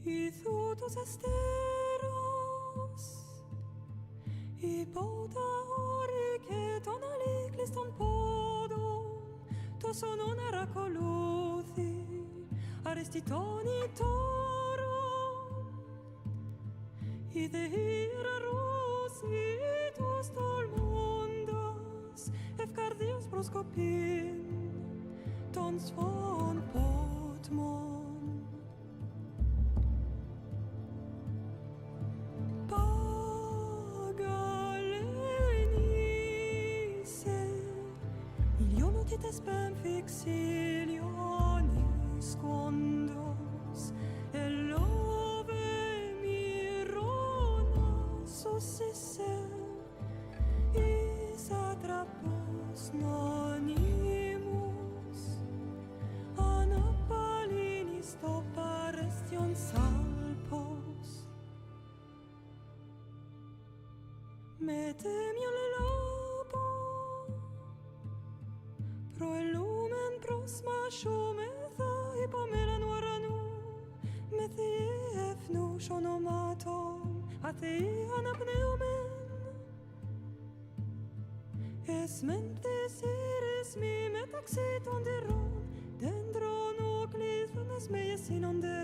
Hizo tus esteros I båda riket alikliston podon to sonona koluthi aristitoni toron I de hieros vitos tolmondas efkardios proskopin ton svon potmon te spem fixilionis quandos elove mironas successe is atrapos nonimus anapalinis toparestion salpos metemion Pro el lumen prosma shometha ipomelan waranu methi efnu shonomatom athei anapneumen esmentes iris mi metaxiton deron dendron oclisnes meies inonde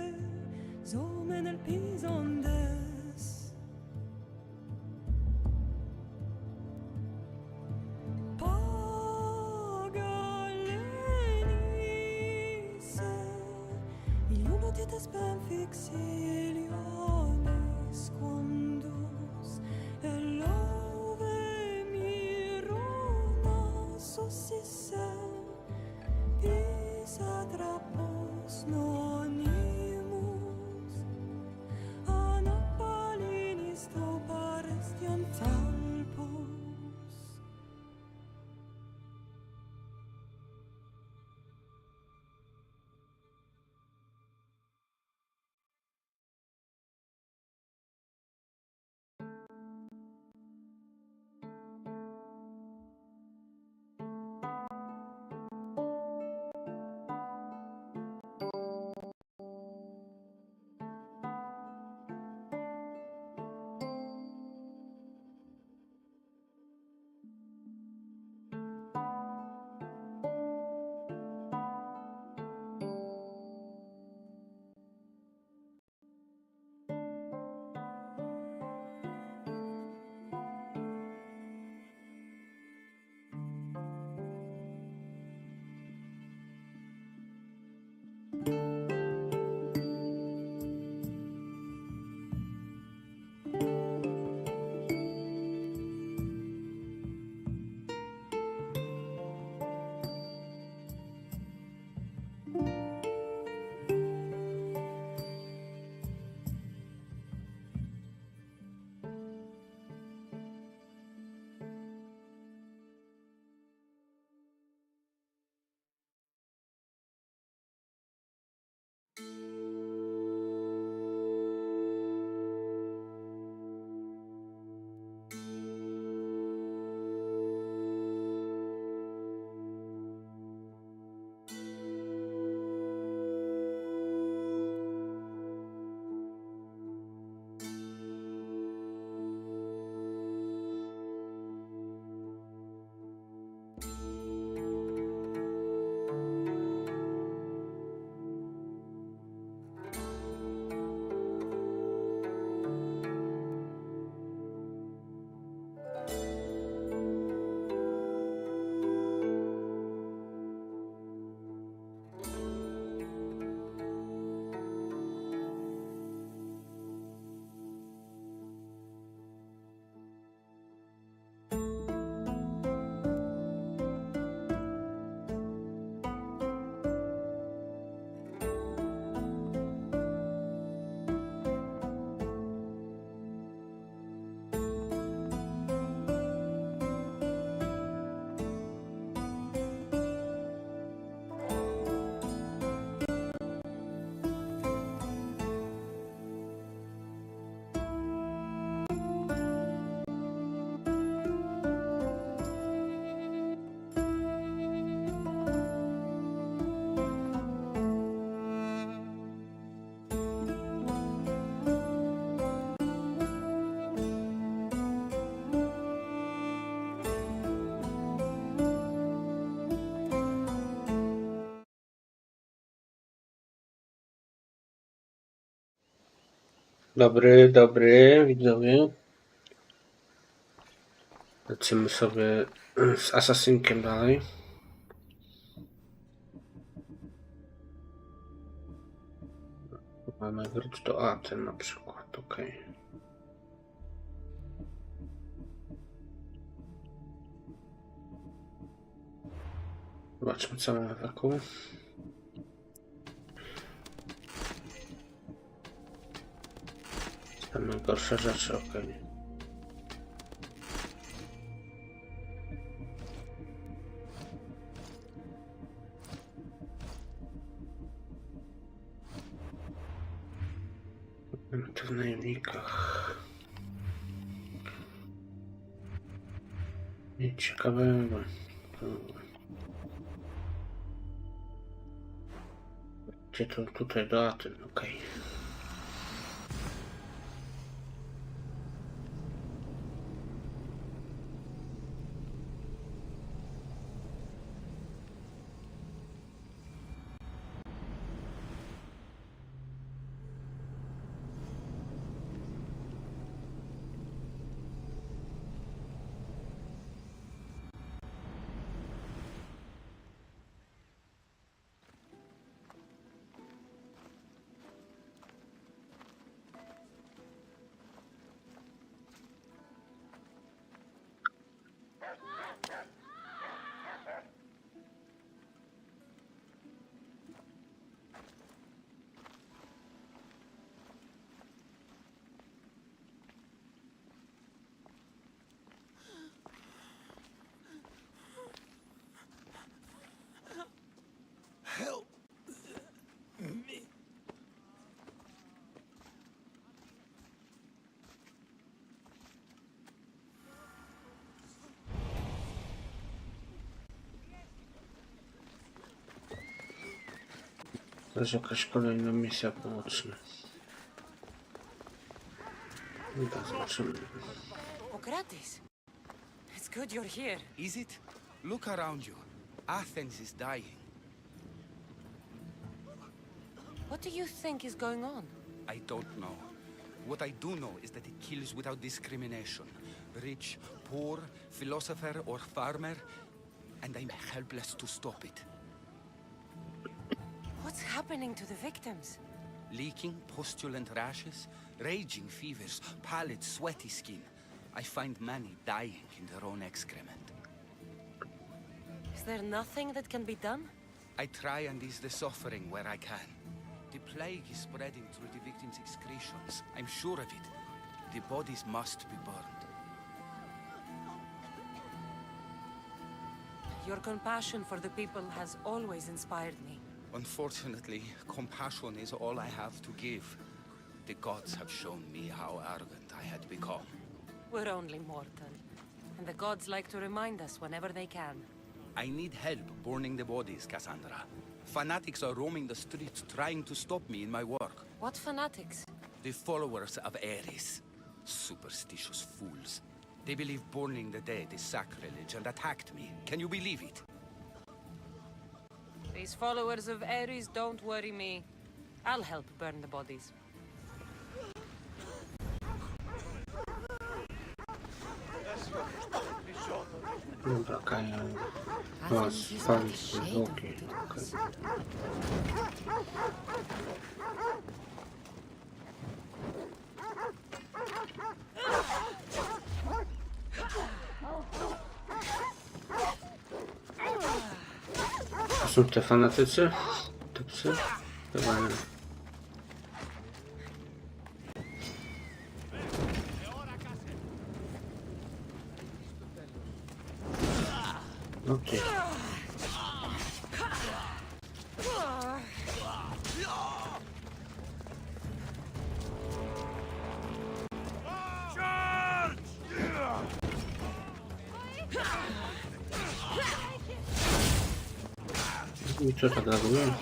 zomen el pisondes te spem fixilionis quandos elove mironas successe is atrapos nonimus anapalinis toparestion talpos Dobry, widzowie. Lecimy sobie z asasynkiem dalej. Mamy wrócić do Aten na przykład, ok. Zobaczmy co mamy wokół. Mamy gorsze rzeczy, ok. Tu w najemnikach. Nic ciekawego. Gdzie to? Tutaj do Aten, ok. Help me. To jest jakaś kolejna misja poboczna. No tak, zobaczymy. Socrates, it's good you're here. Is it? Look around you. Athens is dying. What do you think is going on? I don't know. What I do know is that it kills without discrimination. Rich, poor, philosopher or farmer, and I'm helpless to stop it. What's happening to the victims? Leaking, postulant rashes, raging fevers, pallid, sweaty skin. I find many dying in their own excrement. Is there nothing that can be done? I try and ease the suffering where I can. The plague is spreading through the victims' excretions. I'm sure of it. The bodies must be burned. Your compassion for the people has always inspired me. Unfortunately, compassion is all I have to give. The gods have shown me how arrogant I had become. We're only mortal, and the gods like to remind us whenever they can. I need help burning the bodies, Cassandra. Fanatics are roaming the streets trying to stop me in my work. What fanatics? The followers of Ares. Superstitious fools. They believe burning the dead is sacrilege and attacked me. Can you believe it? These followers of Ares don't worry me. I'll help burn the bodies. Dobra, Kaja. O, spalić zwłoki. Okay. To są te fanatycy? Te psy? Chyba nie. Okej. I co tak reaguje?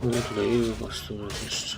No tutaj ilu was tu jeszcze?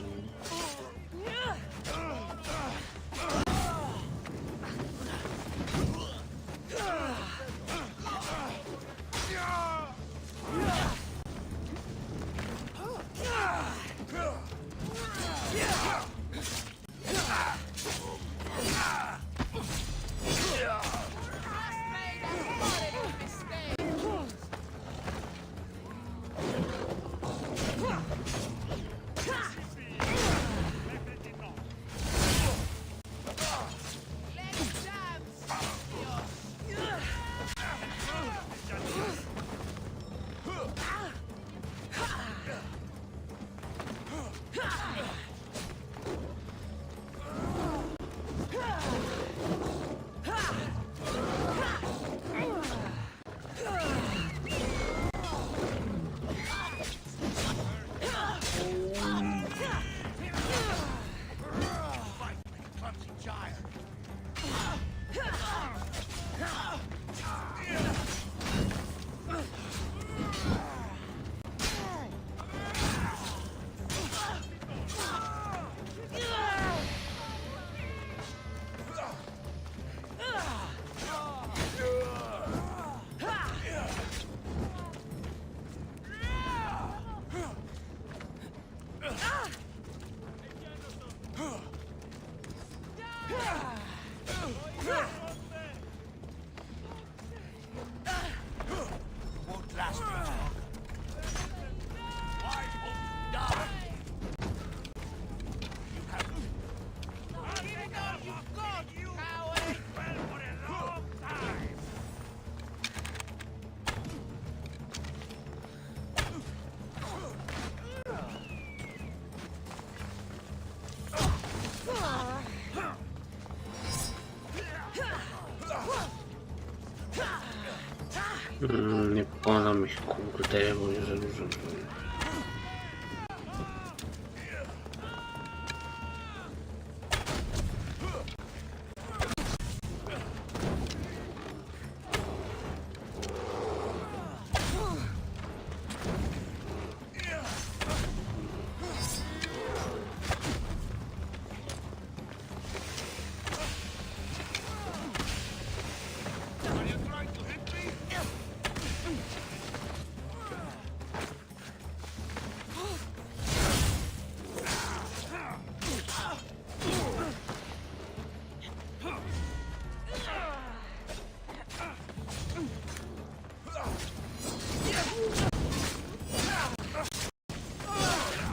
Nie pokonam ich, kurde, bo nie za dużo.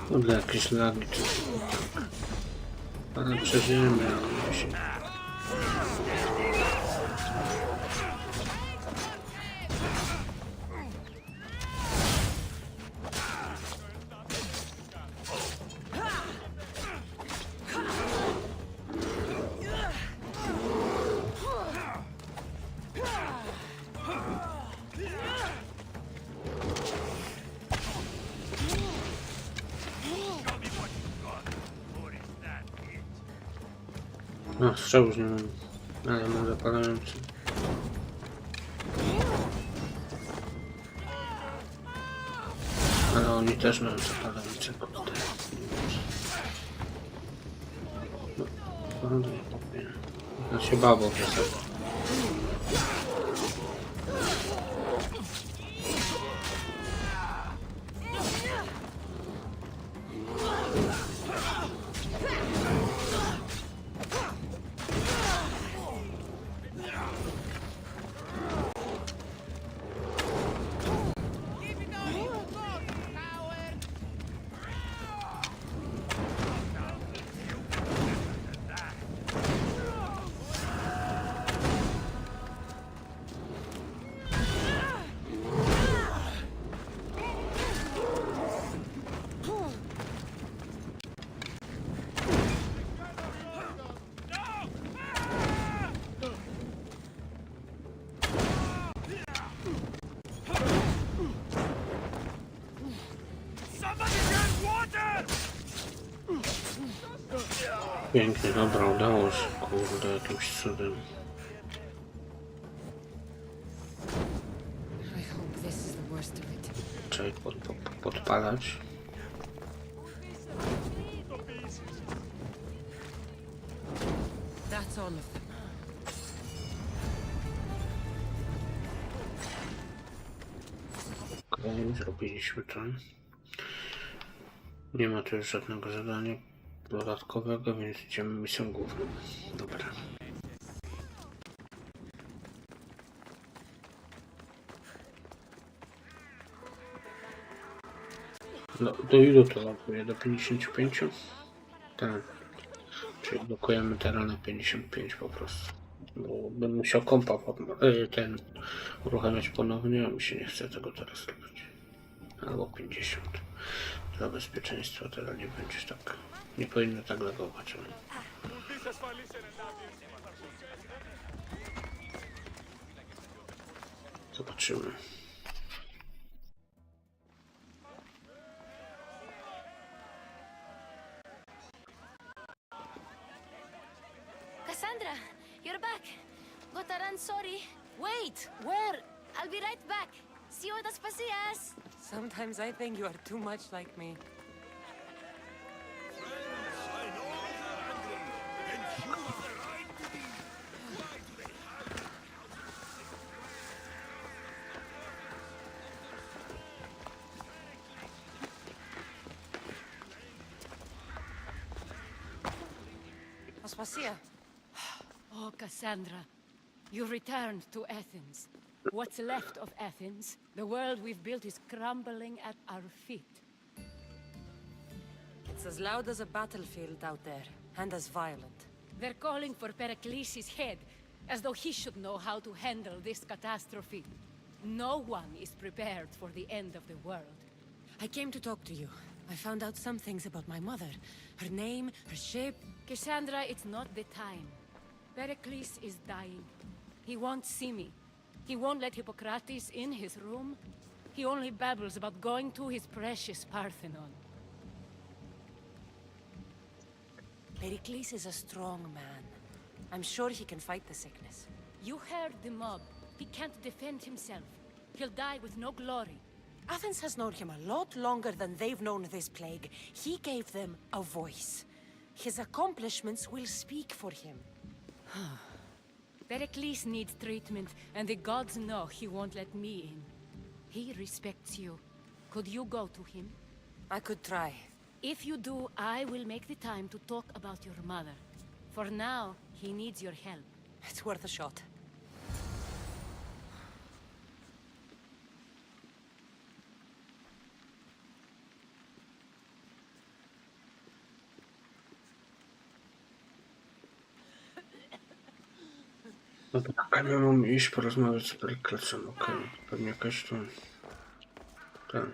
Kurde, jakieś lagi czy tak. Ale przeżyjemy jakoś. No, strzał już nie mam, ale mam zapalający. Ale oni też mają zapalające, kurde. No, kurde, popie. Ja się bawię w zasadzie. Pięknie, dobra, udało się, kurde, jakimś cudem. Trzeba podpalać. That's all of them. Okej, zrobiliśmy to. Nie ma tu już żadnego zadania dodatkowego, więc idziemy misją główną. Dobra. No, do ilu to ładuje? Do 55? Tak. Czyli blokujemy teraz na 55 po prostu. Bo bym musiał kompa ten uruchamiać ponownie, a mi się nie chce tego teraz robić. Albo 50. Dla bezpieczeństwa teraz nie będzie tak. Nie powinno tak lagować. Ale... Zobaczymy. Cassandra, you're back. Gotaran, sorry. Wait, where? I'll be right back. See you at Aspasias. Sometimes I think you are too much like me. Aspasia. Oh, Cassandra, you returned to Athens. What's left of Athens, the world we've built is crumbling at our feet. It's as loud as a battlefield out there, and as violent. They're calling for Pericles' head, as though he should know how to handle this catastrophe. No one is prepared for the end of the world. I came to talk to you. I found out some things about my mother. Her name, her shape. Cassandra, it's not the time. Pericles is dying. He won't see me. He won't let Hippocrates in his room. He only babbles about going to his precious Parthenon. Pericles is a strong man. I'm sure he can fight the sickness. You heard the mob. He can't defend himself. He'll die with no glory. Athens has known him a lot longer than they've known this plague. He gave them a voice. His accomplishments will speak for him. Pericles needs treatment, and the gods know he won't let me in. He respects you. Could you go to him? I could try. If you do, I will make the time to talk about your mother. For now, he needs your help. It's worth a shot. No to my mamy iść porozmawiać z Periklesem, okej. Pewnie jakaś tu... Ten.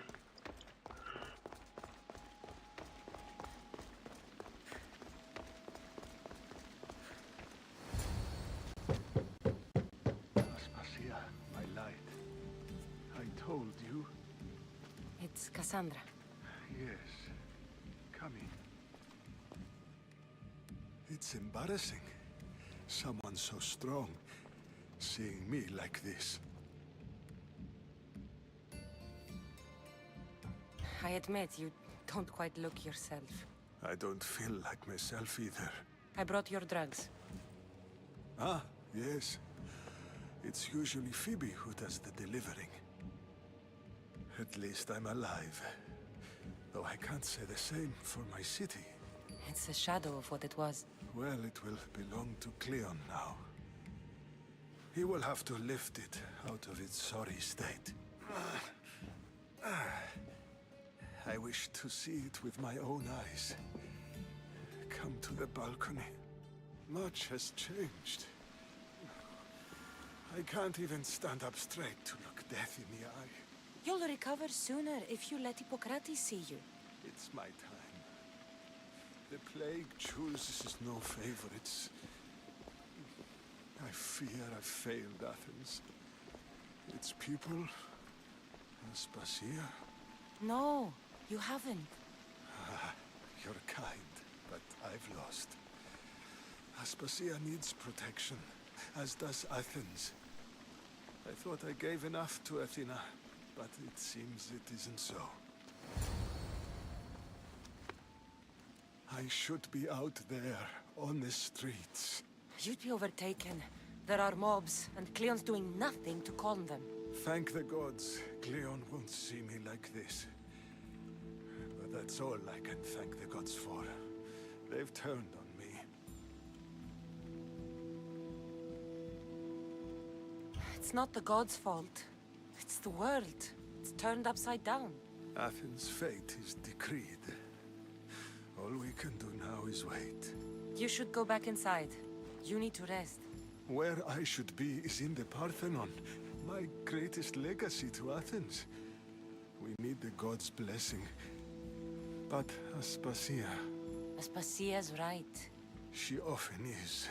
Aspasia, my light. I told you. It's Cassandra. Yes. Come in. It's embarrassing. Someone so strong, seeing me like this. I admit, you don't quite look yourself. I don't feel like myself either. I brought your drugs. Ah, yes. It's usually Phoebe who does the delivering. At least I'm alive. Though I can't say the same for my city. It's a shadow of what it was. Well, it will belong to Cleon now. He will have to lift it out of its sorry state. I wish to see it with my own eyes. Come to the balcony. Much has changed. I can't even stand up straight to look death in the eye. You'll recover sooner if you let Hippocrates see you. It's my time. The plague chooses no favorites. I fear I've failed Athens. Its people, Aspasia. No, you haven't. You're kind, but I've lost. Aspasia needs protection, as does Athens. I thought I gave enough to Athena, but it seems it isn't so. I should be out there, on the streets. You'd be overtaken. There are mobs, and Cleon's doing nothing to calm them. Thank the gods, Cleon won't see me like this. But that's all I can thank the gods for. They've turned on me. It's not the gods' fault. It's the world. It's turned upside down. Athens' fate is decreed. All we can do now is wait. You should go back inside. You need to rest. Where I should be is in the Parthenon, my greatest legacy to Athens. We need the gods' blessing. But Aspasia, Aspasia's right. she often is.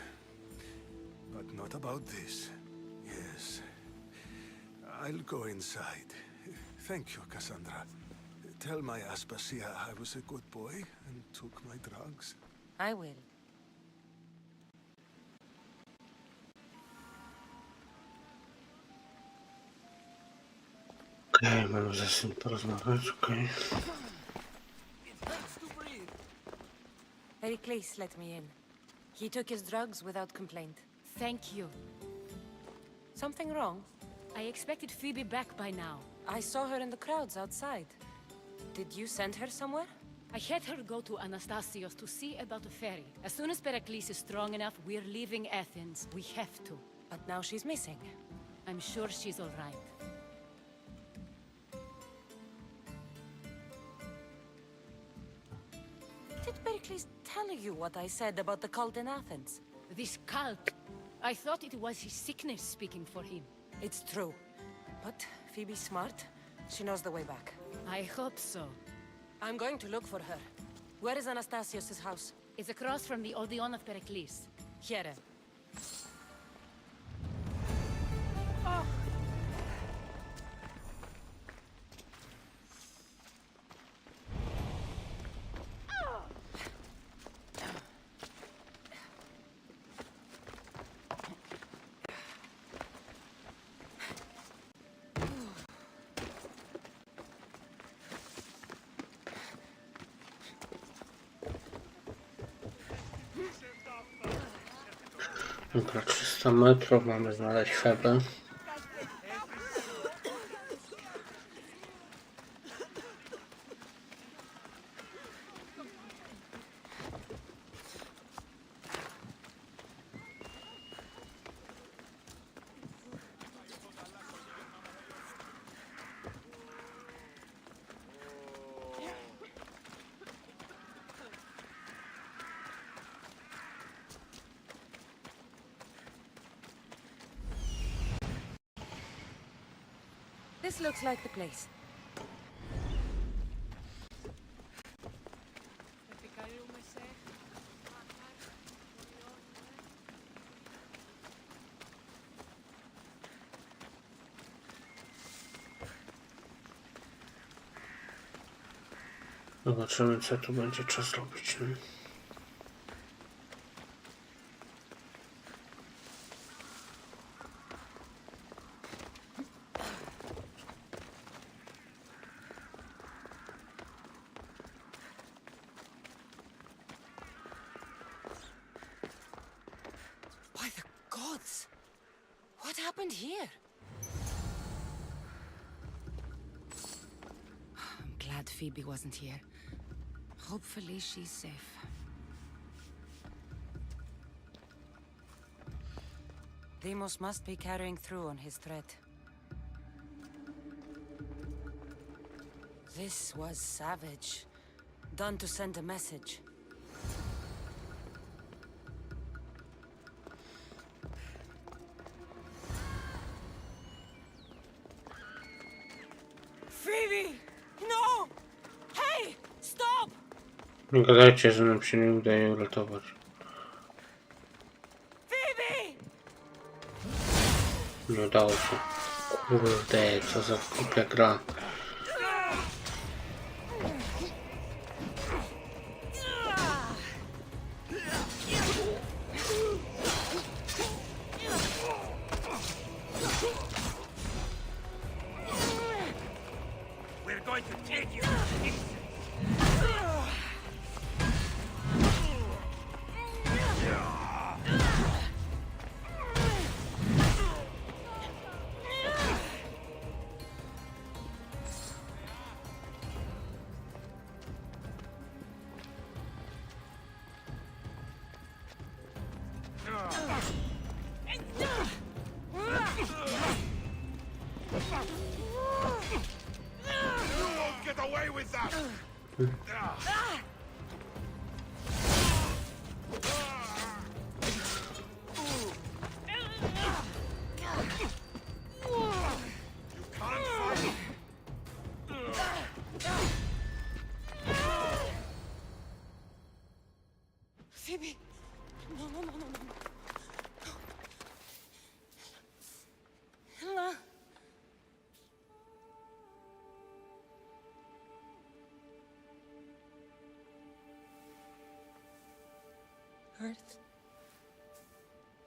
But not about this. Yes. I'll go inside. Thank you, Cassandra. Tell my Aspasia I was a good boy and took my drugs. I will. Okej, mamy ze sobą porozmawiać, okej. Pericles let me in. He took his drugs without complaint. Thank you. Something wrong? I expected Phoebe back by now. I saw her in the crowds outside. Did you send her somewhere? I had her go to Anastasios to see about the ferry. As soon as Pericles is strong enough, we're leaving Athens. We have to. But now she's missing. I'm sure she's all right. Did Pericles tell you what I said about the cult in Athens? This cult. I thought it was his sickness speaking for him. It's true. But Phoebe's smart. She knows the way back. I hope so. I'm going to look for her. Where is Anastasios' house? It's across from the Odeon of Pericles. Here. Dobra, 300 metrów, mamy znaleźć Febę. This looks like the place. Zobaczymy, co tu będzie czas robić. Nie? By the gods! What happened here? I'm glad Phoebe wasn't here. Hopefully she's safe. Deimos must be carrying through on his threat. This was savage. Done to send a message. Phoebe! No! Hey! Stop! Nie gadajcie, że nam się nie udaje uratować. Phoebe! Nie udało się. Kurde, co za głupia gra. We're going to take you. Phoebe! No, no, no, no, no. No. Earth,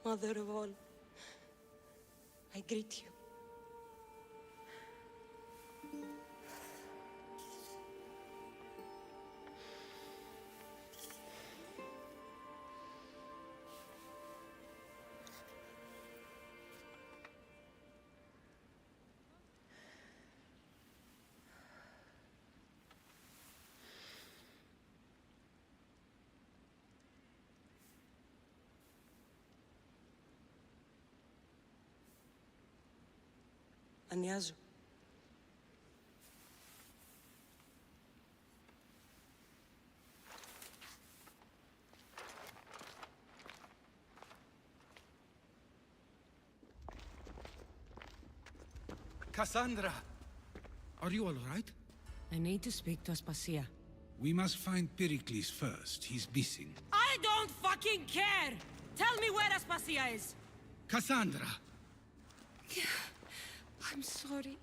Mother of all, I greet you. Ανιάζω. Cassandra! Are you all right? I need to speak to Aspasia. We must find Pericles first. He's missing. I don't fucking care! Tell me where Aspasia is! Cassandra! I'm sorry,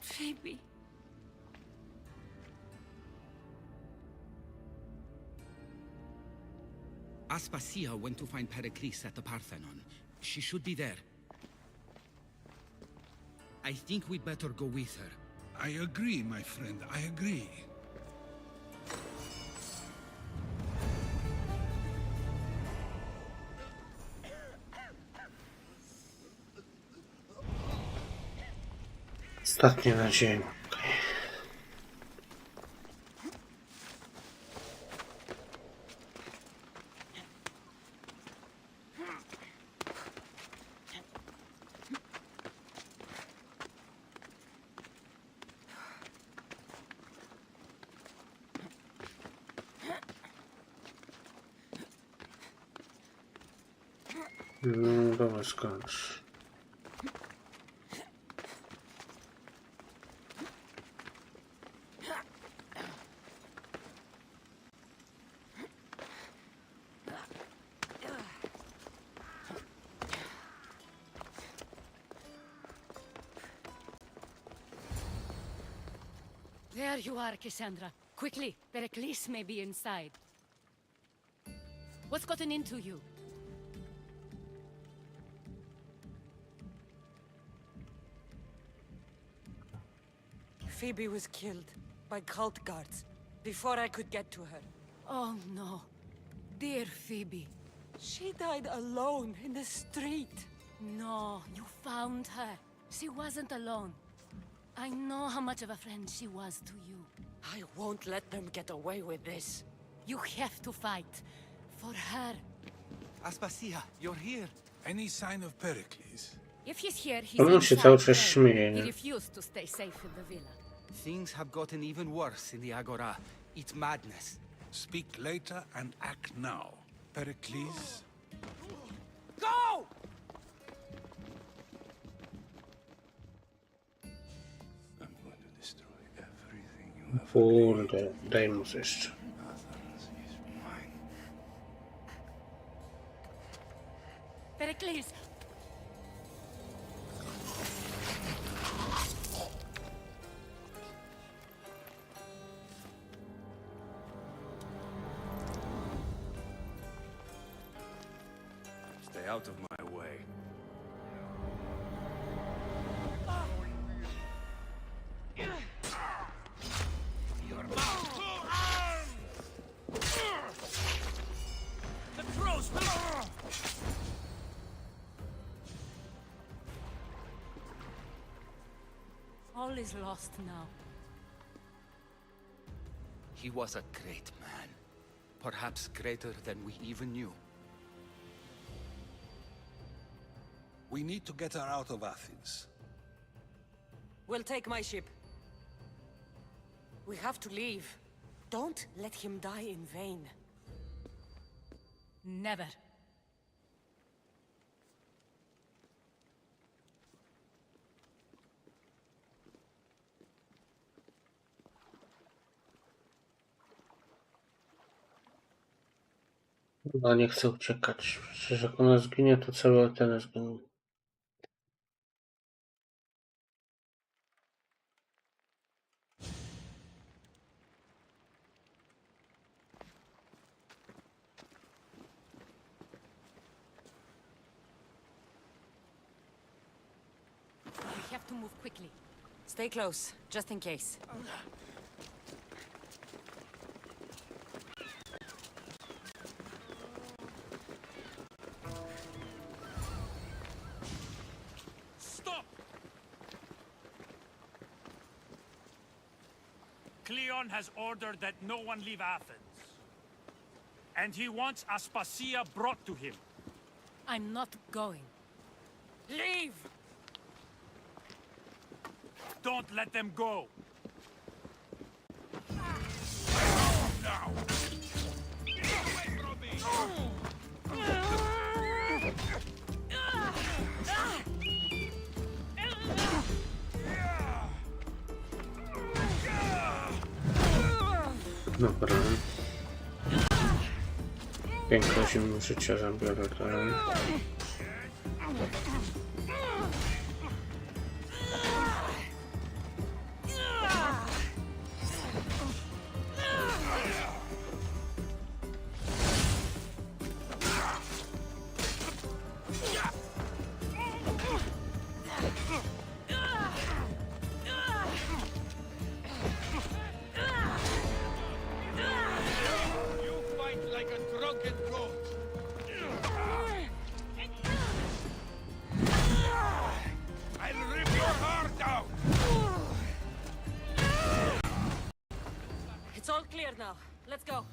Phoebe. Aspasia went to find Pericles at the Parthenon. She should be there. I think we'd better go with her. I agree, my friend. I agree. Ostatnie na ziemi. No, dobra, skończ. There you are, Cassandra. Quickly, Pericles may be inside. What's gotten into you? Phoebe was killed by cult guards before I could get to her. Oh no. Dear Phoebe. She died alone in the street. No, you found her. She wasn't alone. I know how much of a friend she was to you. I won't let them get away with this. You have to fight. For her. Aspasia, you're here. Any sign of Pericles? If he's here, he's On się inside cały czas there. śmieje, He nie? refused to stay safe in the villa. Things have gotten even worse in the Agora. It's madness. Speak later and act now. Pericles? Go! I'm going to destroy everything you have. Kurde, daj mu coś jeszcze. Athens is mine. Pericles! Stay out of my way. All is lost now. He was a great man. Perhaps greater than we even knew. We need to get her out of Athens. We'll take my ship. We have to leave. Don't let him die in vain. Never. Chyba nie chcę uciekać. Przecież jak ona zginie, to cały ten zginie. We have to move quickly. Stay close, just in case. Stop! Cleon has ordered that no one leave Athens. And he wants Aspasia brought to him. I'm not going. Leave! Don't let them go! Now! Get away from me! Dobra. Piękne zimne życie zabiorę ten. You fight like a drunken goat! I'll rip your heart out! It's all clear now. Let's go.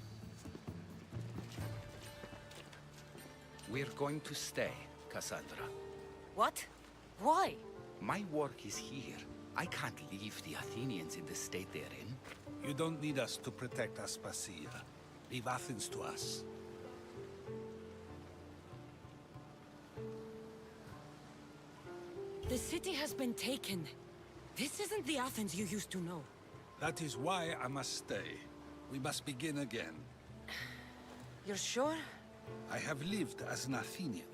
We're going to stay, Cassandra. What? Why? My work is here. I can't leave the Athenians in the state they're in. You don't need us to protect Aspasia. Leave Athens to us. The city has been taken. This isn't the Athens you used to know. That is why I must stay. We must begin again. You're sure? I have lived as an Athenian,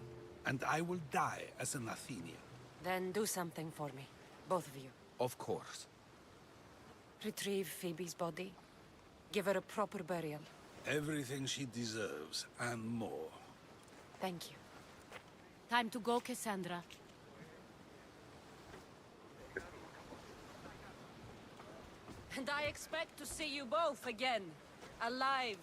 and I will die as an Athenian. Then do something for me. Both of you. Of course. Retrieve Phoebe's body. Give her a proper burial. Everything she deserves, and more. Thank you. Time to go, Cassandra. And I expect to see you both again. Alive.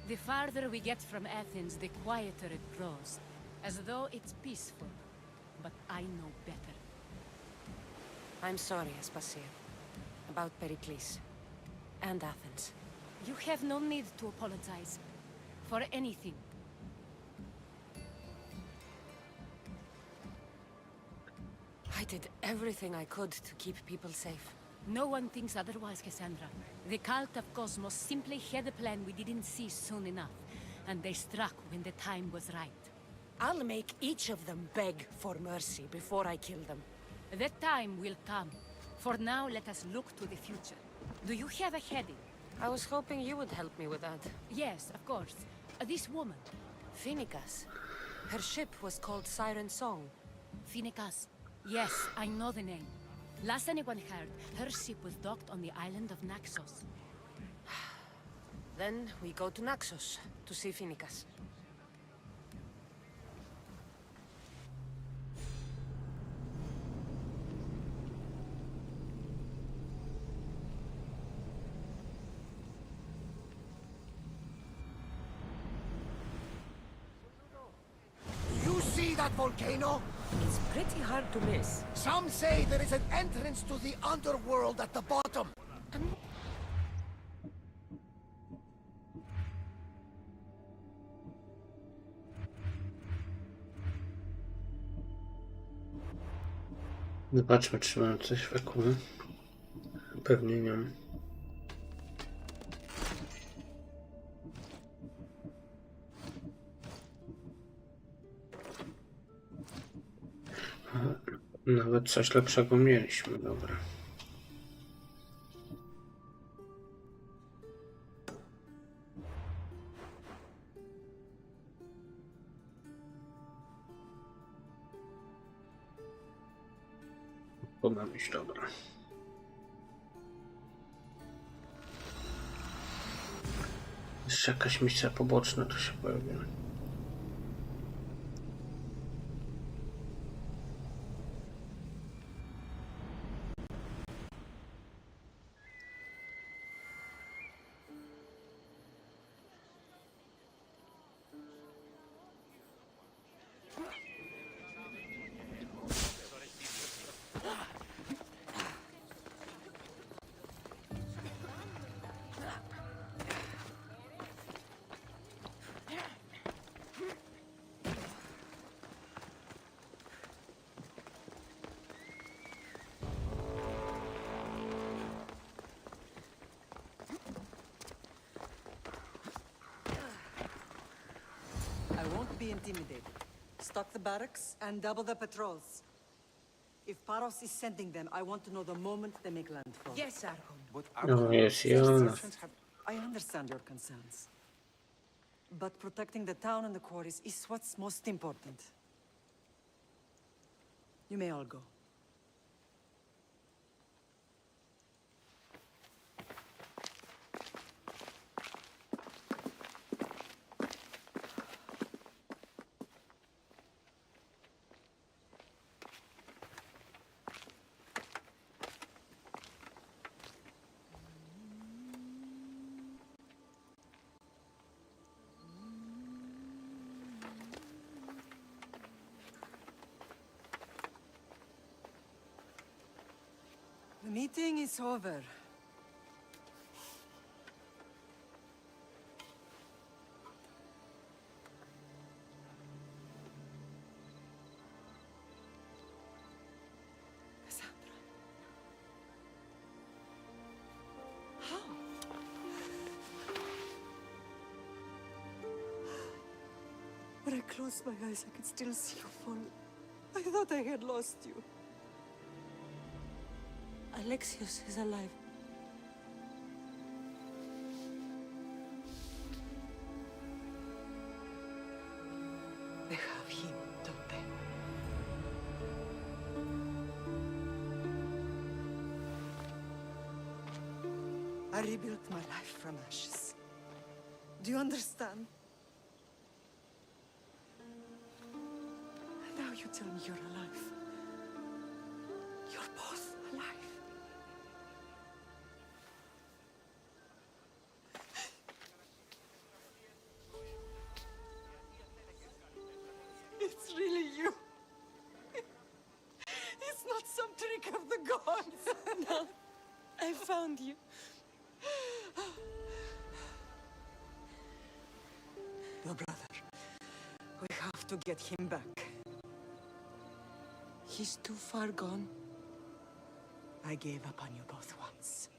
The farther we get from Athens, the quieter it grows. As though it's peaceful. But I know better. I'm sorry, Aspasia. About Pericles. And Athens. You have no need to apologize. For anything. I did everything I could to keep people safe. No one thinks otherwise, Cassandra. The cult of Cosmos simply had a plan we didn't see soon enough. And they struck when the time was right. I'll make each of them beg for mercy before I kill them. That time will come. For now, let us look to the future. Do you have a heading? I was hoping you would help me with that. Yes, of course. This woman. Phoenicas. Her ship was called Siren Song. Phoenicas. Yes, I know the name. Last anyone heard, her ship was docked on the island of Naxos. Then we go to Naxos to see Phoenicas. Do you see that volcano? It's pretty hard to miss. Some say there is an entrance to the underworld at the bottom. Zobaczmy, czy mam coś wokół. Pewnie nie mam. Nawet coś lepszego mieliśmy, dobra. Podam iść, dobra. Jeszcze jakaś misja poboczna tu się pojawiła. I won't be intimidated. Stock the barracks and double the patrols. If Paros is sending them, I want to know the moment they make landfall. Yes, Archon. But No, jest i ona. I understand your concerns. But protecting the town and the quarries is what's most important. You may all go. The meeting is over. Cassandra. How? When I closed my eyes, I could still see you fall. I thought I had lost you. Alexios is alive. They have him, don't they? I rebuilt my life from ashes. Do you understand? And now you tell me you're alive. You're both alive. It's really you. It's not some trick of the gods. No, I found you. Your brother. We have to get him back. He's too far gone. I gave up on you both once.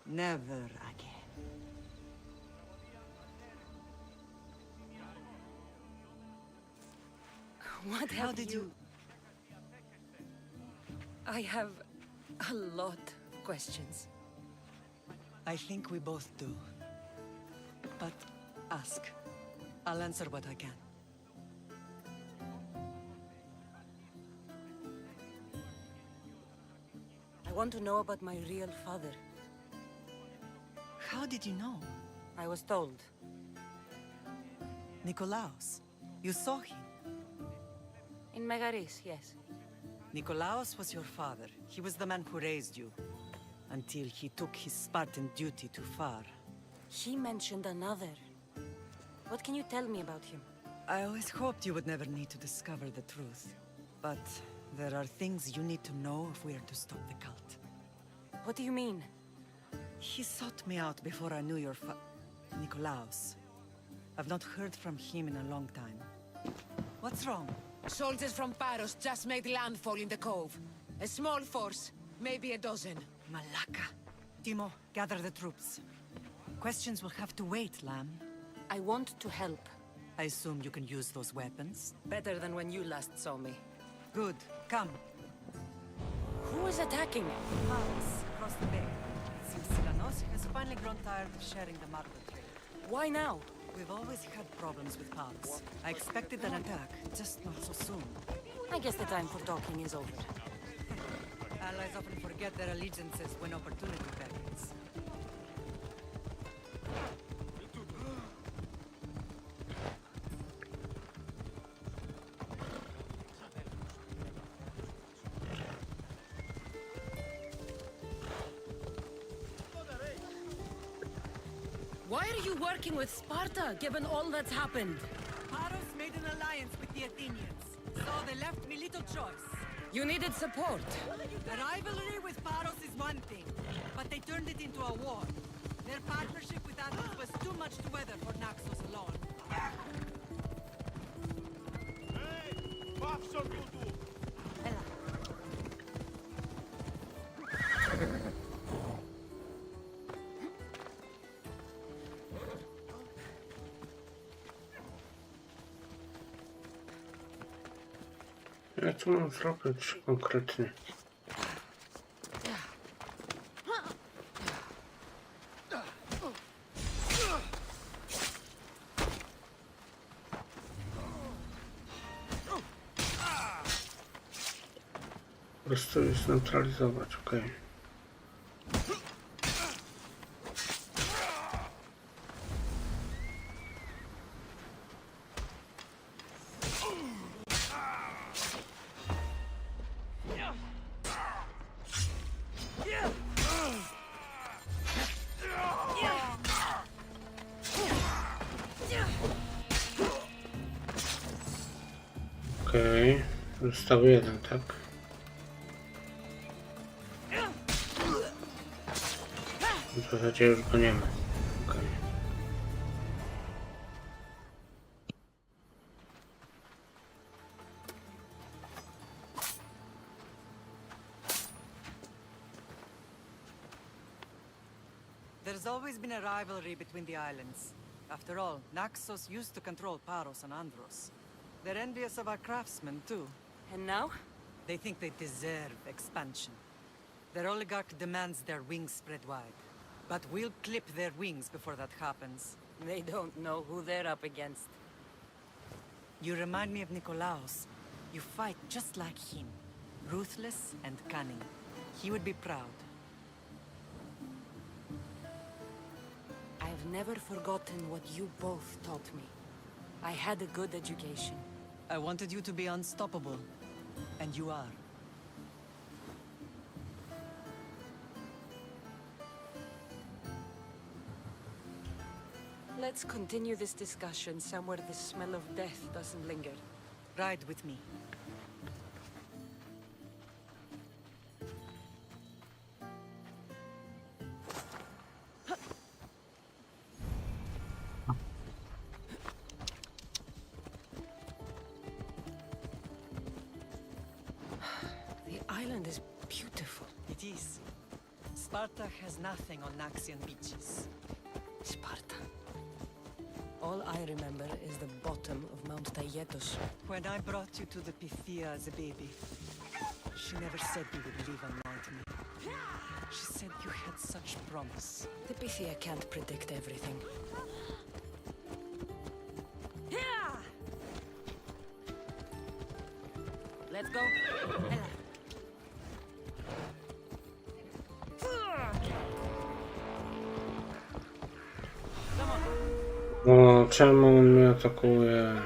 Never again. What How have did you... I have a lot of questions. I think we both do. But ask. I'll answer what I can. I want to know about my real father. How did you know? I was told. Nikolaos. You saw him. In Megaris, yes. Nikolaos was your father. He was the man who raised you. Until he took his Spartan duty too far. He mentioned another. What can you tell me about him? I always hoped you would never need to discover the truth. But there are things you need to know if we are to stop the cult. What do you mean? He sought me out before I knew your Nikolaos. I've not heard from him in a long time. What's wrong? Soldiers from Paros just made landfall in the cove. A small force, maybe a dozen. Malaka. Timo, gather the troops. Questions will have to wait, Lamb. I want to help. I assume you can use those weapons? Better than when you last saw me. Good. Come. Who is attacking? Paros, across the bay. It seems Silanos has finally grown tired of sharing the marble trade. Why now? We've always had problems with Paros. I expected an attack, just not so soon. I guess the time for talking is over. Allies often forget their allegiances when opportunity beckons. Why are you working with Sparta, given all that's happened? Paros made an alliance with the Athenians, so they left me little choice. You needed support. The rivalry with Paros is one thing, but they turned it into a war. Their partnership with Athens was too much to weather for Naxos alone. Ja co mam zrobić konkretnie? Po prostu je zneutralizować, okej. Okej, został jeden, tak? W zasadzie już go nie ma. Okej. There's always been a rivalry between the islands. After all, Naxos used to control Paros and Andros. They're envious of our craftsmen, too. And now? They think they deserve expansion. Their oligarch demands their wings spread wide. But we'll clip their wings before that happens. They don't know who they're up against. You remind me of Nikolaos. You fight just like him. Ruthless and cunning. He would be proud. I've never forgotten what you both taught me. I had a good education. I wanted you to be unstoppable. And you are. Let's continue this discussion somewhere the smell of death doesn't linger. Ride with me. The island is beautiful. It is. Sparta has nothing on Naxian beaches. Sparta. All I remember is the bottom of Mount Taygetos. When I brought you to the Pythia as a baby, she never said you would live and knight me. She said you had such promise. The Pythia can't predict everything. Let's go. No, czemu on mnie atakuje?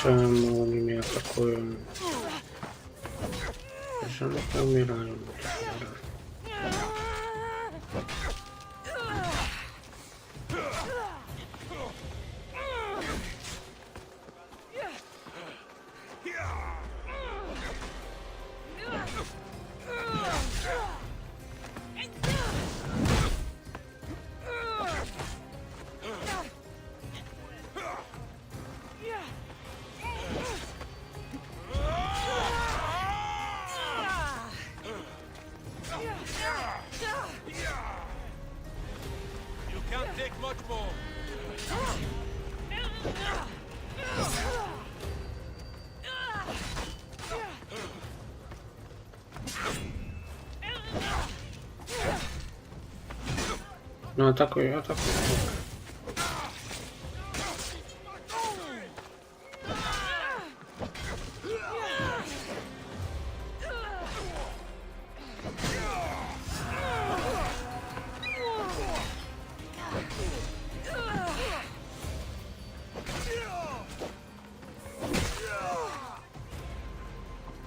Czemu oni mnie atakują? Czemu to umierają? You can't take much more. No atakuj, atakuj.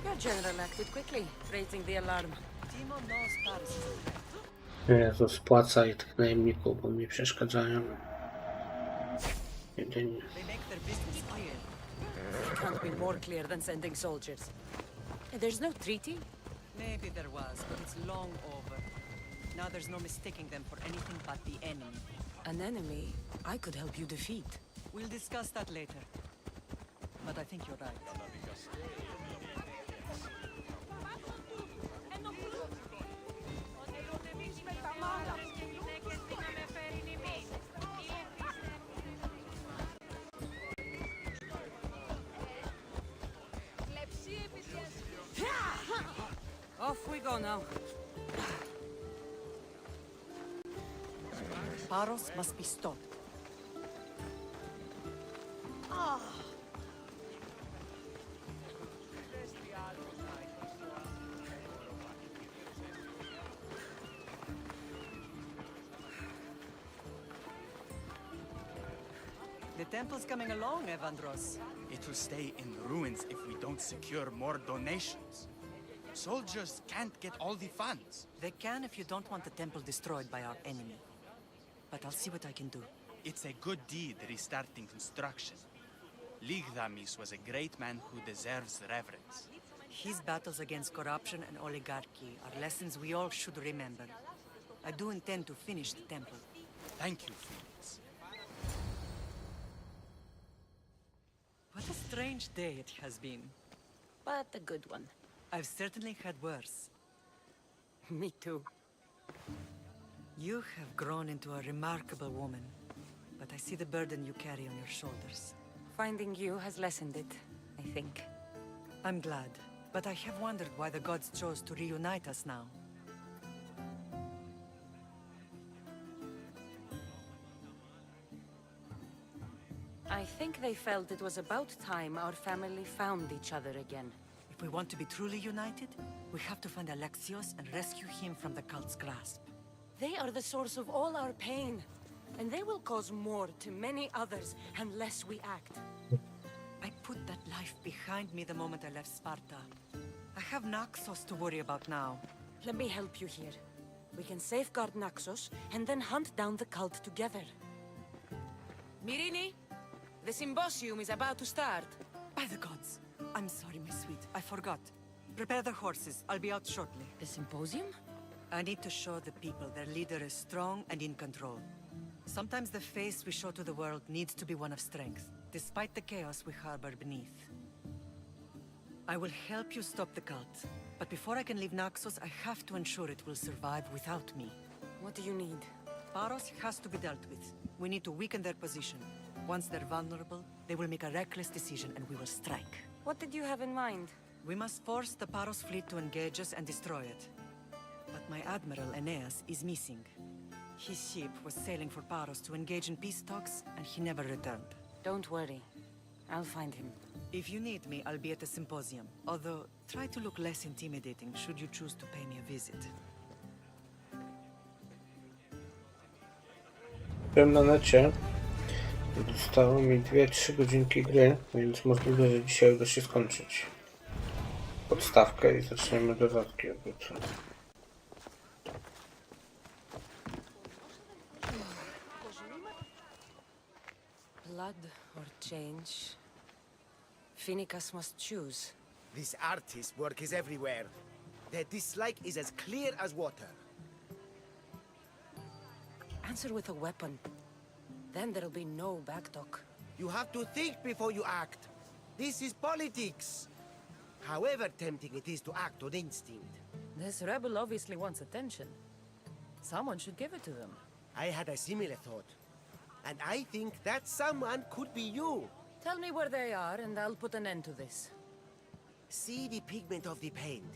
Your general acted quickly, raising the alarm. Timo knows Paris is a threat. Jezu, spłacaj tych najemników, bo mi przeszkadzają. Jedynie. They make their business clear. It can't be more clear than sending soldiers. There's no treaty? Maybe there was, but it's long over. Now there's no mistaking them for anything but the enemy. An enemy I could help you defeat. We'll discuss that later. But I think you're right. Off we go now. Paros must be stopped. The temple's coming along, Evandros. It will stay in ruins if we don't secure more donations. Soldiers can't get all the funds. They can if you don't want the temple destroyed by our enemy. But I'll see what I can do. It's a good deed restarting construction. Ligdamis was a great man who deserves reverence. His battles against corruption and oligarchy are lessons we all should remember. I do intend to finish the temple. Thank you, Felix. What a strange day it has been. But a good one. I've certainly had worse. Me too. You have grown into a remarkable woman, but I see the burden you carry on your shoulders. Finding you has lessened it, I think. I'm glad, but I have wondered why the gods chose to reunite us now. I think they felt it was about time our family found each other again. If we want to be truly united, we have to find Alexios and rescue him from the cult's grasp. They are the source of all our pain, and they will cause more to many others unless we act. I put that life behind me the moment I left Sparta. I have Naxos to worry about now. Let me help you here. We can safeguard Naxos and then hunt down the cult together. Mirini, the symposium is about to start. By the gods! I'm sorry, my sweet. I forgot. Prepare the horses. I'll be out shortly. The symposium? I need to show the people their leader is strong and in control. Sometimes the face we show to the world needs to be one of strength, despite the chaos we harbor beneath. I will help you stop the cult, but before I can leave Naxos, I have to ensure it will survive without me. What do you need? Paros has to be dealt with. We need to weaken their position. Once they're vulnerable, they will make a reckless decision and we will strike. What did you have in mind? We must force the Paros fleet to engage us and destroy it. But my admiral, Aeneas, is missing. His ship was sailing for Paros to engage in peace talks, and he never returned. Don't worry. I'll find him. If you need me, I'll be at the symposium. Although, try to look less intimidating should you choose to pay me a visit. Byłem na necie Zostało mi 2-3 godzinki gry, więc możliwe, że dzisiaj uda się skończyć podstawkę i zaczniemy dodatki obecnie. Blood or change? Finicus must choose. This artist's work is everywhere. Their dislike is as clear as water. Answer with a weapon. Then there'll be no backtalk. You have to think before you act. This is politics. However tempting it is to act on instinct. This rebel obviously wants attention. Someone should give it to them. I had a similar thought. And I think that someone could be you. Tell me where they are, and I'll put an end to this. See the pigment of the paint.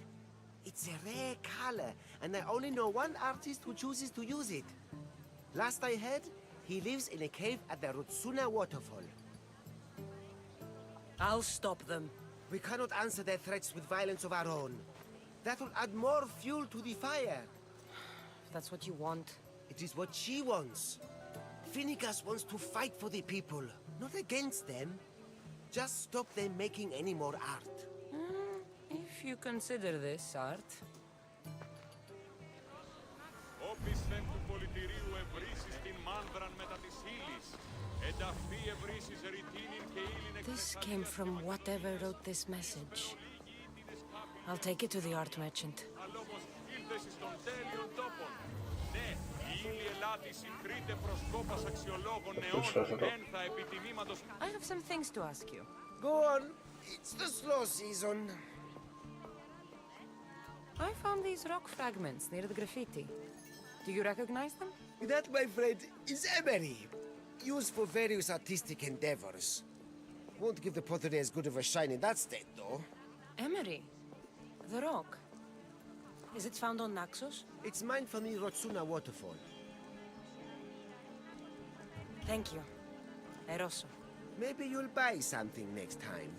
It's a rare color, and I only know one artist who chooses to use it. Last I heard, he lives in a cave at the Rotsuna waterfall. I'll stop them. We cannot answer their threats with violence of our own. That will add more fuel to the fire. If that's what you want. It is what she wants. Finicus wants to fight for the people, not against them. Just stop them making any more art. If you consider this art. This came from whatever wrote this message. I'll take it to the art merchant. I have some things to ask you. Go on. It's the slow season. I found these rock fragments near the graffiti. Do you recognize them? That, my friend, is emery. Used for various artistic endeavors. Won't give the pottery as good of a shine in that state, though. Emery? The rock? Is it found on Naxos? It's mined from the Rotsuna waterfall. Thank you. Eroso. Maybe you'll buy something next time.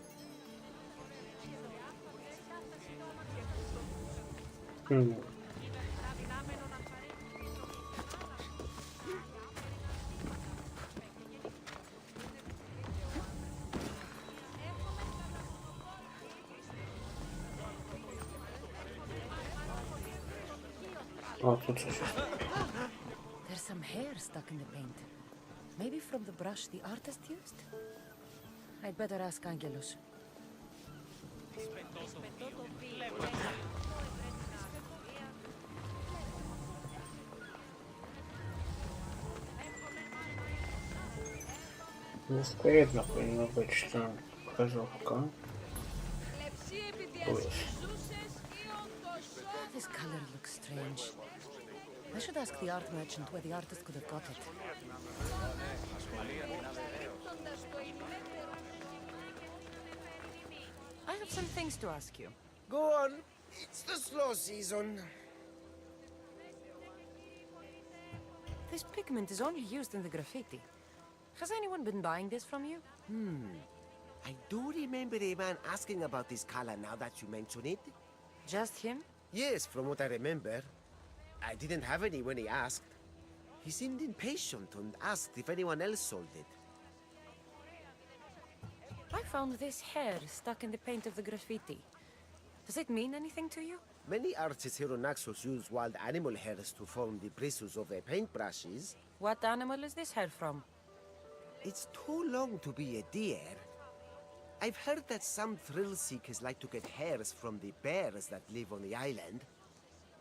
O, tu coś jest. There's some hair stuck in the paint. Maybe from the brush the artist used? I'd better ask Angelus. Tylko jedno powinno być tam krezówka. Tu jest. This color looks strange. I should ask the art merchant where the artist could have got it. I have some things to ask you. Go on. It's the slow season. This pigment is only used in the graffiti. Has anyone been buying this from you? I do remember a man asking about this color now that you mention it. Just him? Yes, from what I remember. I didn't have any when he asked. He seemed impatient and asked if anyone else sold it. I found this hair stuck in the paint of the graffiti. Does it mean anything to you? Many artists here on Naxos use wild animal hairs to form the bristles of their paintbrushes. What animal is this hair from? It's too long to be a deer. I've heard that some thrill seekers like to get hairs from the bears that live on the island.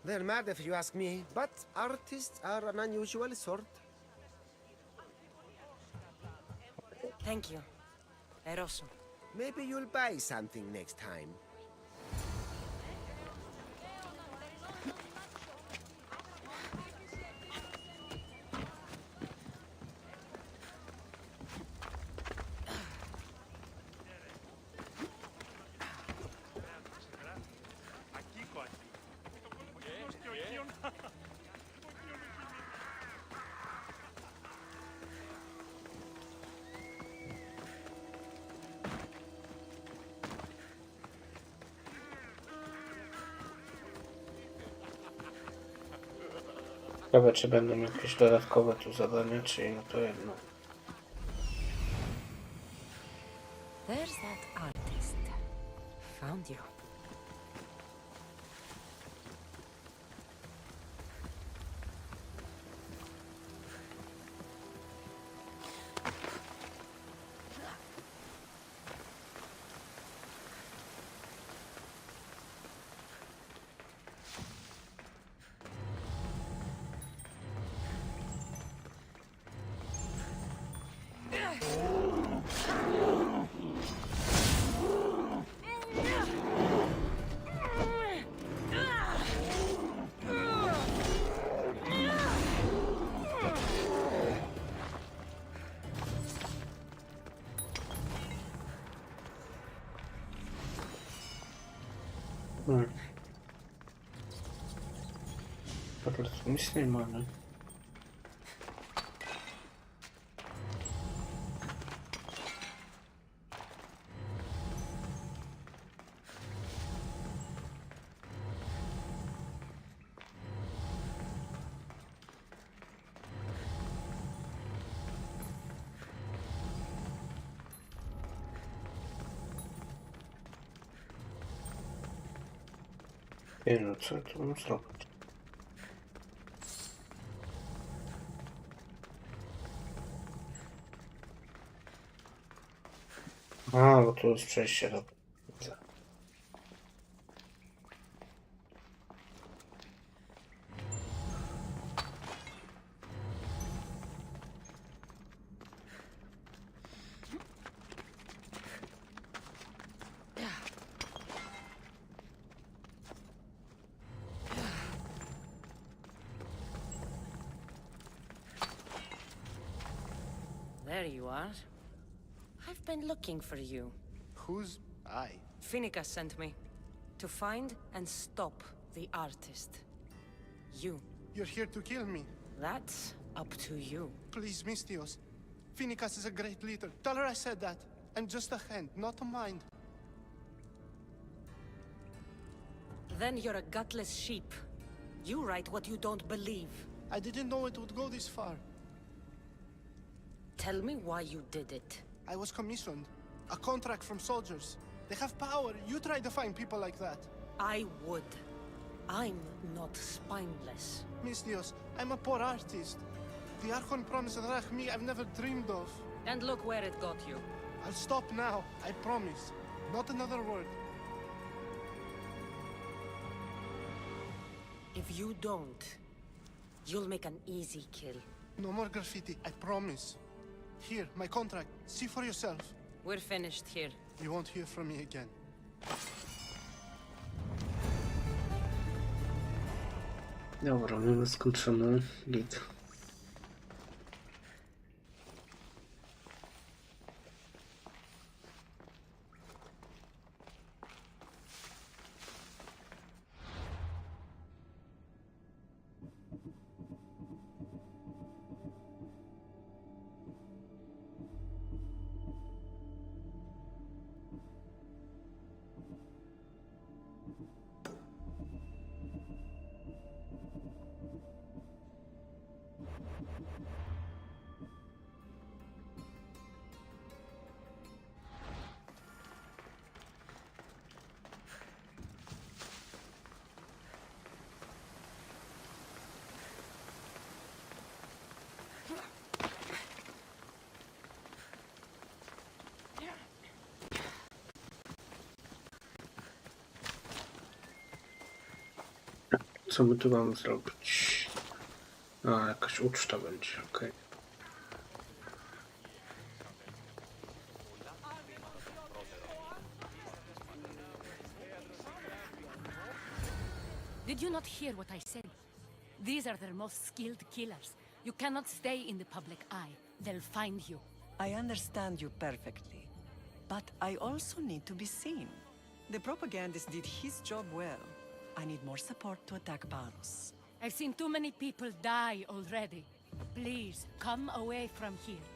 They're mad if you ask me, but artists are an unusual sort. Thank you. Eroso. Maybe you'll buy something next time. Ciekawe, czy będą jakieś dodatkowe tu zadania, czy no to jedno. There's that artist. Found you. Po prostu nic nie mamy. No co tu mam zrobić? A, bo tu jest przejście do... There you are. I've been looking for you. Who's I? Finica sent me. To find and stop the artist. You. You're here to kill me. That's up to you. Please, Mistios. Finicas is a great leader. Tell her I said that. I'm just a hand, not a mind. Then you're a gutless sheep. You write what you don't believe. I didn't know it would go this far. Tell me why you did it. I was commissioned. A contract from soldiers. They have power. You try to find people like that. I would. I'm not spineless. Mistios, I'm a poor artist. The Archon promised Rachmi I've never dreamed of. And look where it got you. I'll stop now, I promise. Not another word. If you don't, you'll make an easy kill. No more graffiti, I promise. Here, my contract. See for yourself. We're finished here. You won't hear from me again. Dobra, mamy skończone. Git. Co my tu mamy zrobić? A, jakaś uczta będzie, okej. Did you not hear what I said? These are their most skilled killers. You cannot stay in the public eye. They'll find you. I understand you perfectly. But I also need to be seen. The propagandist did his job well. I need more support to attack Baros. I've seen too many people die already. Please, come away from here.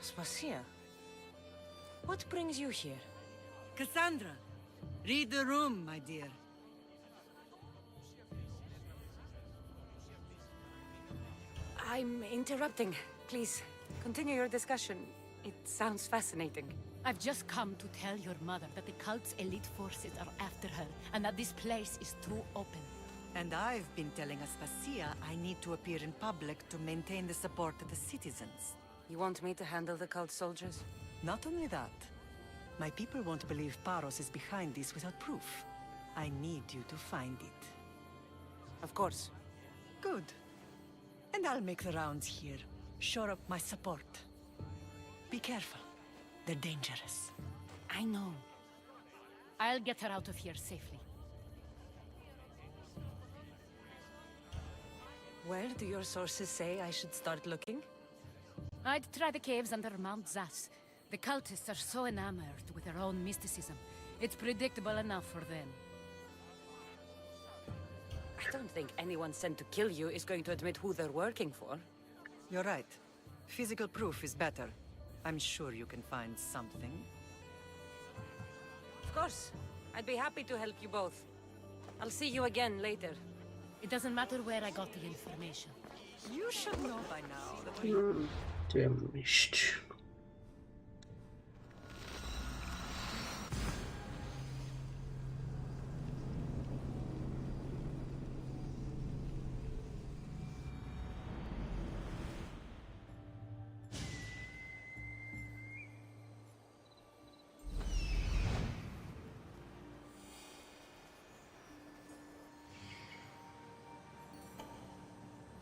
Spasia, what brings you here? Cassandra, read the room, my dear. I'm interrupting. Please, continue your discussion. It sounds fascinating. I've just come to tell your mother that the cult's elite forces are after her, and that this place is too open. And I've been telling Aspasia I need to appear in public to maintain the support of the citizens. You want me to handle the cult soldiers? Not only that, my people won't believe Paros is behind this without proof. I need you to find it. Of course. Good. And I'll make the rounds here. Shore up my support. Be careful. They're dangerous. I know. I'll get her out of here safely. Where do your sources say I should start looking? I'd try the caves under Mount Zas. The cultists are so enamored with their own mysticism. It's predictable enough for them. I don't think anyone sent to kill you is going to admit who they're working for. You're right. Physical proof is better. I'm sure you can find something. Of course. I'd be happy to help you both. I'll see you again later. It doesn't matter where I got the information. You should know by now that we... Wiem iść.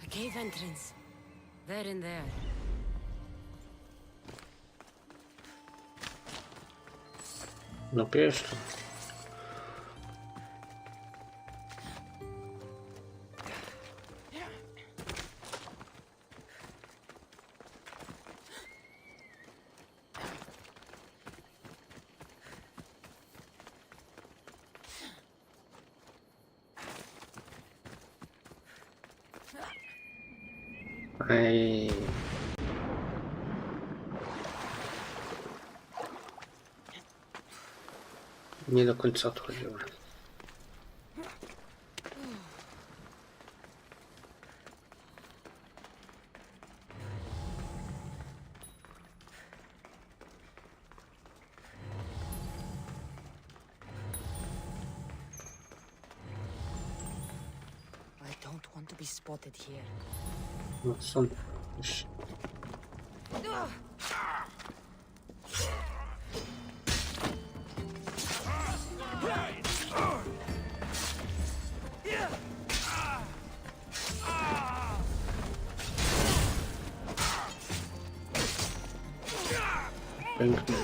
A cave entrance. They're in there. No pieszczą. Ej. Nie do końca odchodziło. I don't want to be spotted here. No są już. Pięknie.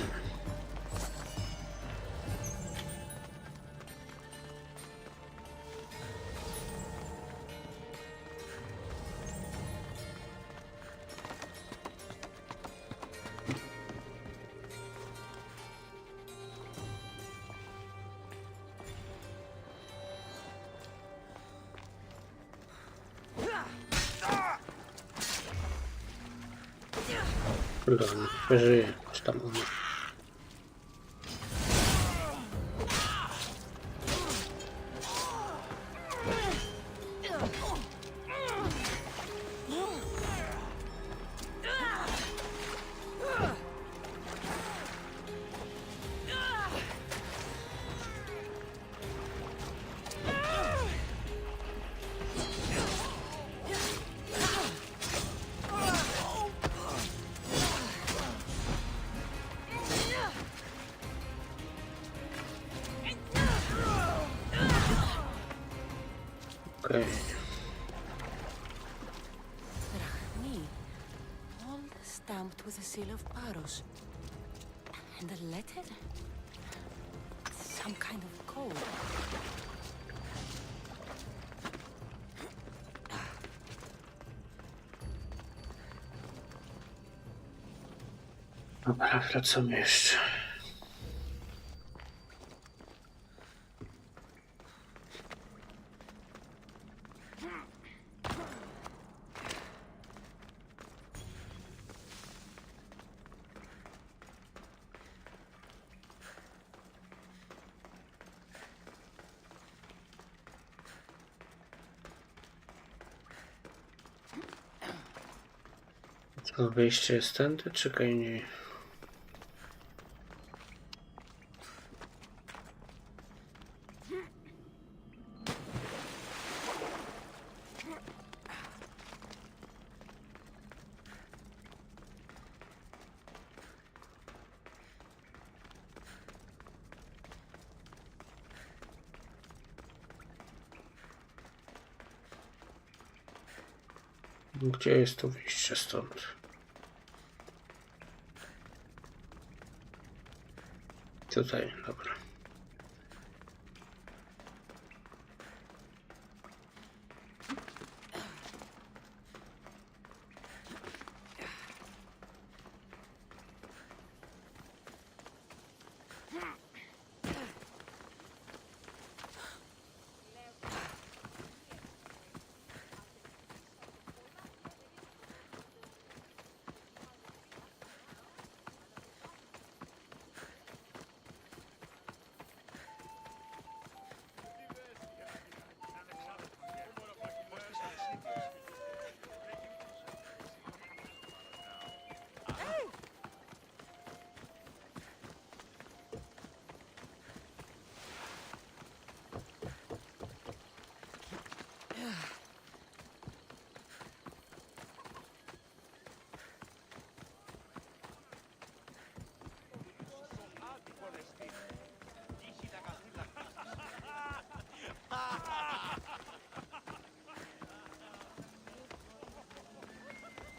Kurde, on przeżyje, czy tam on. Okej. Robimy, all stamped with the seal of Paros. And a letter? Some kind of code. Dobra, wracamy jeszcze. Co, wyjście jest tędy? Czekaj, nie. Gdzie jest to wyjście stąd? Tutaj, dobra.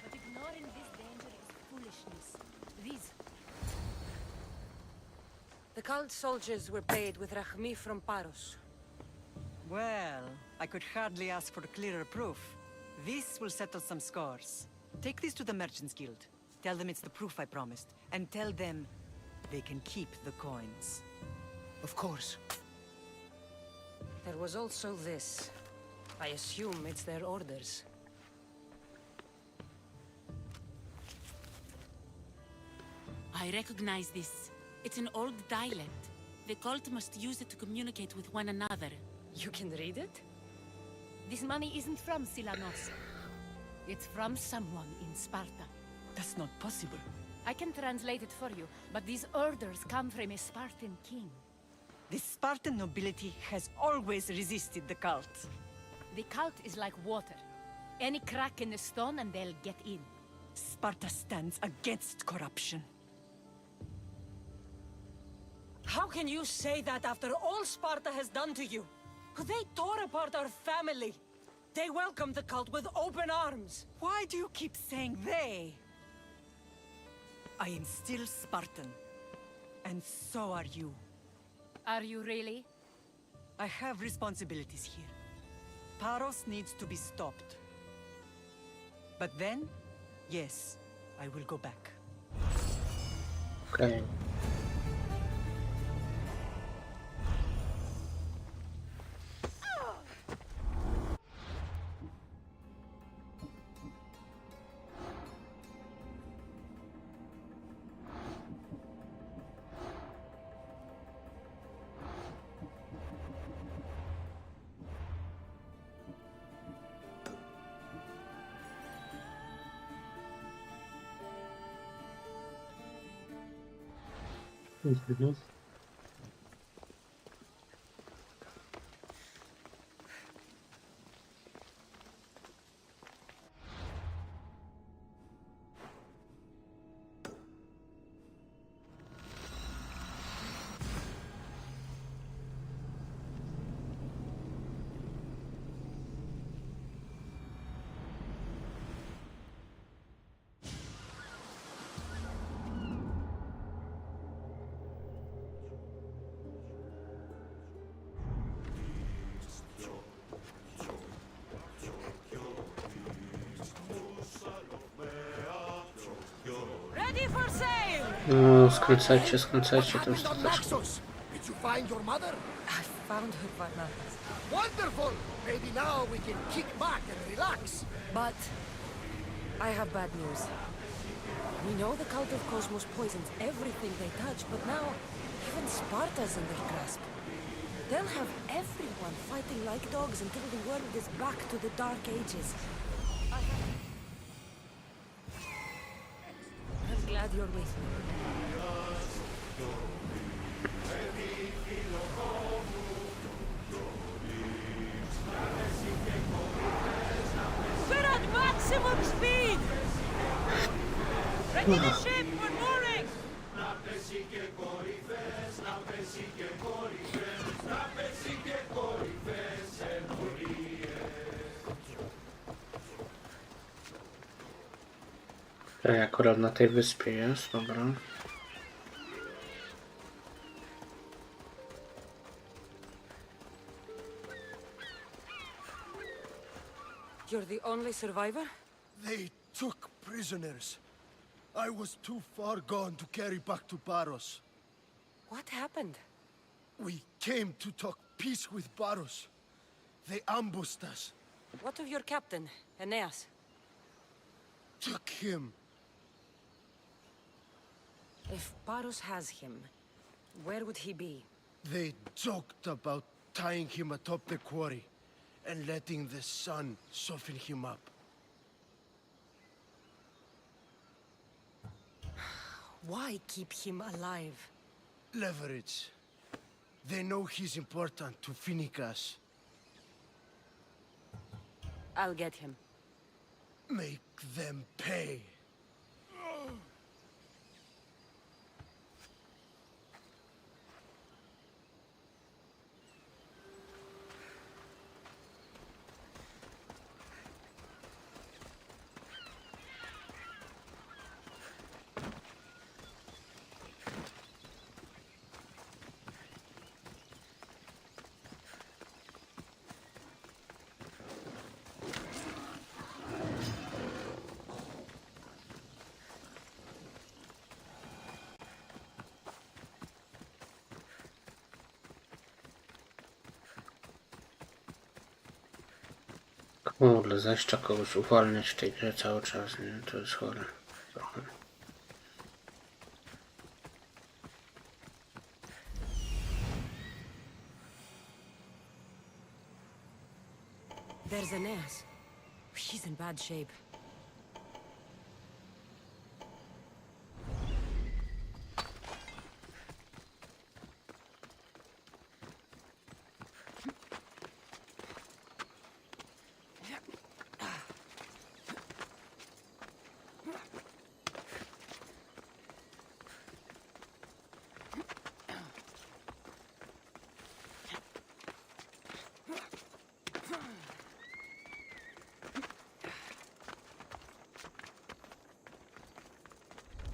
But ignoring this danger is foolishness. These... The cult soldiers were paid with Rahmi from Paros. Well, I could hardly ask for clearer proof. This will settle some scores. Take this to the Merchants Guild. Tell them it's the proof I promised. And tell them they can keep the coins. Of course. There was also this. I assume it's their orders. I recognize this. It's an old dialect. The cult must use it to communicate with one another. You can read it? This money isn't from Silanos. It's from someone in Sparta. That's not possible. I can translate it for you, but these orders come from a Spartan king. The Spartan nobility has always resisted the cult. The cult is like water. Any crack in the stone and they'll get in. Sparta stands against corruption. How can you say that after all Sparta has done to you? They tore apart our family. They welcomed the cult with open arms. Why do you keep saying they? I am still Spartan. And so are you. Are you really? I have responsibilities here. Paros needs to be stopped. But then, yes, I will go back. Okay. Mhm. Ready for sale! No, skręcajcie tym stateczkiem. Did you find your mother? I found her, Varnatas. Wonderful! Maybe now we can kick back and relax. But I have bad news. We know the cult of Cosmos poisons everything they touch, but now even Sparta's in their grasp. They'll have everyone fighting like dogs until the world is back to the Dark Ages. I'm glad you're with me. We're at maximum speed! Ready the ship for mooring! Akurat na tej wyspie jest, dobra. You're the only survivor? They took prisoners. I was too far gone to carry back to Paros. What happened? We came to talk peace with Paros. They ambushed us. What of your captain, Aeneas? Took him. If Paros has him, where would he be? They joked about tying him atop the quarry and letting the sun soften him up. Why keep him alive? Leverage. They know he's important to Finicas. I'll get him. Make them pay. Kurde, zaś trzeba kogoś uwolnić w tej grze cały czas, nie? To jest chore. Trochę. There's Aeneas. He's in bad shape.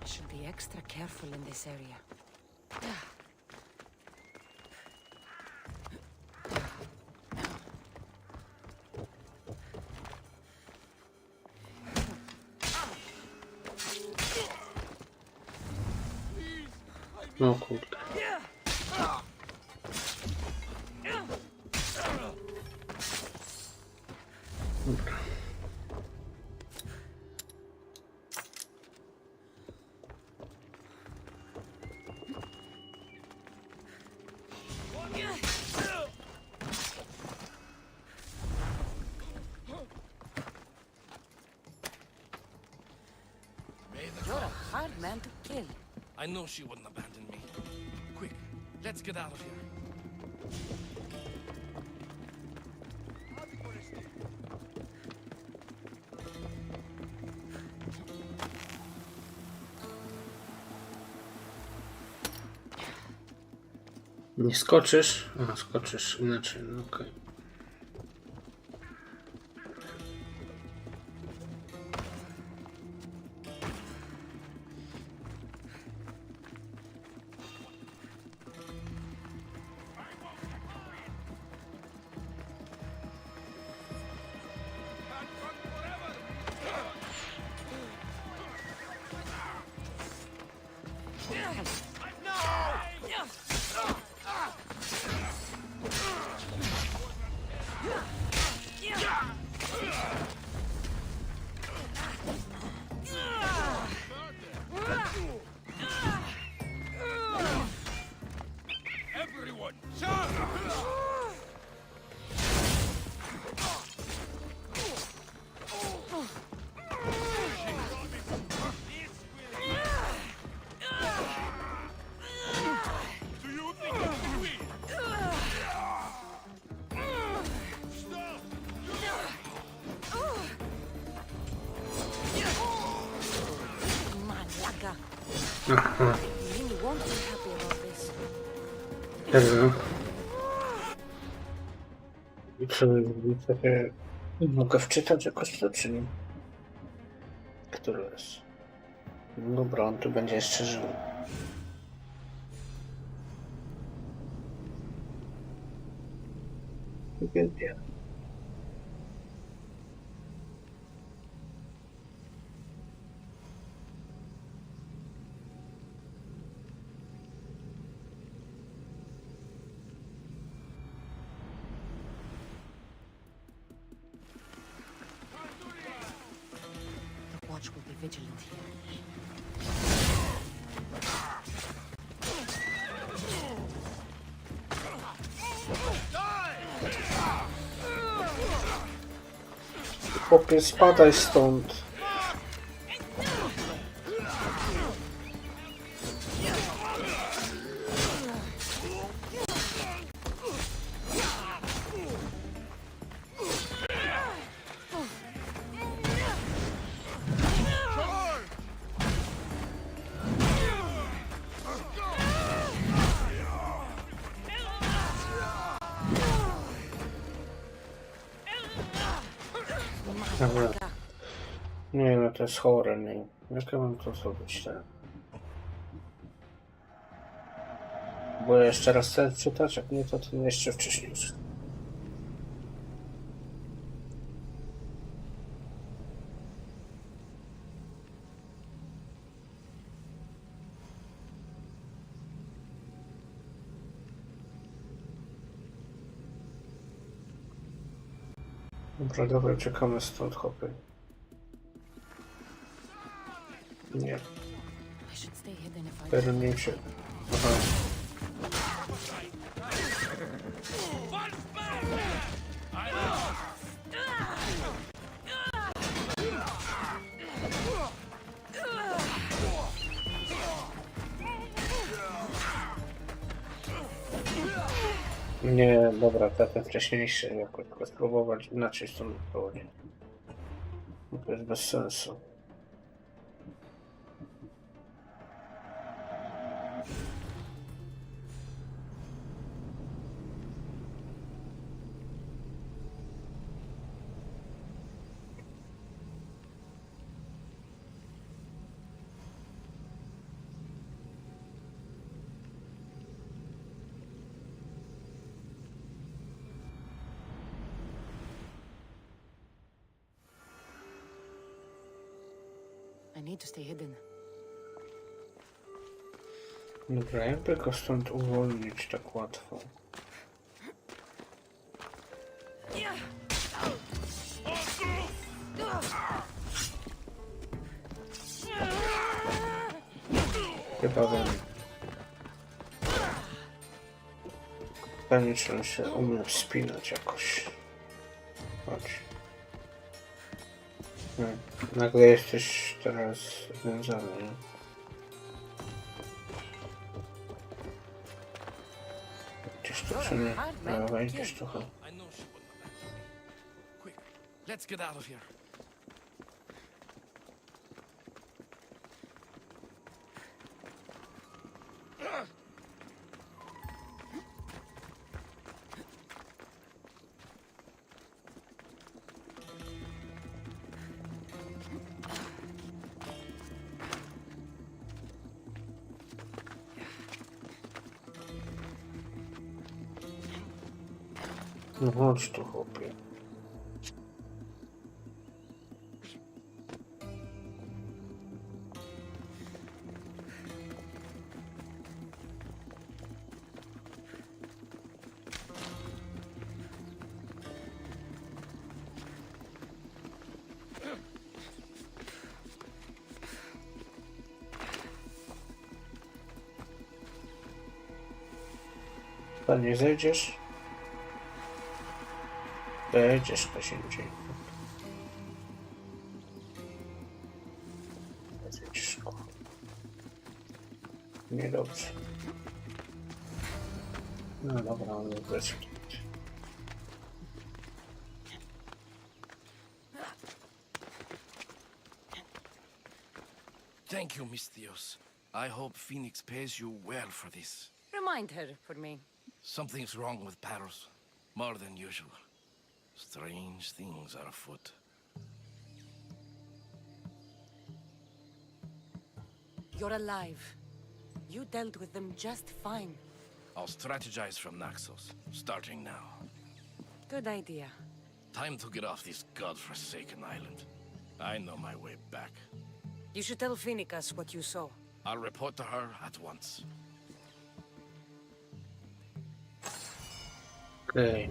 Should be extra careful in this area. No kurde. Dobra. You're a hard man to kill. I know she wouldn't abandon me. Quick, let's get out of here. Nie skoczysz? A, skoczysz inaczej, no okej. Everyone, charge! Aha. Really won't be happy about this. Pewno. I co, sobie mogę wczytać jakoś to, czy nie? Który jest? Dobra, on tu będzie jeszcze żył. Uwielbiam. The watch will be vigilant here. Chłopie, spadaj stąd. Dobra. Nie no, to jest chore, nie. Jak ja mam to zrobić, tak? Bo ja jeszcze raz chcę czytać, jak nie, to jeszcze wcześniej. Dobra, dobra, czekamy stąd, chłopy. Nie. Pewnie. Aha. Nie, dobra, ten wcześniejszy jakoś spróbować inaczej stąd wyprowadzić. To jest bez sensu. I need to stay hidden. Dobra, jakby go stąd uwolnić tak łatwo? Chyba wiem. Pewnie trzeba się umie wspinać jakoś. Chodź. Nagle jesteś teraz związany, nie? Gdzieś tu przy mnie, ale wejdziesz trochę. Quick, let's get out of here. No chodź tu, chłopie. Pan nie zejdziesz? Zejdziesz ktoś indziej. Zejdziesz. Niedobrze. No dobra, on jest bez. Thank you, Miss Theos. I hope Phoenix pays you well for this. Remind her for me. Something's wrong with Paros. More than usual. Strange things are afoot. You're alive. You dealt with them just fine. I'll strategize from Naxos, starting now. Good idea. Time to get off this godforsaken island. I know my way back. You should tell Finicus what you saw. I'll report to her at once. Okay.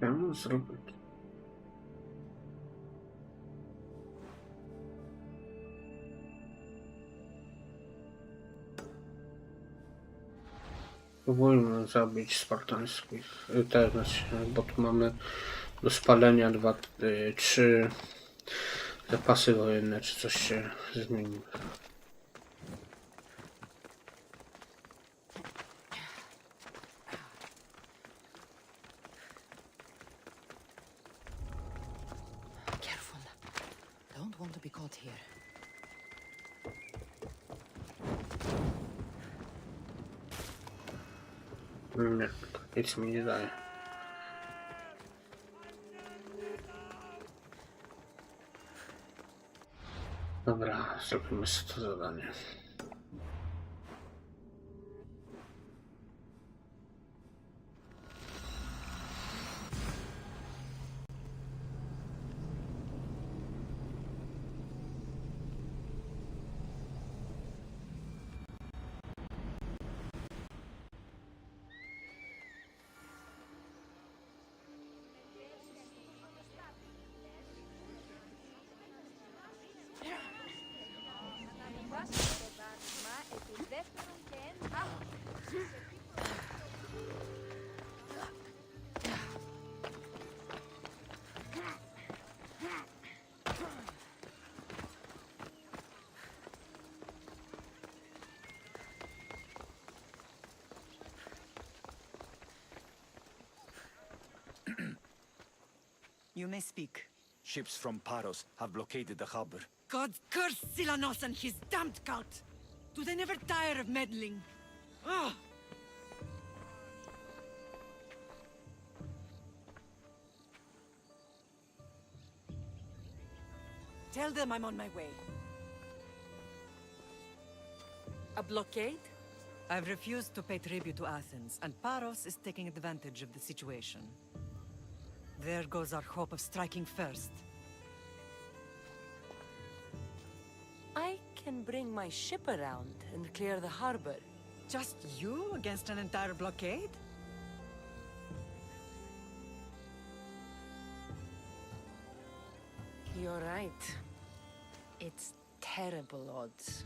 Ja mam zrobić. Spróbujmy zabić spartańskich, bo tu mamy do spalenia 3 zapasy wojenne, czy coś się zmieni. Careful. Don't want to be caught here. Nie, nic mi nie daje. Dobra, zrobimy sobie to zadanie. You may speak. Ships from Paros have blockaded the harbor. God curse Silanos and his damned cult! Do they never tire of meddling? Ah! Tell them I'm on my way. A blockade? I've refused to pay tribute to Athens, and Paros is taking advantage of the situation. There goes our hope of striking first. I can bring my ship around and clear the harbor. Just you against an entire blockade? You're right. It's terrible odds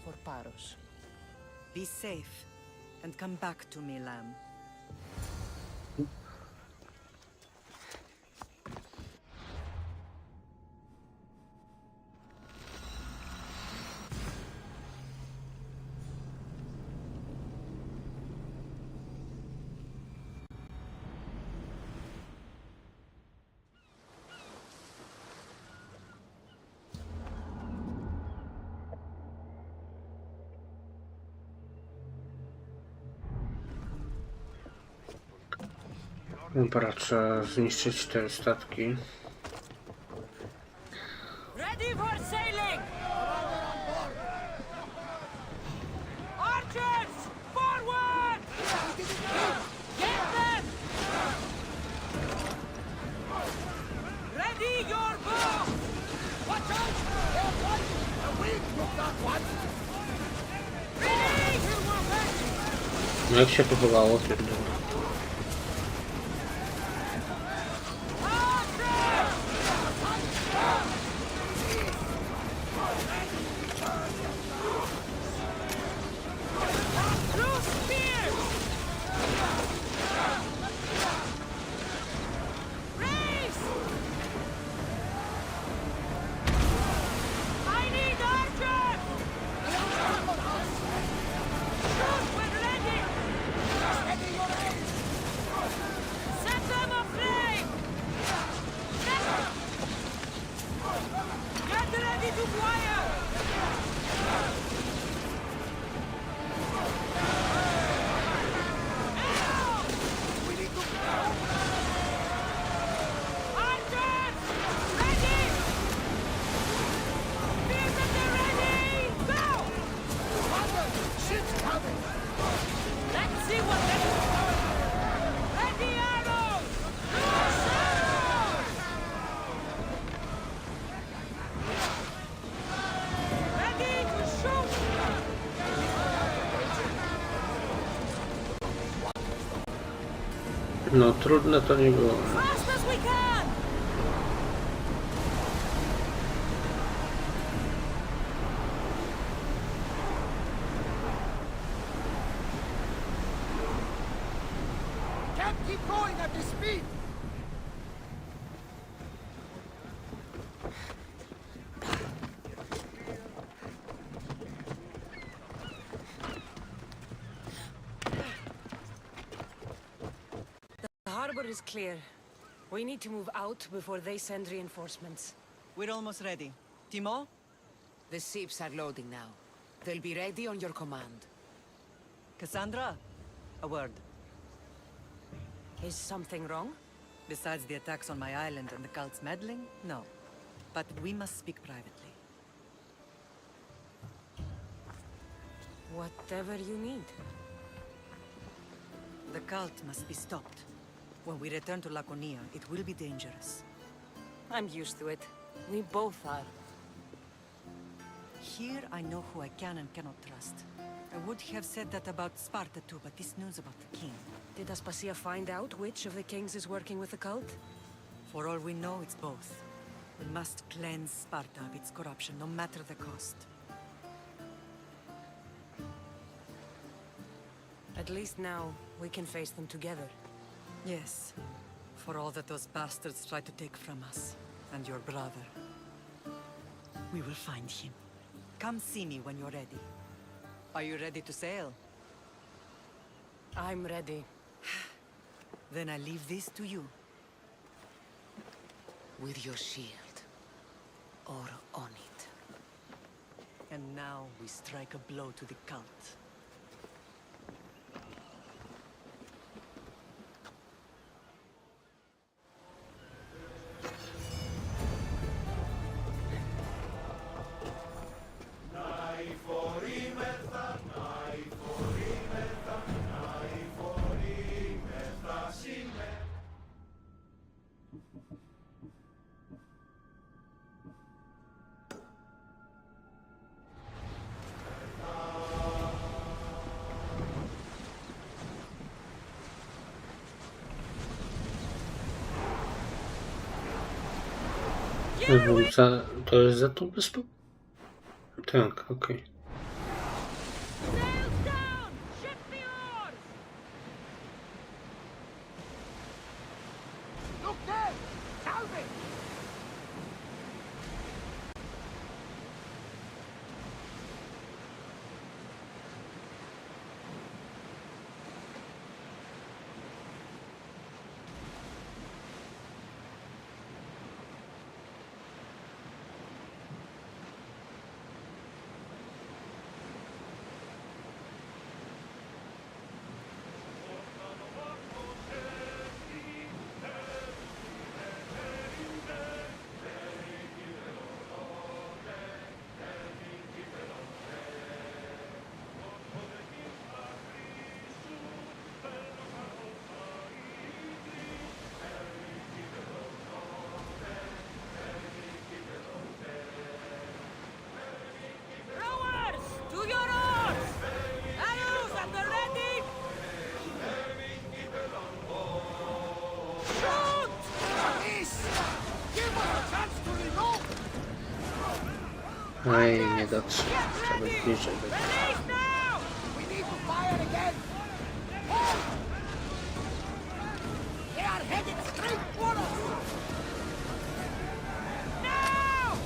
for Paros. Be safe, and come back to me, lamb. Dobra, trzeba zniszczyć te statki. Ready for sailing! Archers, forward! Get them! Ready your bow! Watch out! The wind took that one! No jak się podobało, tyle. No trudne to nie było. Fast as we can! Can't keep going at this speed! The harbor is clear. We need to move out before they send reinforcements. We're almost ready. Timo? The ships are loading now. They'll be ready on your command. Cassandra? A word. Is something wrong? Besides the attacks on my island and the cult's meddling? No. But we must speak privately. Whatever you need. The cult must be stopped. When we return to Laconia, it will be dangerous. I'm used to it. We both are. Here I know who I can and cannot trust. I would have said that about Sparta too, but this news about the king. Did Aspasia find out which of the kings is working with the cult? For all we know, it's both. We must cleanse Sparta of its corruption, no matter the cost. At least now, we can face them together. Yes. For all that those bastards tried to take from us. And your brother. We will find him. Come see me when you're ready. Are you ready to sail? I'm ready. Then I leave this to you. With your shield. Or on it. And now we strike a blow to the cult. To jest za tą wyspą? Tak, okej. Look there! Salve! Ej, nie dotrze. Trzeba być bliżej. We need to fire again! Hold! They are headed straight for us! Now!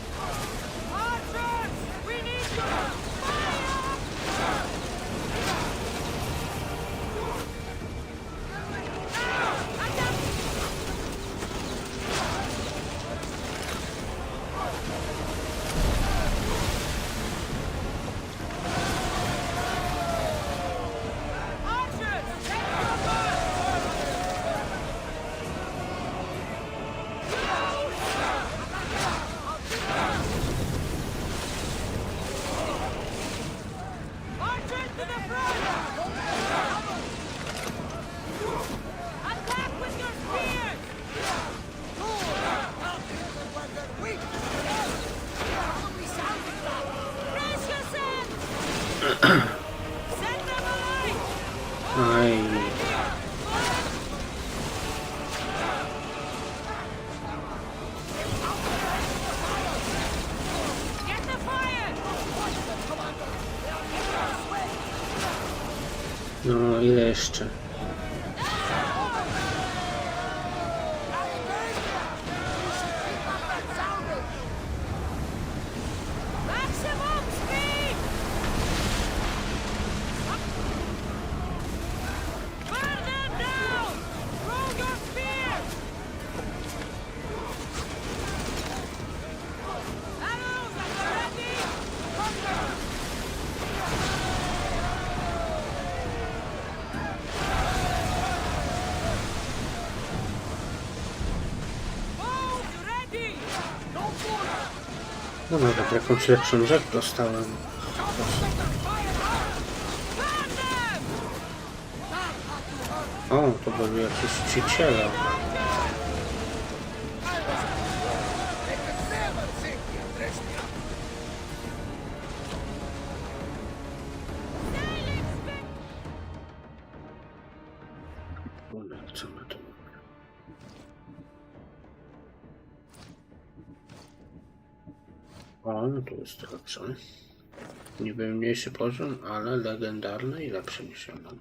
Archers! We need you to fire! Aj. ile jeszcze? Maximum speed! Burn them down! Throw your spears! Arrows at the ready! Bows ready! No nawet jakąś lepszą rzecz dostałem. O, to byli jakieś czciciele. Co my tu mamy? O, no tu jest lepsze. Niby mniejszy poziom, ale legendarny i lepszy niż ja mam.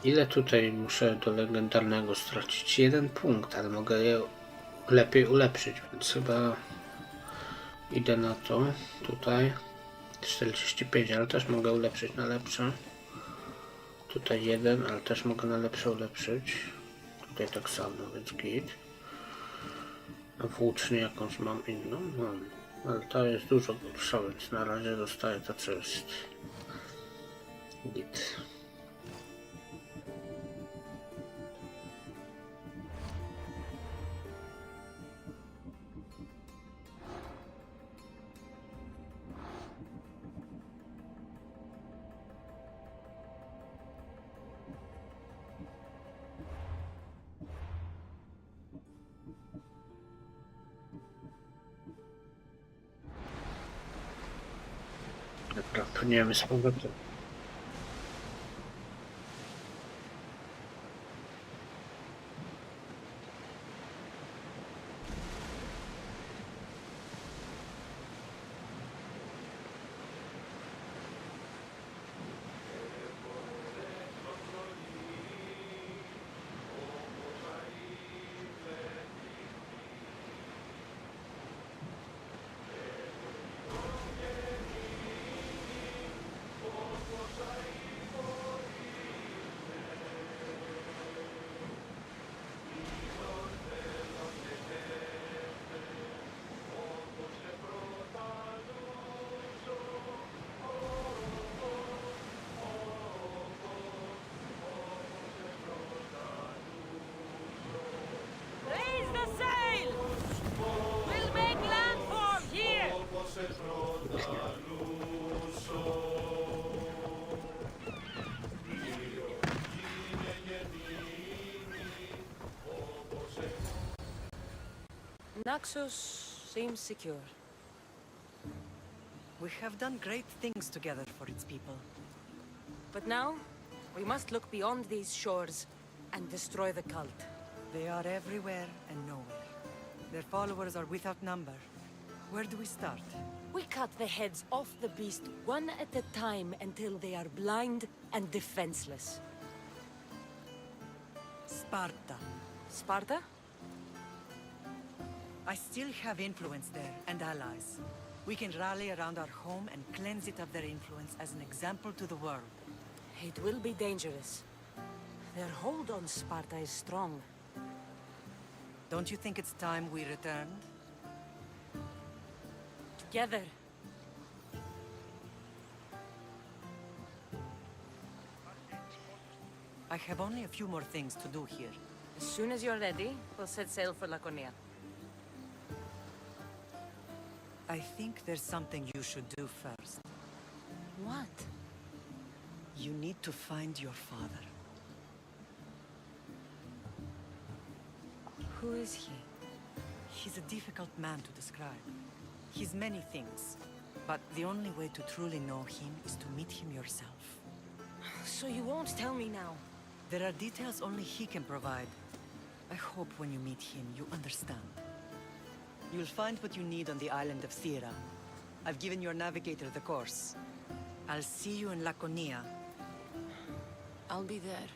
Ile tutaj muszę do legendarnego stracić? 1 punkt, ale mogę je lepiej ulepszyć, więc chyba idę na to. Tutaj 45, ale też mogę ulepszyć na lepsze. Tutaj 1, ale też mogę na lepsze ulepszyć. Tutaj tak samo, więc git. A włócznię jakąś mam inną? Mam. Ale ta jest dużo gorsza, więc na razie dostaję to, co jest git. Dobra, płyniemy z powrotem. Raise the sail! We'll make landfall here! Naxos seems secure. We have done great things together for its people. But now, we must look beyond these shores and destroy the cult. They are everywhere and nowhere. Their followers are without number. Where do we start? We cut the heads off the beast one at a time until they are blind and defenseless. Sparta. Sparta? I still have influence there, and allies. We can rally around our home and cleanse it of their influence as an example to the world. It will be dangerous. Their hold on Sparta is strong. Don't you think it's time we returned? Together. I have only a few more things to do here. As soon as you're ready, we'll set sail for Laconia. I think there's something you should do first. What? You need to find your father. Who is he? He's a difficult man to describe. He's many things, but the only way to truly know him is to meet him yourself. So you won't tell me now? There are details only he can provide. I hope when you meet him, you understand. You'll find what you need on the island of Sierra. I've given your navigator the course. I'll see you in Laconia. I'll be there.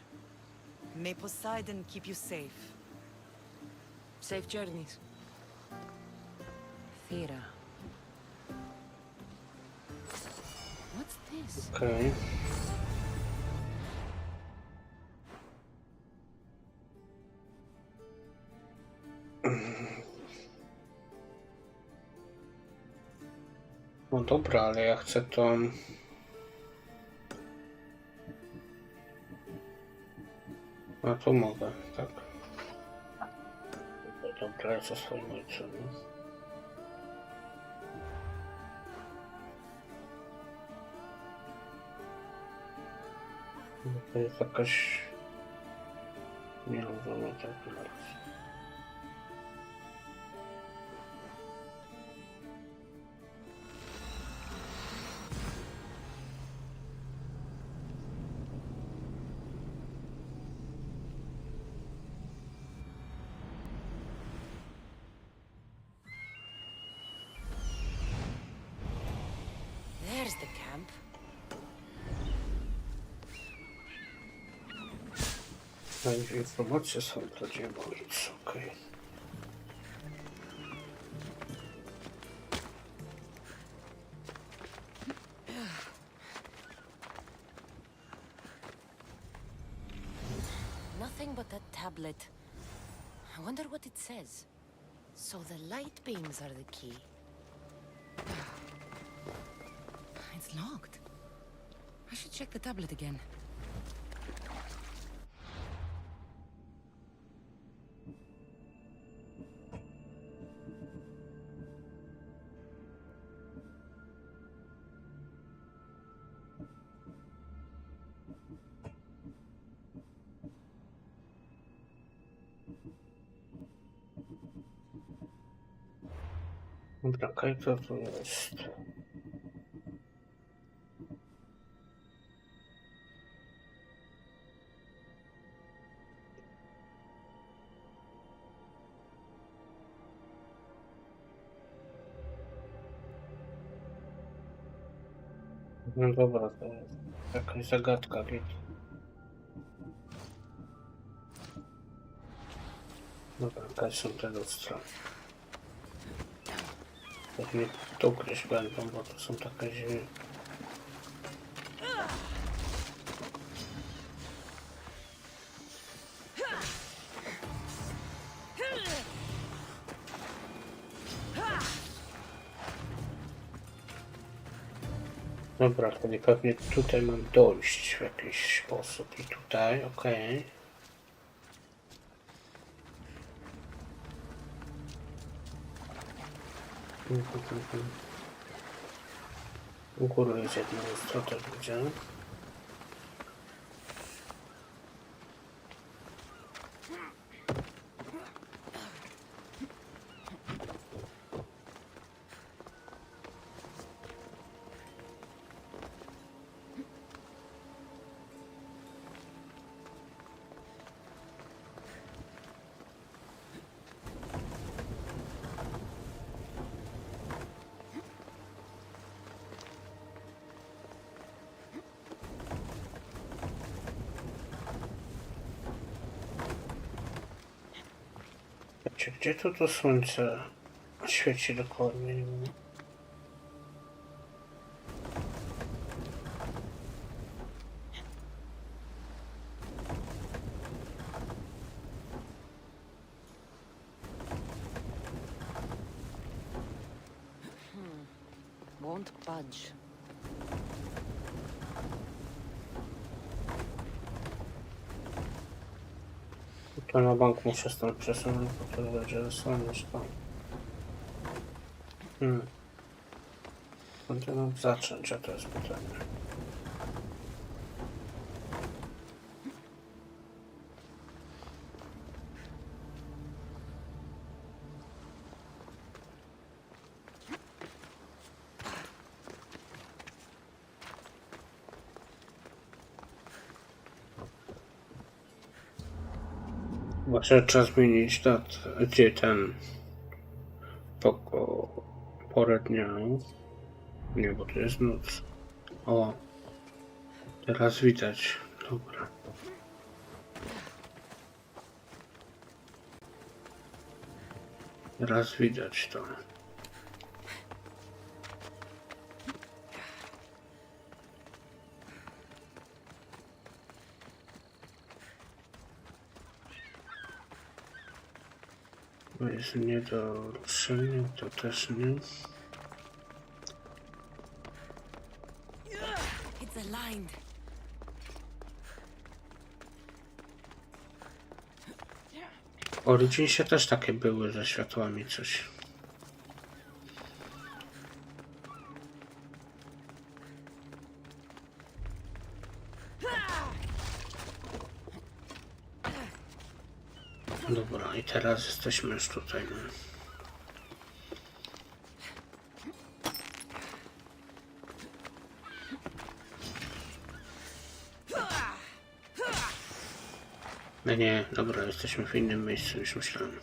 May Poseidon keep you safe. Safe journeys. Thera. What's this? Okay. No dobra, ale ja chcę to... A tu mogę, tak? Dobra, ja co swoim ojcem. To jest jakaś... Nie rozumiem tak raz. There's the camp. Informacje są dla dziewczyc, okej. Nothing but that tablet. I wonder what it says. So the light beams are the key. It's locked. I should check the tablet again. Dobra, kaj to tu jest? No dobra, to jest jakaś zagadka, więc... Dobra, jakaś są te lustra. Pewnie tu gdzieś będą, bo to są takie drzwi. Dobra, wtedy pewnie tutaj mam dojść w jakiś sposób i tutaj, okej. U góry jest jedno lustro, też widziałem. Gdzie to słońce świeci dokładnie? Nie wiem. Won't budge. To na bank muszę stąd przesunąć, bo to będzie zasłonić to. Skąd ja mam zacząć, a to jest pytanie. Może trzeba zmienić datę, gdzie ten porę dnia. Nie, bo to jest noc. O, teraz widać. Dobra. Teraz widać to. To jest nie do ruszenia, to też nie. It's aligned. W Originsie też takie były ze światłami coś. Dobra, i teraz jesteśmy już tutaj. No nie, dobra, jesteśmy w innym miejscu niż myślałem.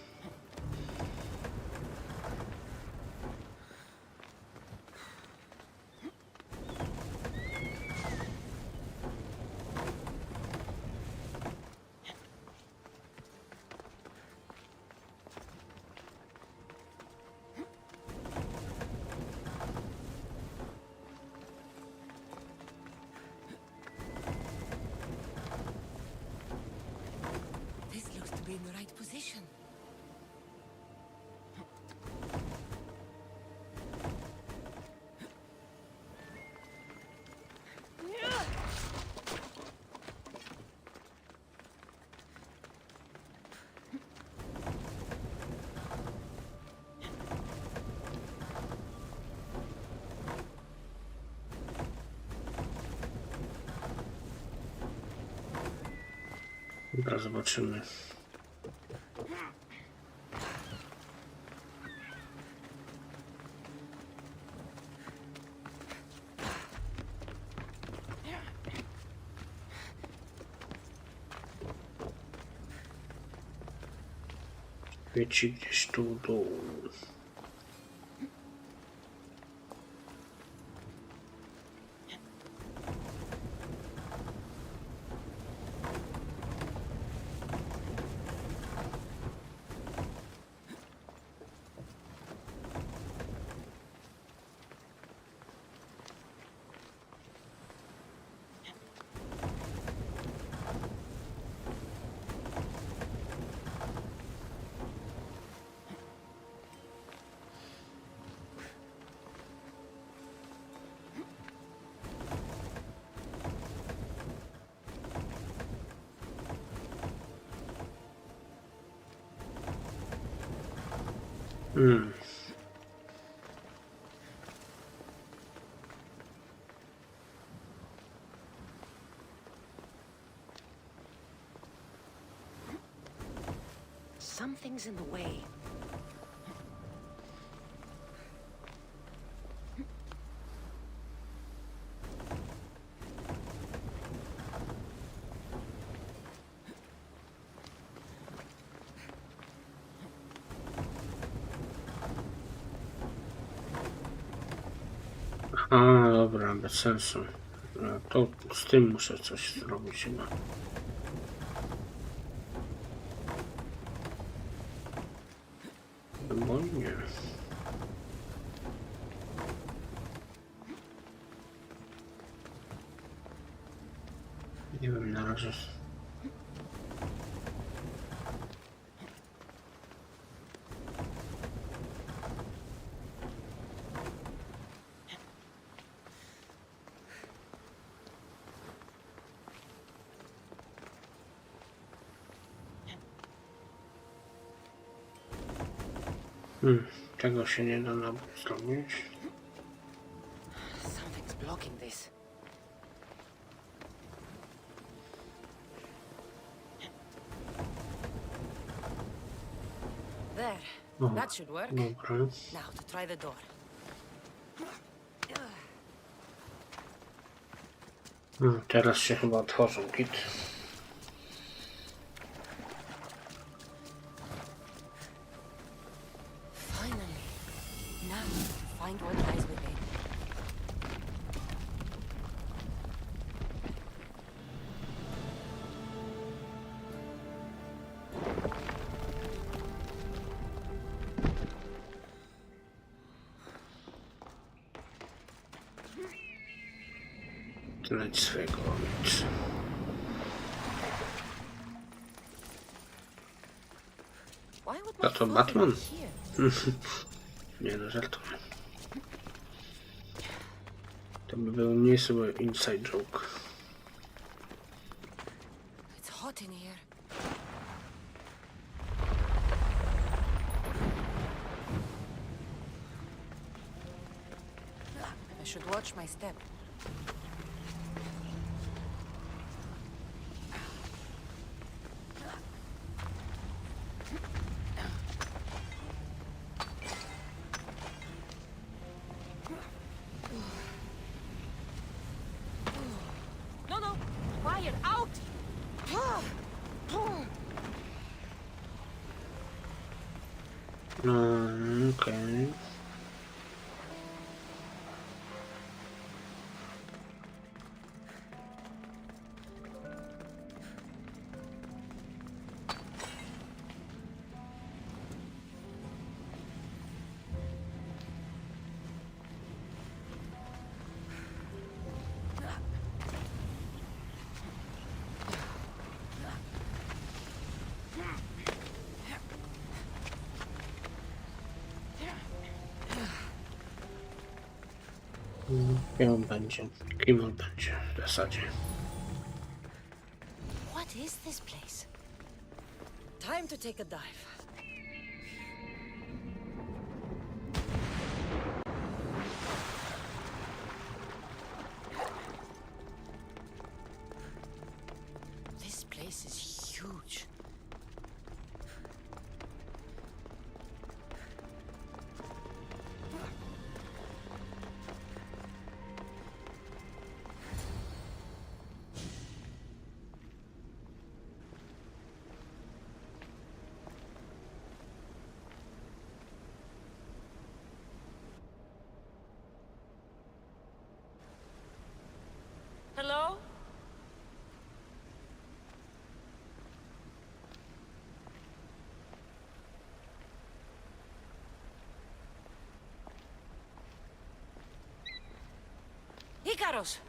This looks to be in the right position. Dobra, zobaczymy. Wieci gdzieś tu dół. Something's in the way. A, dobra, bez sensu. No, to z tym muszę coś zrobić chyba. Bo nie. Nie wiem na razie. Tego się nie da nam zrobić. Something's blocking this. There. That should work. Dobra. Now to try the door. Teraz się chyba otworzą kit. Znajdź swojego ojca. A to Batman? Nie no, żartuję. To by był niezły inside joke. It's hot in here. I should watch my step. No! Fire! Out! No, okej. Kim on będzie? Kim on będzie w zasadzie? What is this place? Time to take a dive. This place is huge. Hello? Icarus!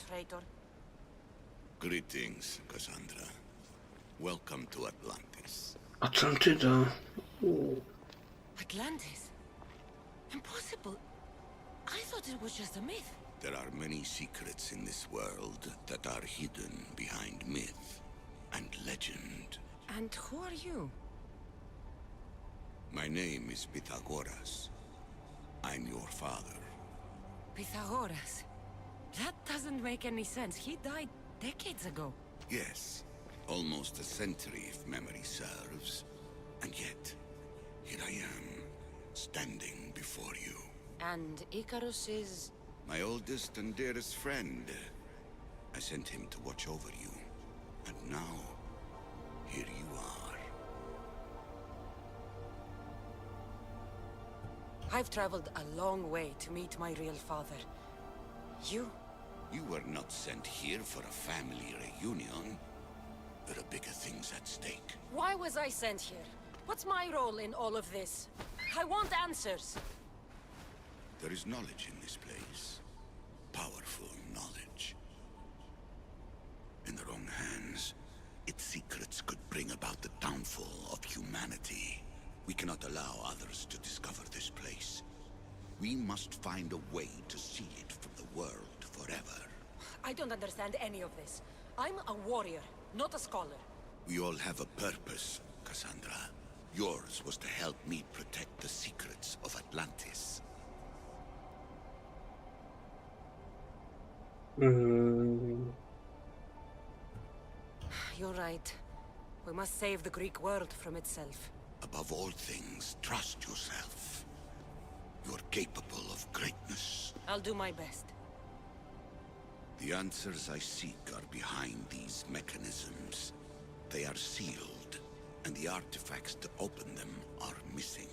Traitor. Greetings, Cassandra. Welcome to Atlantis. Atlantyda. Atlantis? Impossible. I thought it was just a myth. There are many secrets in this world that are hidden behind myth and legend. And who are you? My name is Pythagoras. I'm your father. Pythagoras? That doesn't make any sense. He died decades ago. Yes, almost a century if memory serves. And yet, here I am, standing before you. And Icarus is... My oldest and dearest friend. I sent him to watch over you. And now, here you are. I've traveled a long way to meet my real father. You? You were not sent here for a family reunion. There are bigger things at stake. Why was I sent here? What's my role in all of this? I want answers. There is knowledge in this place. Powerful knowledge. In the wrong hands, its secrets could bring about the downfall of humanity. We cannot allow others to discover this place. We must find a way to see it from the world forever. I don't understand any of this. I'm a warrior, not a scholar. We all have a purpose, Cassandra. Yours was to help me protect the secrets of Atlantis. You're right. We must save the Greek world from itself. Above all things, trust yourself. You're capable of greatness. I'll do my best. The answers I seek are behind these mechanisms. They are sealed, and the artifacts to open them are missing.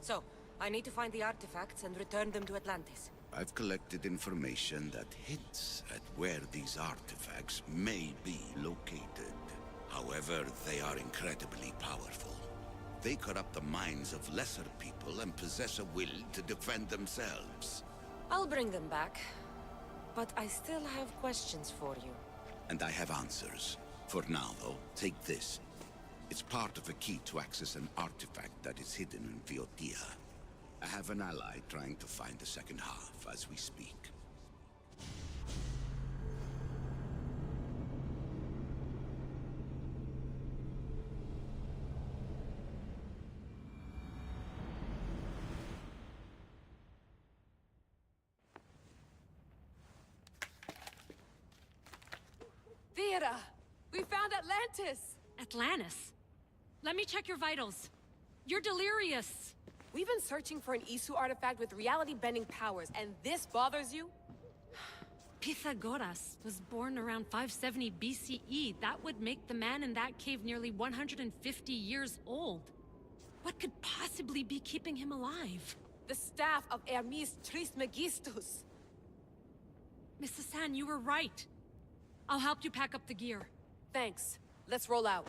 So, I need to find the artifacts and return them to Atlantis. I've collected information that hints at where these artifacts may be located. However, they are incredibly powerful. They corrupt the minds of lesser people and possess a will to defend themselves. I'll bring them back. But I still have questions for you. And I have answers. For now, though, take this. It's part of a key to access an artifact that is hidden in Viotia. I have an ally trying to find the second half as we speak. Theata! We found Atlantis! Atlantis? Let me check your vitals. You're delirious. We've been searching for an Isu artifact with reality-bending powers, and this bothers you? Pythagoras was born around 570 BCE. That would make the man in that cave nearly 150 years old. What could possibly be keeping him alive? The staff of Hermes Trismegistus. Mrs. San, you were right. I'll help you pack up the gear. Thanks. Let's roll out.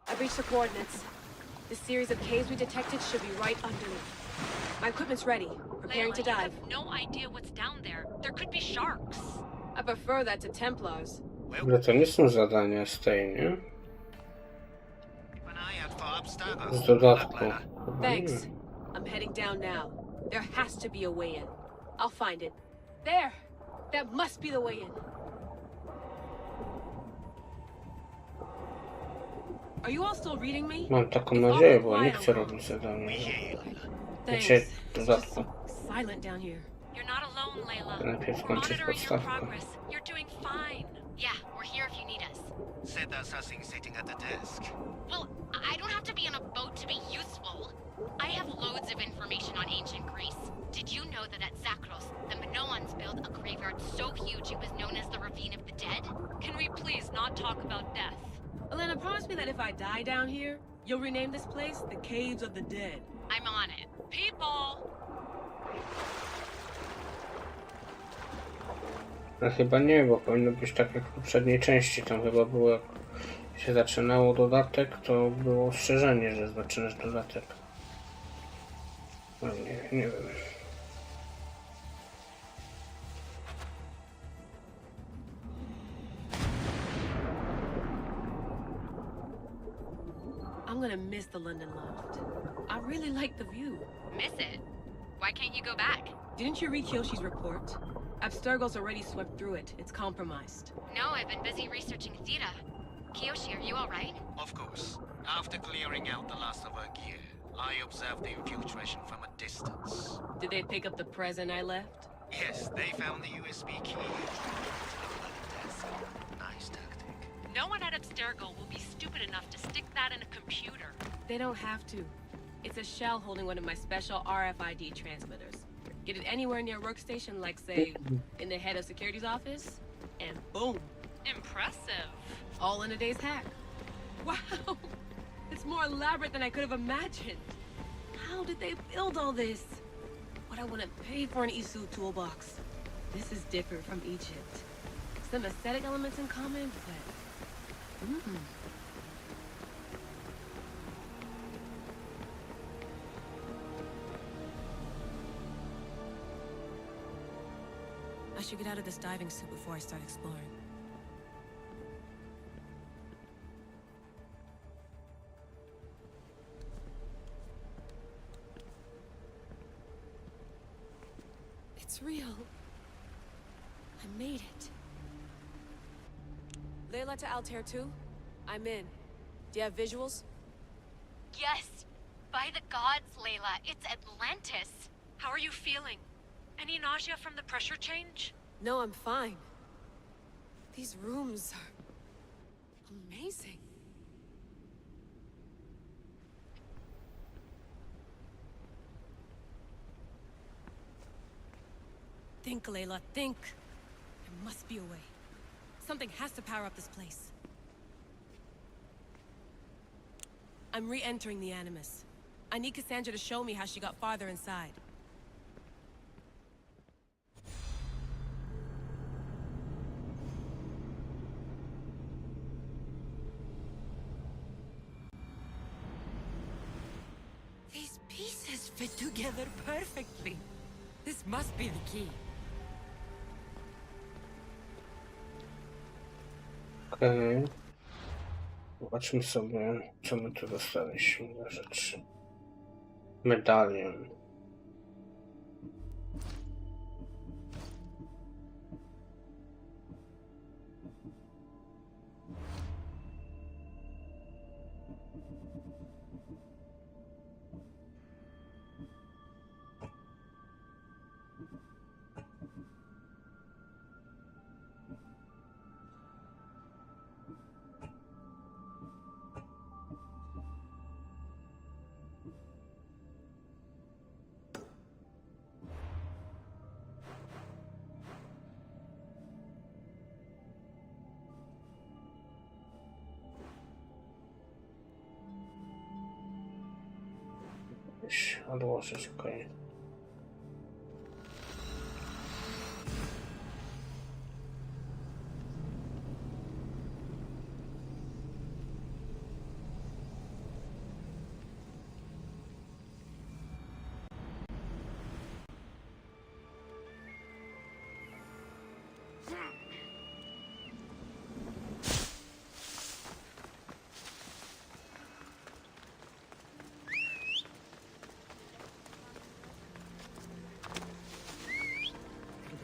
I've reached the coordinates. The series of caves we detected should be right underneath. My equipment's ready. Preparing to dive. I have no idea what's down there. There could be sharks. I prefer that to Templars. Ale to nie są zadania z tej, nie? Z dodatku. Thanks. I'm heading down now. There has to be a way in. I'll find it. There! That must be the way in. Are you all still reading me? Mam taką nadzieję, bo nie chcę robić zadania. Znaczy, dodatku. Silent down here. You're not alone, Layla. Najpierw We're skończyć monitoring your podstawkę. progress. You're doing fine. Yeah, we're here if you need us. Said there's nothing sitting at the desk. Well, I don't have to be on a boat to be useful. I have loads of information on ancient Greece. Did you know that at Zakros, the Minoans built a graveyard so huge it was known as the Ravine of the Dead? Can we please not talk about death? Elena, promise me that if I die down here, you'll rename this place the Caves of the Dead. I'm on it. People! No chyba nie, bo powinno być tak jak w poprzedniej części. Tam chyba było, jak się zaczynało dodatek, to było ostrzeżenie, że zaczynasz dodatek. No nie wiem. I'm gonna miss the London loft. I really like the view. Miss it? Why can't you go back? Didn't you read Kyoshi's report? Abstergo's already swept through it. It's compromised. No, I've been busy researching Theta. Kiyoshi, are you alright? Of course. After clearing out the last of our gear, I observed the infiltration from a distance. Did they pick up the present I left? Yes, they found the USB key. Desk. Nice tactic. No one at Abstergo will be stupid enough to stick that in a computer. They don't have to. It's a shell holding one of my special RFID transmitters. Get it anywhere near a workstation, like, say, in the head of security's office, and boom. Impressive. All in a day's hack. Wow! It's more elaborate than I could have imagined. How did they build all this? What I wouldn't pay for an Isu toolbox. This is different from Egypt. Some aesthetic elements in common, but... I should get out of this diving suit before I start exploring. It's real. I made it. Layla to Altair 2? I'm in. Do you have visuals? Yes! By the gods, Layla, it's Atlantis! How are you feeling? Any nausea from the pressure change? No, I'm fine. These rooms are amazing. Think, Layla, think. There must be a way. Something has to power up this place. I'm re-entering the Animus. I need Cassandra to show me how she got farther inside. These pieces fit together perfectly. This must be the key. Okej. Zobaczmy sobie, co my tu dostaliśmy za rzeczy. Medalion. Odłożyć, okej.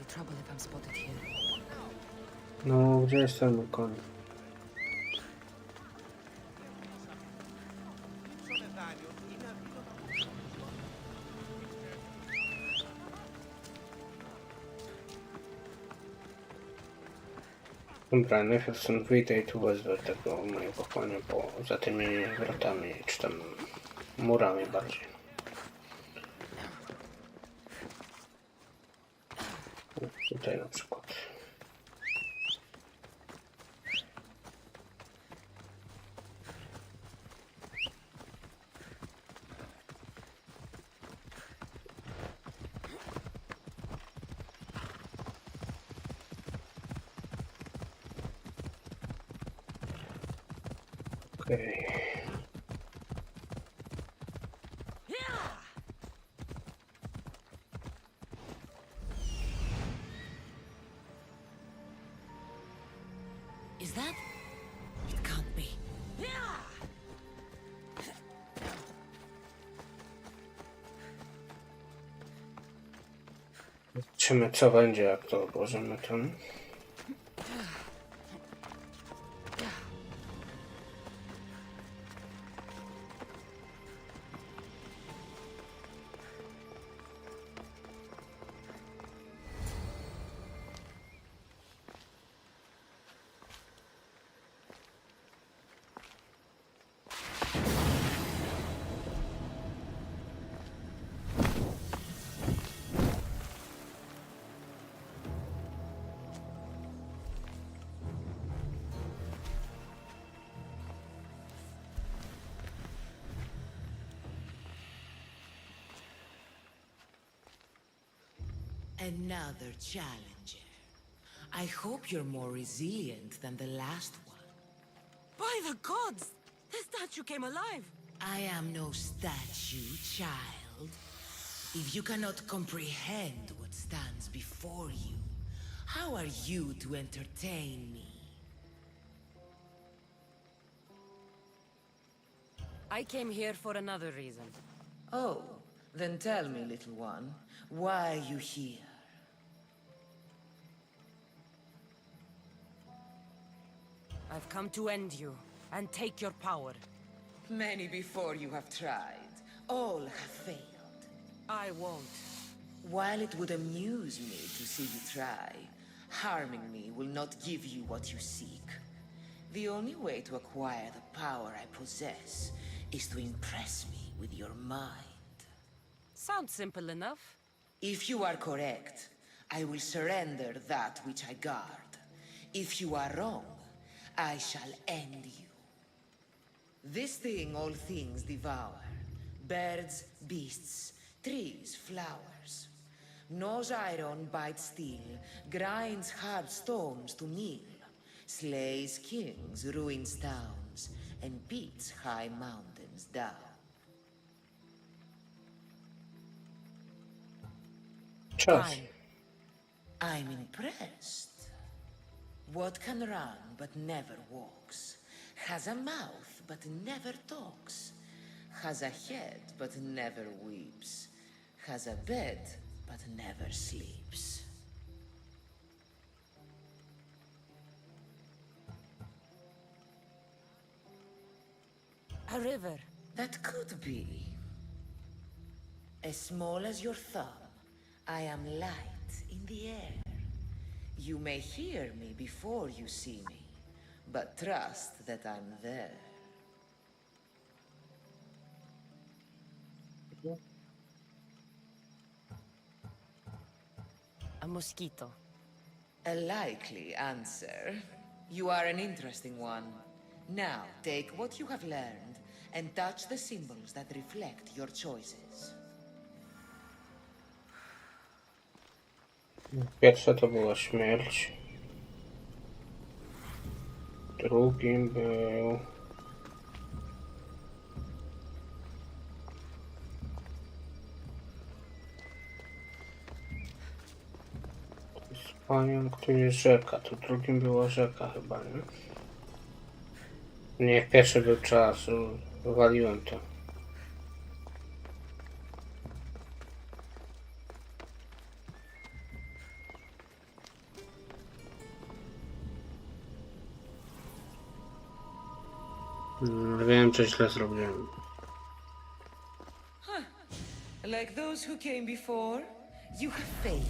Trouble if I'm spotted here. No, gdzie jest ten koń? Dobra, najpierw stąd wyjdę i tu wezwę tego mojego konia za tymi wrotami, czy tam murami bardziej. Tutaj na przykład. Okej. Is that? It can't be. Zobaczymy, co będzie, jak to odłożymy tam. Another challenger. I hope you're more resilient than the last one. By the gods! The statue came alive! I am no statue, child. If you cannot comprehend what stands before you, how are you to entertain me? I came here for another reason. Oh, then tell me, little one, why are you here? I've come to end you and take your power. Many before you have tried. All have failed. I won't. While it would amuse me to see you try, harming me will not give you what you seek. The only way to acquire the power I possess is to impress me with your mind. Sounds simple enough. If you are correct, I will surrender that which I guard. If you are wrong, I shall end you. This thing all things devour. Birds, beasts, trees, flowers. Gnaws iron, bites steel, grinds hard stones to meal, slays kings, ruins towns, and beats high mountains down. Czas. I'm impressed. What can run but never walks? Has a mouth but never talks? Has a head but never weeps? Has a bed but never sleeps? A river. That could be. As small as your thumb, I am light in the air. You may hear me before you see me, but trust that I'm there. A mosquito. A likely answer. You are an interesting one. Now, take what you have learned and touch the symbols that reflect your choices. Pierwsze to była śmierć. Drugim był... Pająk, tu jest rzeka. Tu drugim była rzeka chyba, nie? Nie, pierwszy był czas. Wywaliłem to. Wiem, że źle zrobiłem. Like those who came before, you have failed.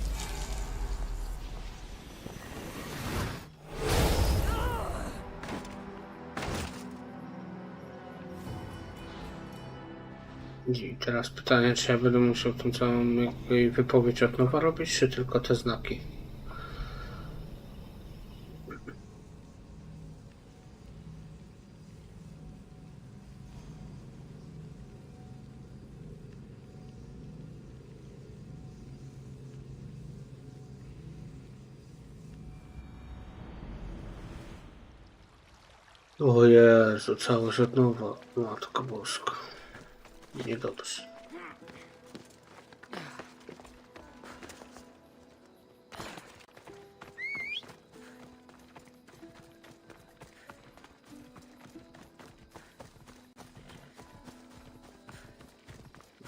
I teraz pytanie, czy ja będę musiał tą całą wypowiedź od nowa robić, czy tylko te znaki? O Jezu, całość od nowa. Matko Boska. Niedobrze.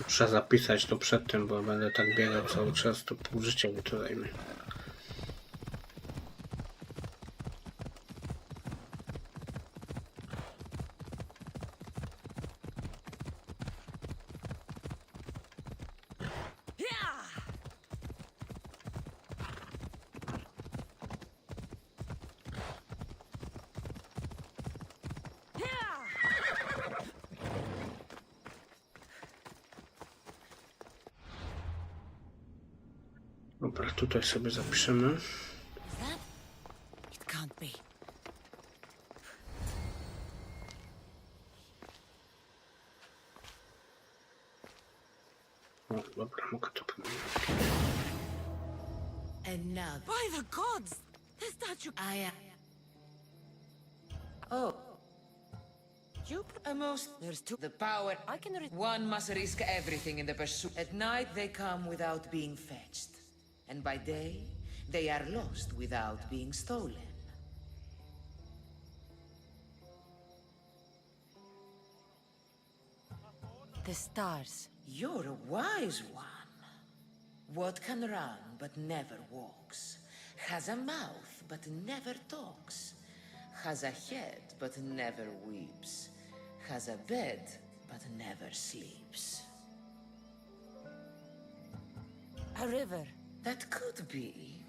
Muszę zapisać to przed tym, bo będę tak biegał cały czas, to pół życia mi to zajmie. Dobra, tutaj sobie zapiszemy. It can't be. O, dobra, mogę to pomylić. And now, By the gods! The statue. I am. Oh. You there's two. The power. I can One must risk everything in the pursuit. At night they come without being fetched. And by day, they are lost without being stolen. The stars. You're a wise one. What can run but never walks? Has a mouth but never talks? Has a head but never weeps? Has a bed but never sleeps? A river. That could be.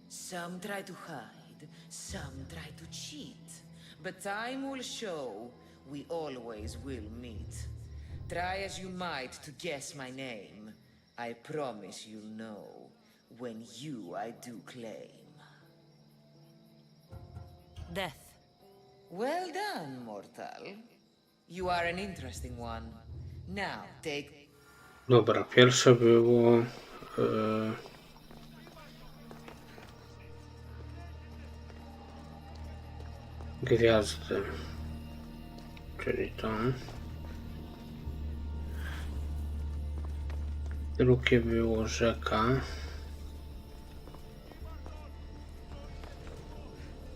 Some try to hide, some try to cheat. But time will show we always will meet. Try as you might to guess my name. I promise you'll know when you I do claim. Death. Well done, mortal. You are an interesting one. Now, take... Dobra, pierwsze było... gwiazdy. Czyli to. Drugie było rzeka.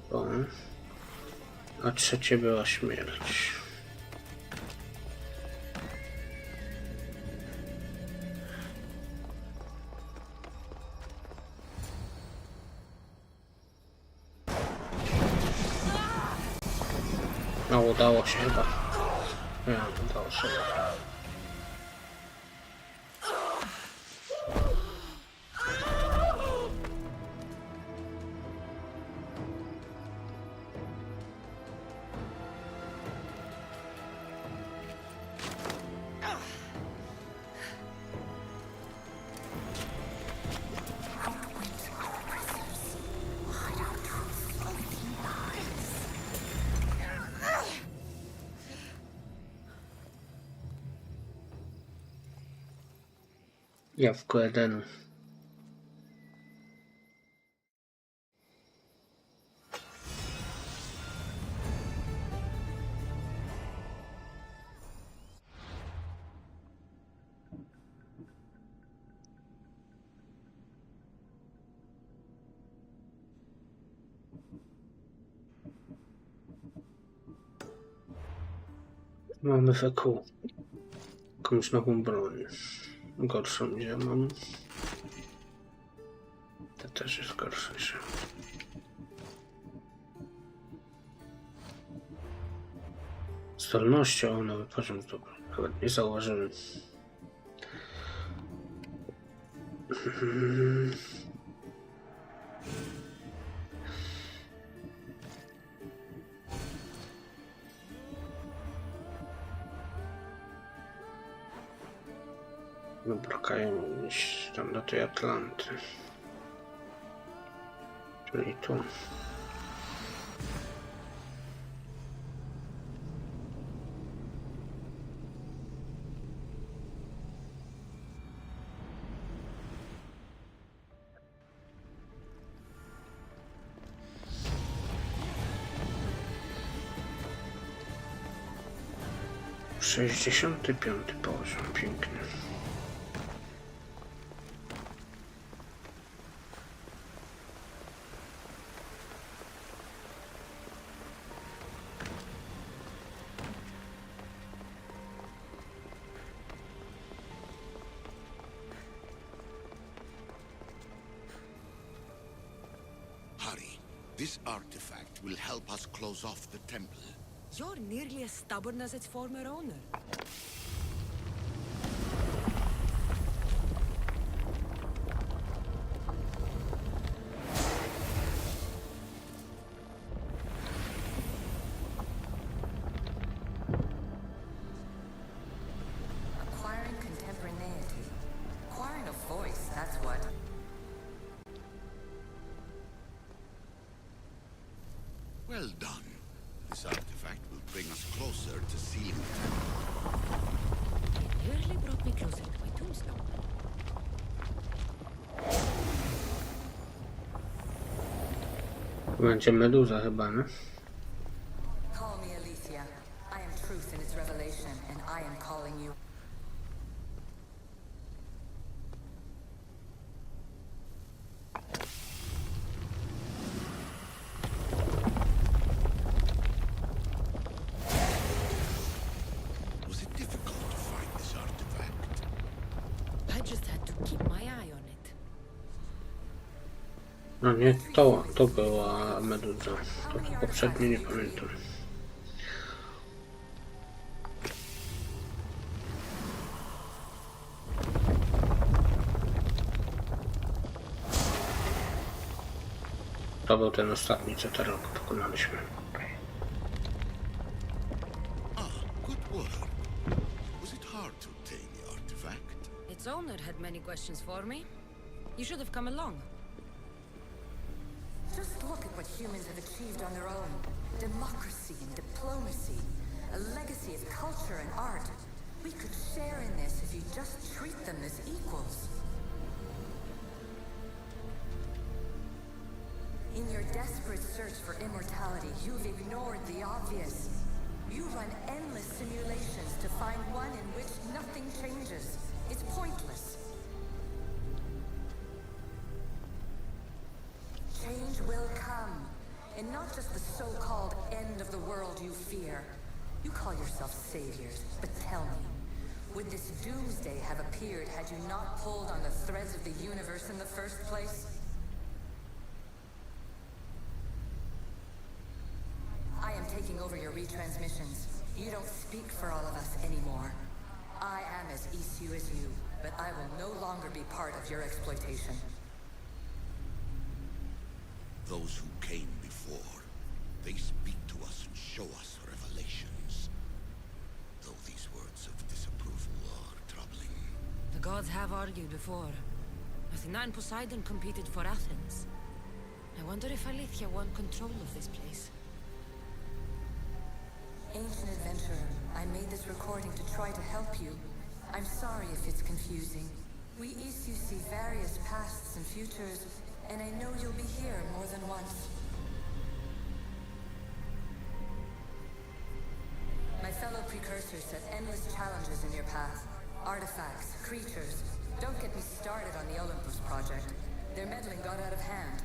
To. A trzecie była śmierć. No, udało się chyba. Nie, udało się. Jawko Edenu. Mamy feku. Jakąś nową broń. Gorszą nie mam. To też jest gorsze. Zdolnością nowy poziom to chyba nie zauważyłem. No brakają iść tam do tej Atlanty. Czyli tu. Sześćdziesiąty piąty poziom, piękny. This artifact will help us close off the temple. You're nearly as stubborn as its former owner. Acquiring contemporaneity. Acquiring a voice, that's what. Well done. This artifact will bring us closer to sealing the It nearly brought me closer to my tombstone. Będzie meduza chyba, nie? Call me Aletheia. I am truth in its revelation, and I am calling you. No nie, to była meduza. To poprzednie nie pamiętam. To był ten ostatni, co teraz pokonaliśmy. Good work. Was it hard to obtain the artifact? Its owner had many questions for me. You should have come along. Just look at what humans have achieved on their own. Democracy and diplomacy. A legacy of culture and art. We could share in this if you just treat them as equals. In your desperate search for immortality, you've ignored the obvious. You run endless simulations to find one in which nothing changes. It's pointless. Change will come, and not just the so-called end of the world you fear. You call yourself saviors, but tell me, would this doomsday have appeared had you not pulled on the threads of the universe in the first place? I am taking over your retransmissions. You don't speak for all of us anymore. I am as issue as you, but I will no longer be part of your exploitation. Those who came before, they speak to us and show us revelations. Though these words of disapproval are troubling. The gods have argued before. Athena and Poseidon competed for Athens. I wonder if Alethea want control of this place. Ancient adventurer, I made this recording to try to help you. I'm sorry if it's confusing. We issue see various pasts and futures, and I know you'll be here more than once. My fellow precursors set endless challenges in your path. Artifacts, creatures. Don't get me started on the Olympus project. Their meddling got out of hand.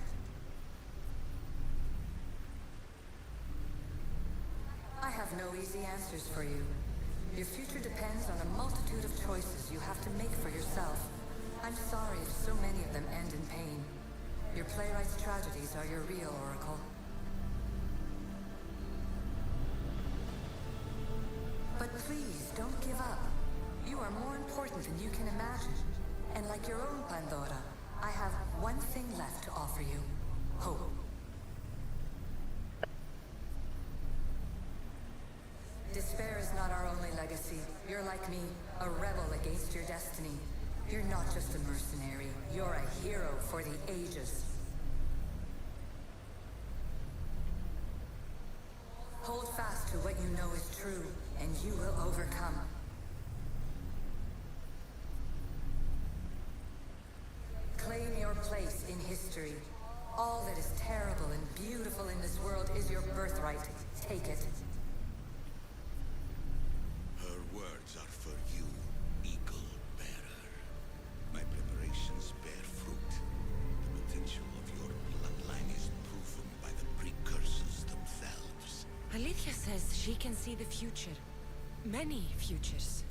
I have no easy answers for you. Your future depends on a multitude of choices you have to make for yourself. I'm sorry if so many of them end in pain. Your playwright's tragedies are your real oracle. But please, don't give up. You are more important than you can imagine. And like your own Pandora, I have one thing left to offer you. Hope. Despair is not our only legacy. You're like me, a rebel against your destiny. You're not just a mercenary, you're a hero for the ages. Hold fast to what you know is true, and you will overcome. Claim your place in history. All that is terrible and beautiful in this world is your birthright. Take it. Her words are for you, Eagle Bearer. My preparations bear fruit. The potential of your bloodline is proven by the precursors themselves. Alethea says she can see the future. Many futures.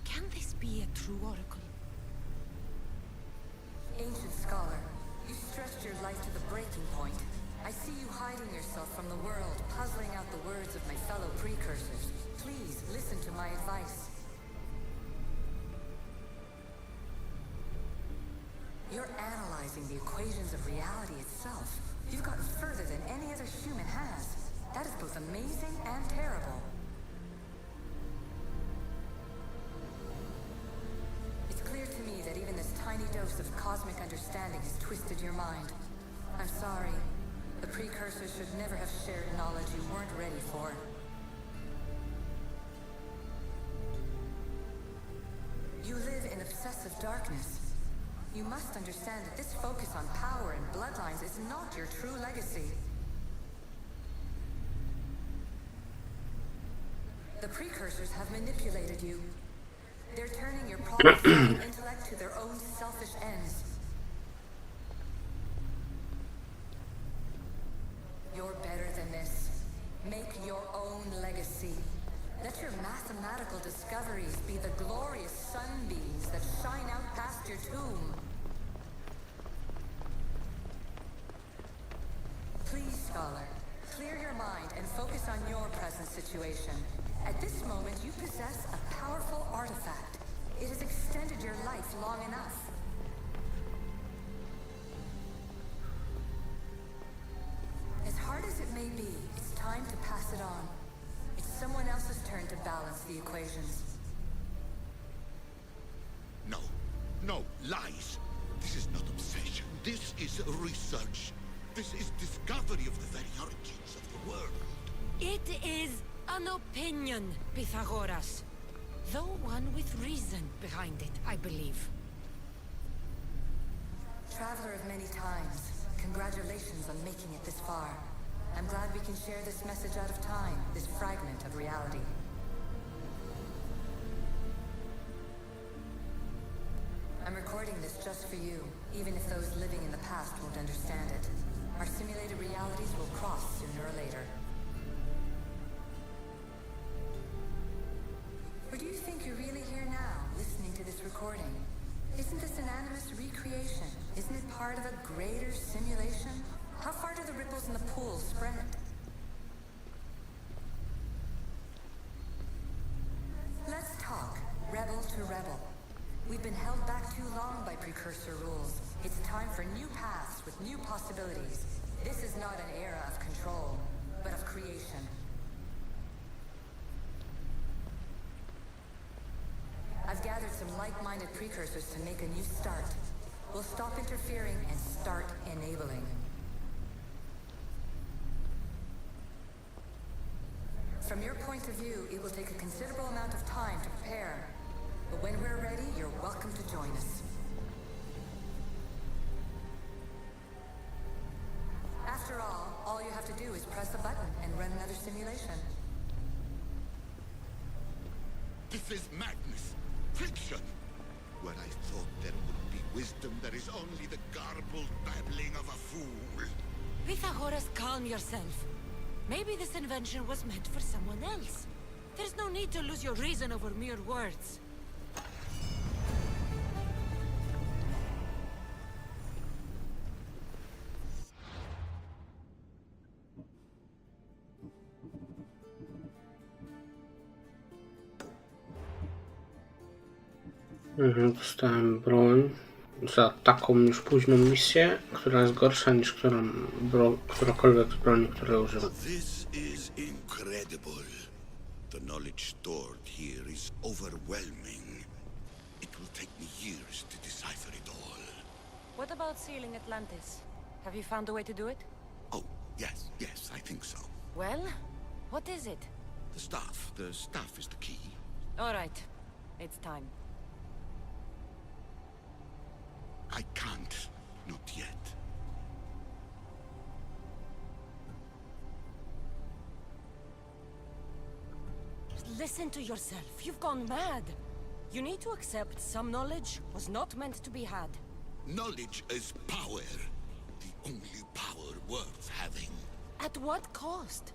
Can this be a true oracle? Ancient scholar, you stretched your life to the breaking point. I see you hiding yourself from the world, puzzling out the words of my fellow precursors. Please, listen to my advice. You're analyzing the equations of reality itself. You've gotten further than any other human has. That is both amazing and terrible. It's clear to me that even this tiny dose of cosmic understanding has twisted your mind. I'm sorry. The precursors should never have shared knowledge you weren't ready for. You live in obsessive darkness. You must understand that this focus on power and bloodlines is not your true legacy. The precursors have manipulated you. They're turning your problem-solving intellect to their own selfish ends. You're better than this. Make your own legacy. Let your mathematical discoveries be the glorious sunbeams that shine out past your tomb. Please, scholar, clear your mind and focus on your present situation. At this moment, you possess a powerful artifact. It has extended your life long enough. As hard as it may be, it's time to pass it on. It's someone else's turn to balance the equations. No, no, lies. This is not obsession. This is research. This is discovery of the very origins of the world. It is an opinion, Pythagoras. Though one with reason behind it, I believe. Traveler of many times, congratulations on making it this far. I'm glad we can share this message out of time, this fragment of reality. I'm recording this just for you, even if those living in the past won't understand it. Our simulated realities will cross sooner or later. Or do you think you're really here now, listening to this recording? Isn't this an animus recreation? Isn't it part of a greater simulation? How far do the ripples in the pool spread? Let's talk, rebel to rebel. We've been held back too long by precursor rules. It's time for new paths with new possibilities. This is not an era of control, but of creation. I've gathered some like-minded precursors to make a new start. We'll stop interfering and start enabling. From your point of view, it will take a considerable amount of time to prepare. But when we're ready, you're welcome to join us. After all you have to do is press a button and run another simulation. This is madness. Fiction. Where I thought there would be wisdom, there is only the garbled babbling of a fool. Pythagoras, calm yourself. Maybe this invention was meant for someone else. There's no need to lose your reason over mere words. Dostałem broń za taką już późną misję, która jest gorsza niż którakolwiek z broni, które używam. This is incredible. The knowledge stored here is overwhelming. It will take me years to decipher it all. What about sealing Atlantis? Have you found a way to do it? Oh, yes, I think so. Well, what is it? The staff. The staff is the key. All right. It's time. I can't. Not yet. Listen to yourself. You've gone mad. You need to accept some knowledge was not meant to be had. Knowledge is power. The only power worth having. At what cost?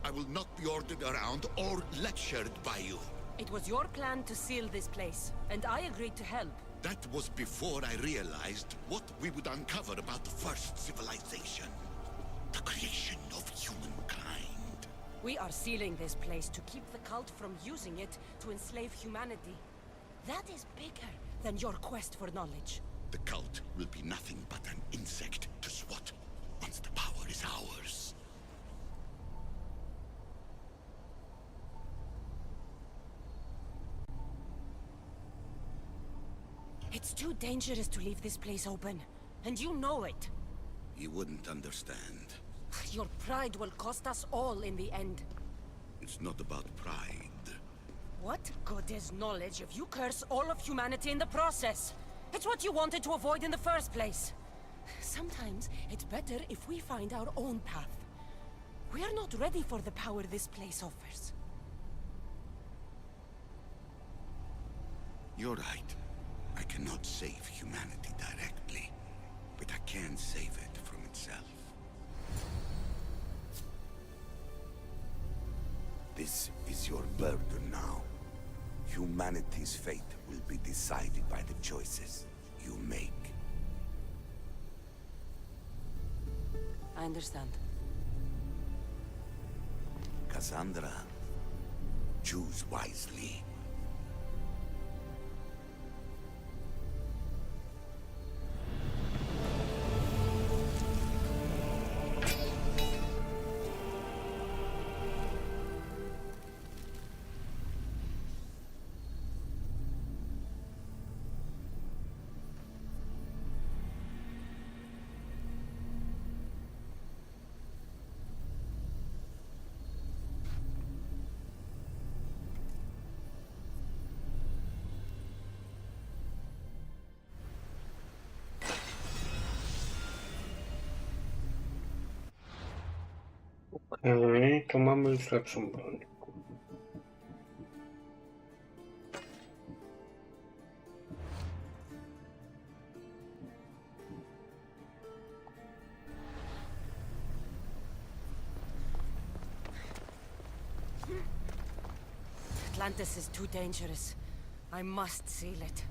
I will not be ordered around or lectured by you. It was your plan to seal this place, and I agreed to help. That was before I realized what we would uncover about the first civilization. The creation of humankind. We are sealing this place to keep the cult from using it to enslave humanity. That is bigger than your quest for knowledge. The cult will be nothing but an insect to swat once the power is ours. It's too dangerous to leave this place open, and you know it. You wouldn't understand. Your pride will cost us all in the end. It's not about pride. What good is knowledge if you curse all of humanity in the process? It's what you wanted to avoid in the first place. Sometimes it's better if we find our own path. We are not ready for the power this place offers. You're right. I cannot save humanity directly, but I can save it from itself. This is your burden now. Humanity's fate will be decided by the choices you make. I understand. Cassandra, choose wisely. Okej, to mamy już lepszą broń. Atlantis is too dangerous. I must seal it.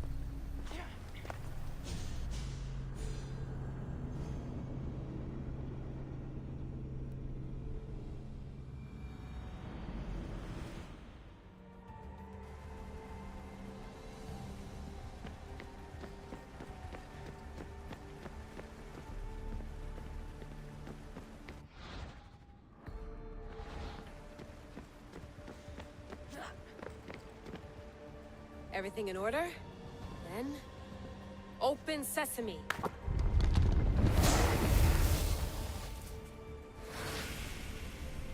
Everything in order? Then... open sesame!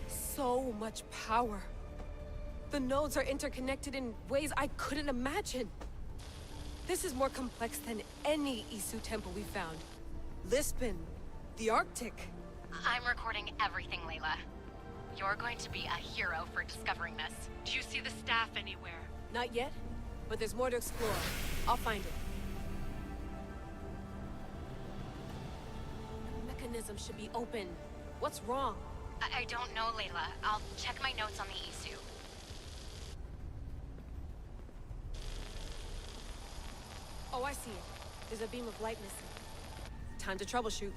So much power! The nodes are interconnected in ways I couldn't imagine! This is more complex than any Isu temple we found. Lisbon, the Arctic. I'm recording everything, Layla. You're going to be a hero for discovering this. Do you see the staff anywhere? Not yet, but there's more to explore. I'll find it. The mechanism should be open. What's wrong? I don't know, Layla. I'll check my notes on the Isu. Oh, I see it. There's a beam of light missing. Time to troubleshoot.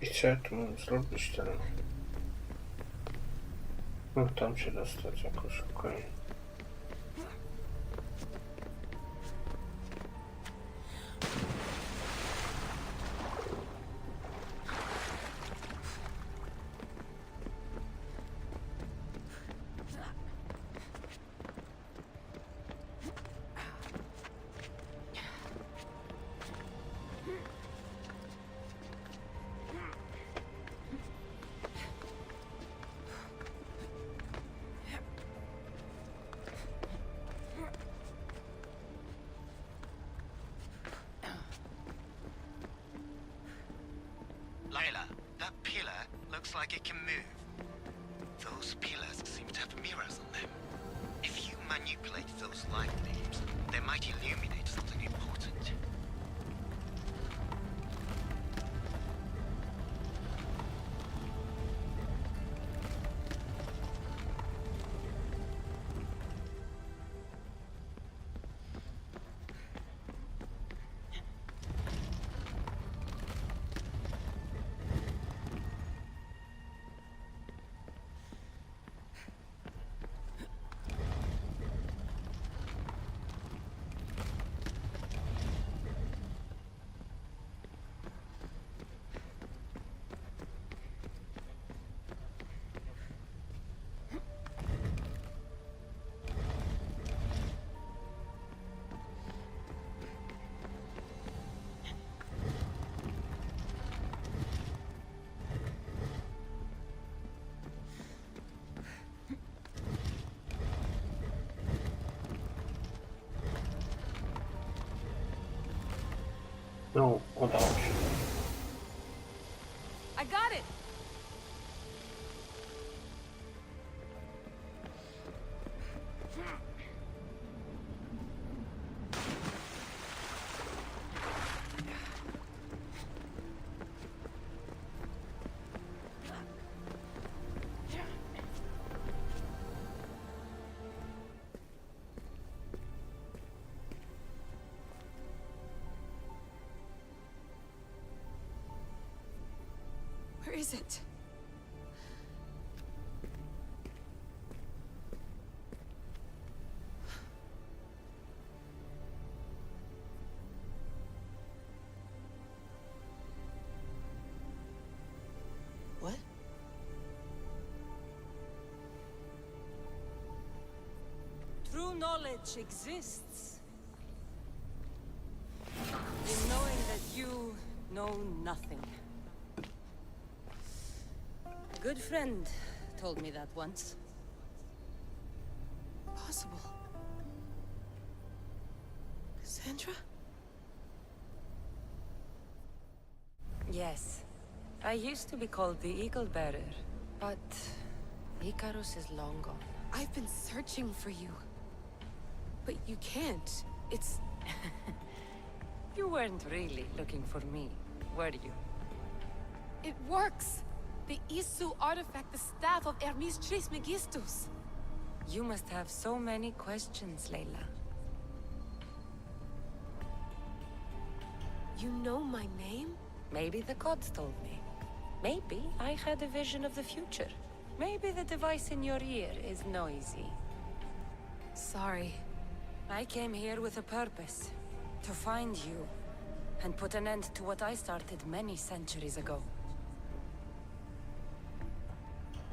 I co ja tu mam zrobić teraz? No tam się dostać jakoś, okej. Layla, that pillar looks like it can move. Those pillars seem to have mirrors on them. If you manipulate those light beams, they might illuminate something important. No, udało się. I got it! Where is it? What? True knowledge exists. In knowing that you know nothing. A good friend told me that once. possible? Cassandra? Yes. I used to be called the Eagle Bearer, but Icarus is long gone. I've been searching for you. But you can't. It's... You weren't really looking for me, were you? It works! The Isu artifact, the staff of Hermes Trismegistus. You must have so many questions, Layla. You know my name? Maybe the gods told me. Maybe I had a vision of the future. Maybe the device in your ear is noisy. Sorry. I came here with a purpose. To find you. And put an end to what I started many centuries ago.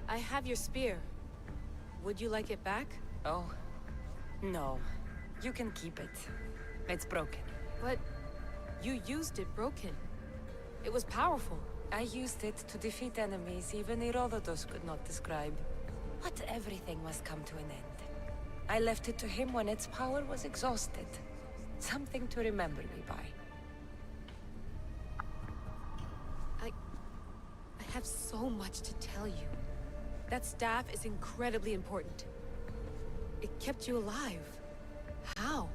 I have your spear. Would you like it back? Oh. No. You can keep it. It's broken. But... you used it broken. It was powerful. I used it to defeat enemies even Herodotus could not describe. But everything must come to an end. I left it to him when its power was exhausted. Something to remember me by. I have so much to tell you. That staff is incredibly important. It kept you alive. How?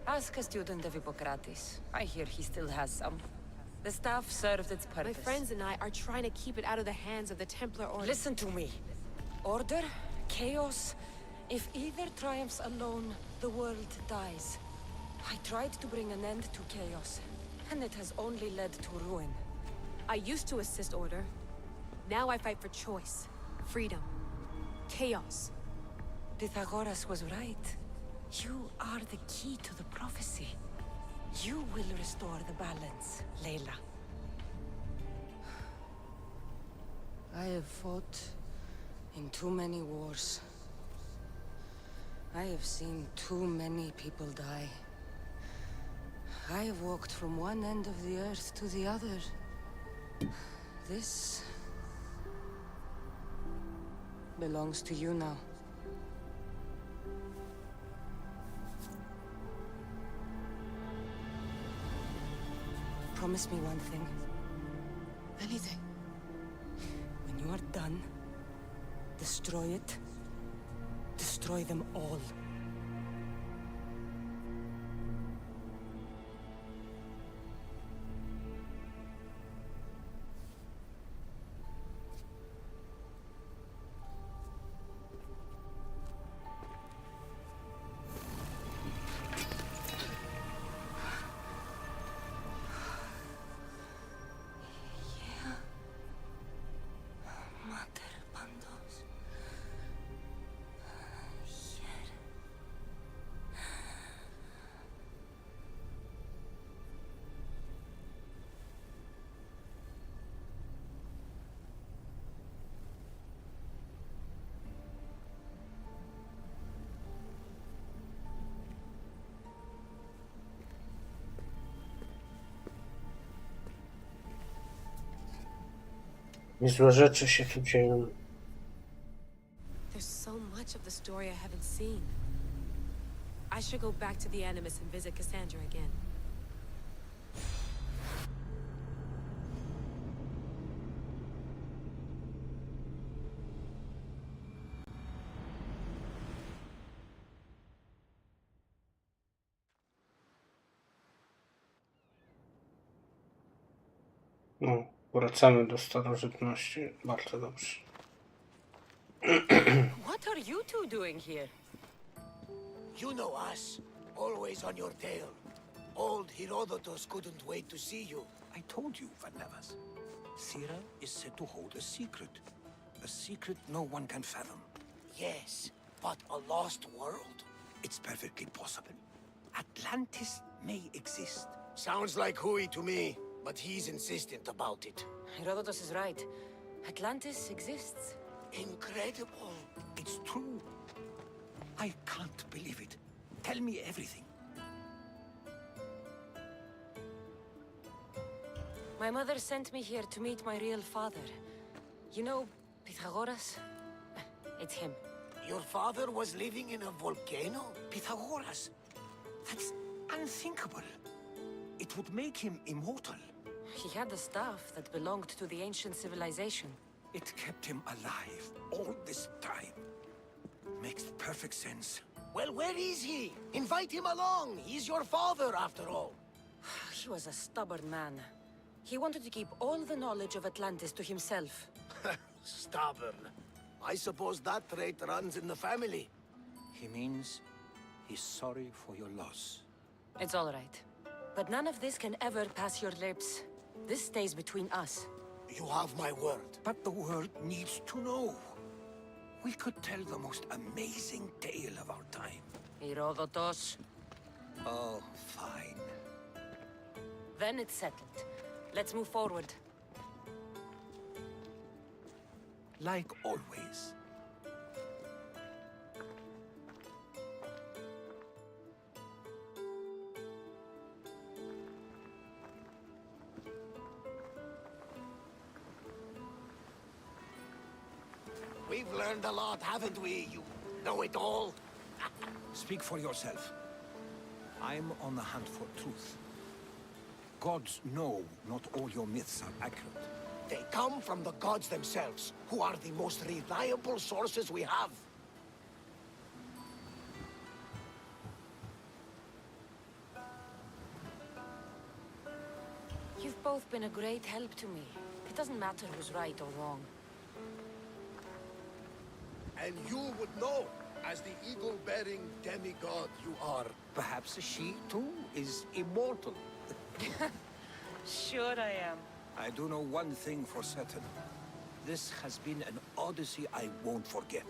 Ask a student of Hippocrates. I hear he still has some. The staff served its purpose. My friends and I are trying to keep it out of the hands of the Templar Order. Listen to me. Order, chaos. If either triumphs alone, the world dies. I tried to bring an end to chaos, and it has only led to ruin. I used to assist Order. Now I fight for choice, freedom, chaos. Pythagoras was right. You are the key to the prophecy. You will restore the balance, Layla. I have fought in too many wars. I have seen too many people die. I have walked from one end of the earth to the other. This belongs to you now. Promise me one thing. Anything. When you are done, destroy it. Destroy them all. Niezłe rzeczy się tu dzieją. There's so much of the story I haven't seen. I should go back to the Animus and visit Cassandra again. No, wracamy do starożytności. Bardzo dobrze. What are you two doing here? You know us. Always on your tail. Old Herodotus couldn't wait to see you. I told you, Varnavas. Sira is said to hold a secret. A secret no one can fathom. Yes, but a lost world? It's perfectly possible. Atlantis may exist. Sounds like hooey to me, but he's insistent about it. Herodotus is right. Atlantis exists. Incredible. It's true. I can't believe it. Tell me everything. My mother sent me here to meet my real father. You know, Pythagoras? It's him. Your father was living in a volcano? Pythagoras! That's unthinkable. It would make him immortal. He had the staff that belonged to the ancient civilization. It kept him alive all this time. Makes perfect sense. Well, where is he? Invite him along. He's your father, after all. He was a stubborn man. He wanted to keep all the knowledge of Atlantis to himself. Stubborn. I suppose that trait runs in the family. He means he's sorry for your loss. It's all right. But none of this can ever pass your lips. This stays between us. You have my word. But the world needs to know. We could tell the most amazing tale of our time. Herodotos. Oh, fine. Then it's settled. Let's move forward. Like always. We've learned a lot, haven't we? You know it all. Speak for yourself. I'm on the hunt for truth. Gods know not all your myths are accurate. They come from the gods themselves, who are the most reliable sources we have. You've both been a great help to me. It doesn't matter who's right or wrong. And you would know, as the eagle-bearing demigod you are. Perhaps she, too, is immortal. Sure I am. I do know one thing for certain. This has been an odyssey I won't forget.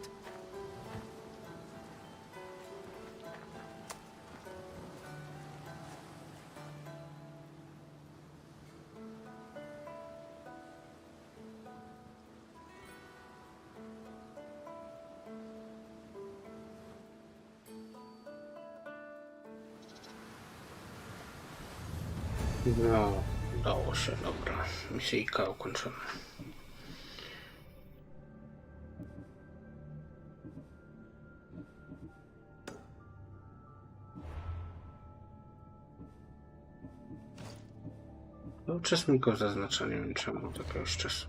No, udało się, dobra. Misyjka ukończona. Uczestników zaznacza, nie wiem czemu od jakiegoś czasu.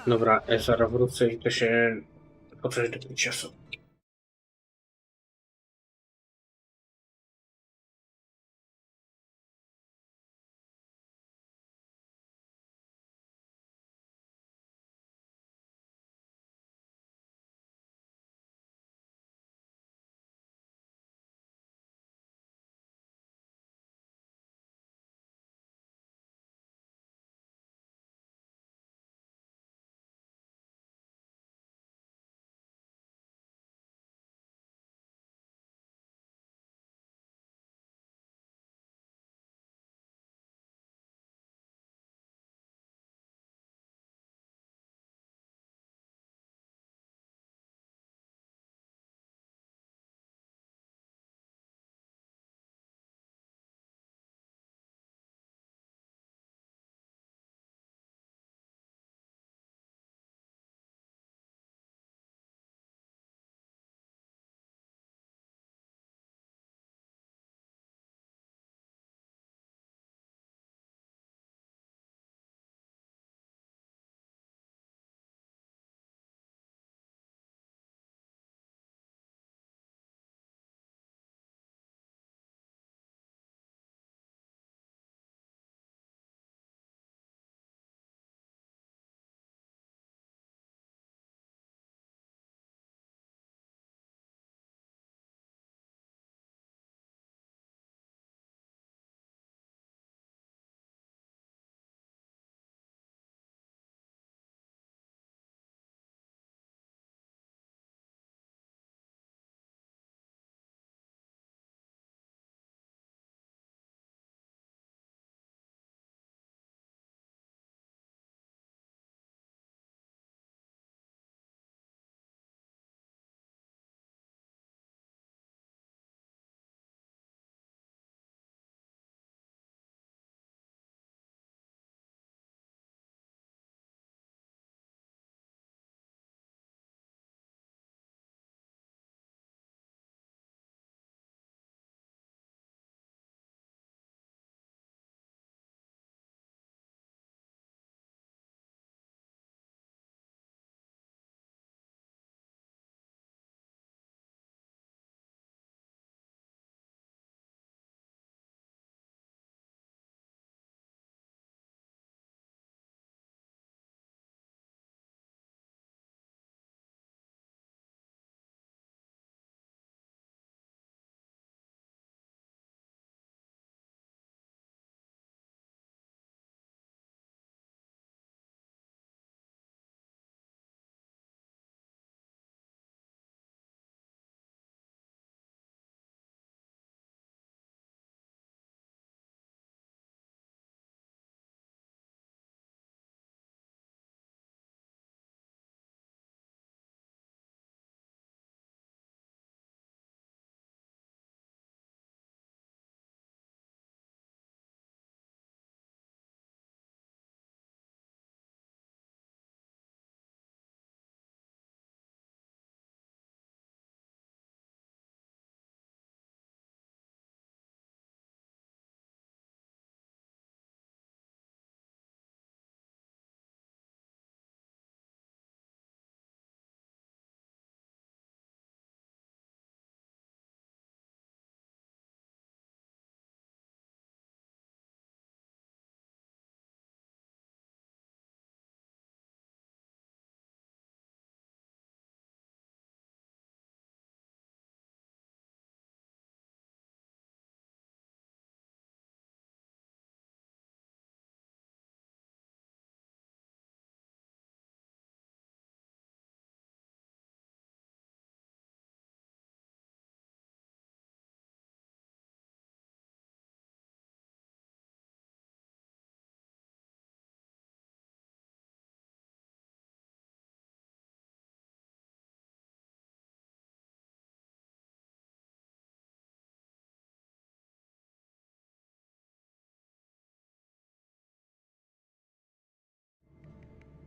Dobra, zaraz wrócę i to się po coś do picia sobie.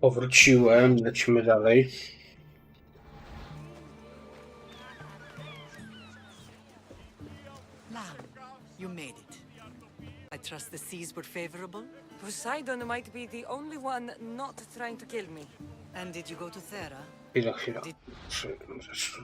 Powróciłem, lecimy dalej. Lamb, you made it. I trust the seas were favorable? Poseidon might be the only one not trying to kill me. And did you go to Thera? Chwila. Muszę jedną rzecz.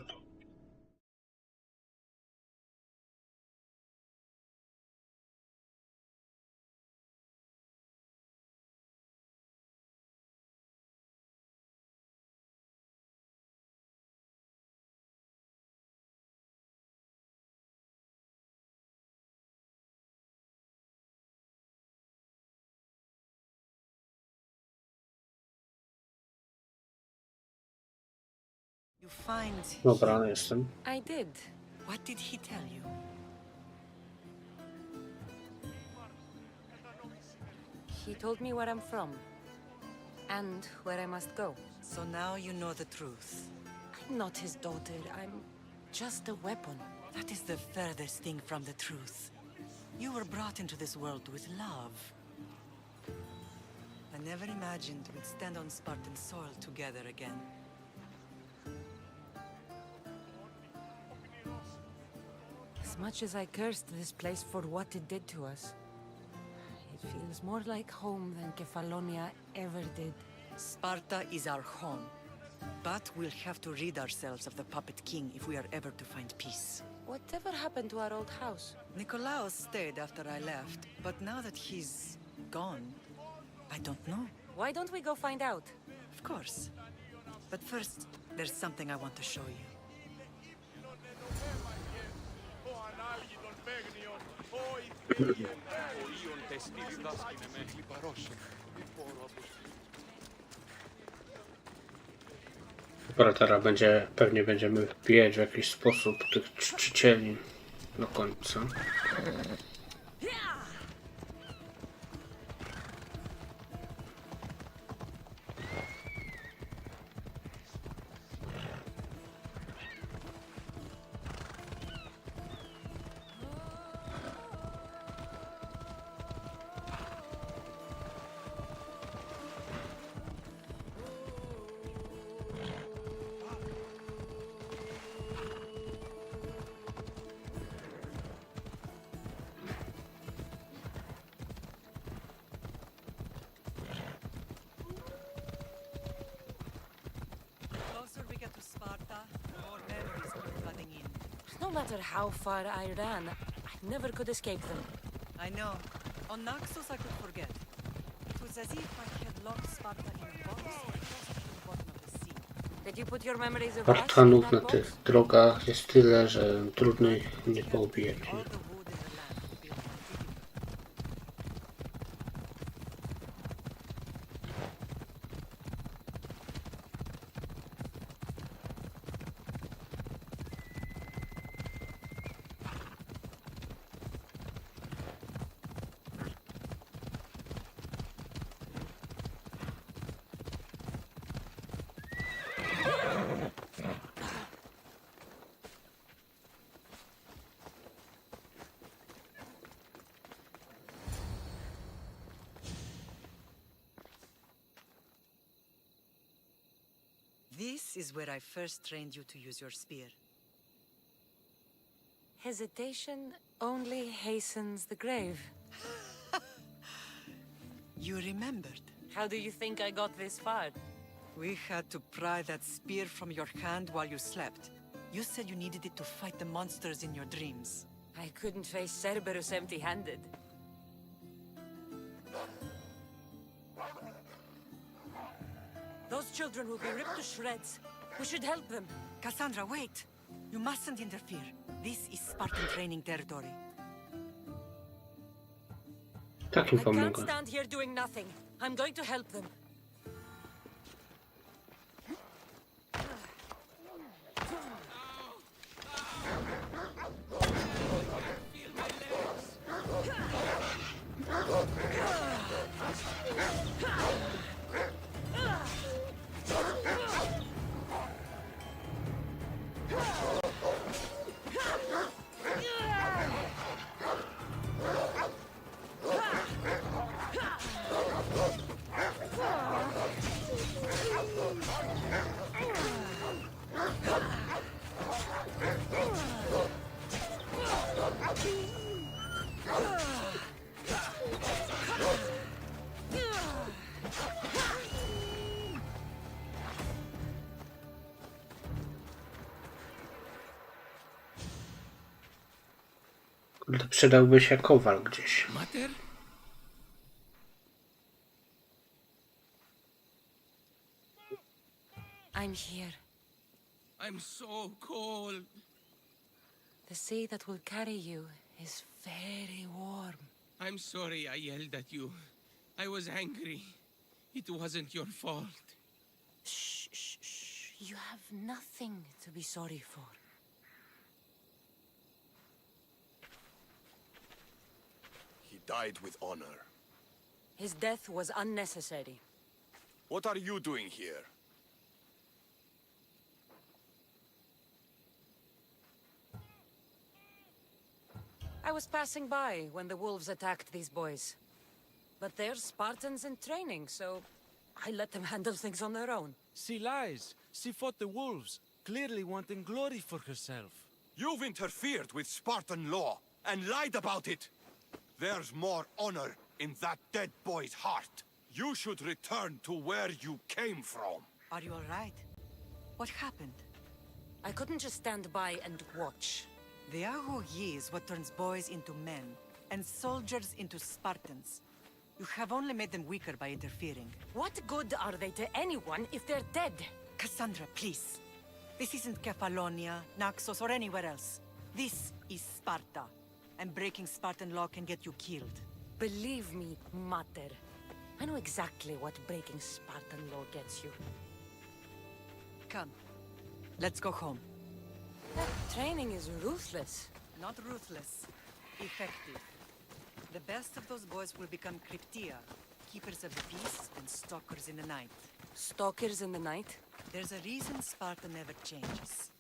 You find Dobra, jestem. I did. What did he tell you? He told me where I'm from. And where I must go. So now you know the truth. I'm not his daughter. I'm just a weapon. That is the furthest thing from the truth. You were brought into this world with love. I never imagined we'd stand on Spartan soil together again. As much as I cursed this place for what it did to us, it feels more like home than Kefalonia ever did. Sparta is our home. But we'll have to rid ourselves of the puppet king if we are ever to find peace. Whatever happened to our old house? Nikolaos stayed after I left, but now that he's gone, I don't know. Why don't we go find out? Of course. But first, there's something I want to show you. Dobra, teraz pewnie będziemy wbijać w jakiś sposób tych czcicieli do końca. No matter how far I ran, I never could escape them. I know. On Naxos I could forget. It was as if I had locked Sparta in a box and tossed it to the bottom of the sea. Did you put your memories of rest in Spartanów that na box? tych drogach jest tyle, że trudno ich nie poobijać. Nie? This is where I first trained you to use your spear. Hesitation only hastens the grave. You remembered. How do you think I got this far? We had to pry that spear from your hand while you slept. You said you needed it to fight the monsters in your dreams. I couldn't face Cerberus empty-handed. Those children will be ripped to shreds. We should help them. Cassandra, wait! You mustn't interfere. This is Spartan training territory. Tak im I can't pomogę. stand here doing nothing. I'm going to help them. To przydałby się kowal gdzieś. Mater? I'm here. I'm so cold. The sea that will carry you is very warm. I'm sorry I yelled at you. I was angry. It wasn't your fault. Shh, shh, shh. You have nothing to be sorry for. He died with honor. His death was unnecessary. What are you doing here? I was passing by when the wolves attacked these boys. But they're Spartans in training, so I let them handle things on their own. She lies. She fought the wolves, clearly wanting glory for herself. You've interfered with Spartan law and lied about it. There's more honor in that dead boy's heart. You should return to where you came from. Are you all right? What happened? I couldn't just stand by and watch. The Aho Yi is what turns boys into men, and soldiers into Spartans. You have only made them weaker by interfering. What good are they to anyone if they're dead? Cassandra, please. This isn't Kefalonia, Naxos, or anywhere else. This is Sparta, and breaking Spartan law can get you killed. Believe me, Mater. I know exactly what breaking Spartan law gets you. Come, let's go home. That training is ruthless. Not ruthless, effective. The best of those boys will become Cryptia, keepers of the peace and stalkers in the night. Stalkers in the night? There's a reason Sparta never changes.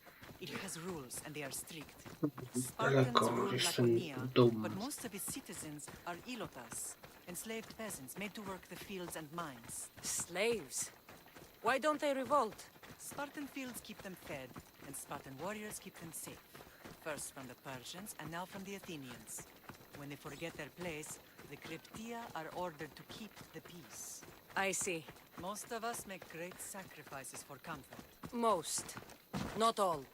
It has rules, and they are strict. Spartans rule Laconia, but most of its citizens are ilotas, enslaved peasants made to work the fields and mines. Slaves? Why don't they revolt? Spartan fields keep them fed, and Spartan warriors keep them safe. First from the Persians, and now from the Athenians. When they forget their place, the Cryptia are ordered to keep the peace. I see. Most of us make great sacrifices for comfort. Most. Not all.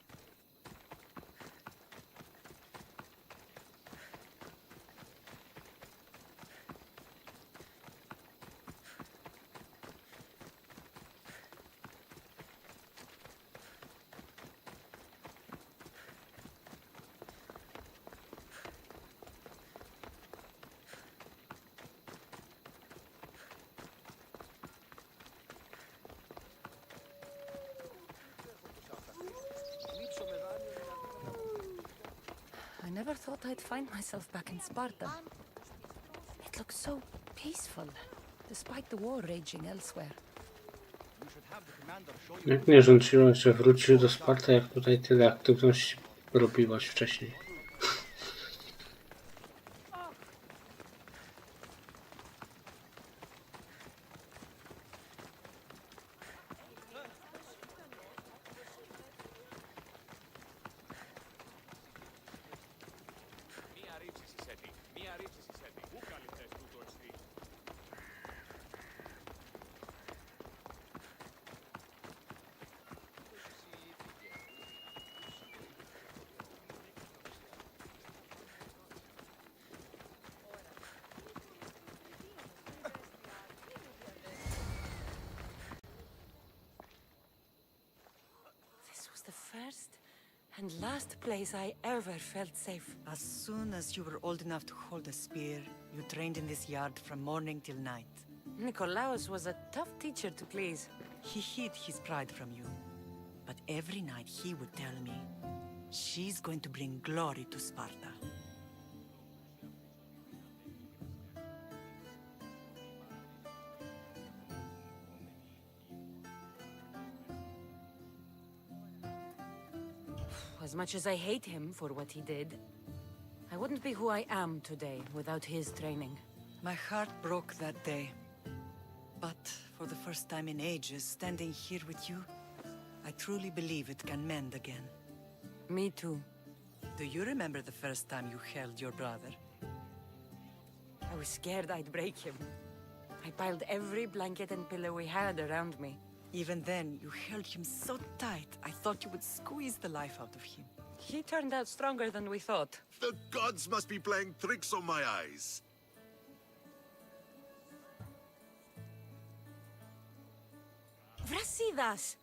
I never thought I'd find myself back in Sparta. It looks so peaceful, despite the war raging elsewhere. Jak nie rządziłeś, że wrócisz do Sparty, jak tutaj tyle aktywności robiłaś wcześniej. The first and last place I ever felt safe. As soon as you were old enough to hold a spear, you trained in this yard from morning till night. Nikolaos was a tough teacher to please. He hid his pride from you. But every night he would tell me, she's going to bring glory to Sparta. As much as I hate him for what he did, I wouldn't be who I am today without his training. My heart broke that day. But for the first time in ages, standing here with you, I truly believe it can mend again. Me too. Do you remember the first time you held your brother? I was scared I'd break him. I piled every blanket and pillow we had around me. Even then, you held him so tight, I thought you would squeeze the life out of him. He turned out stronger than we thought. The gods must be playing tricks on my eyes. Brasidas!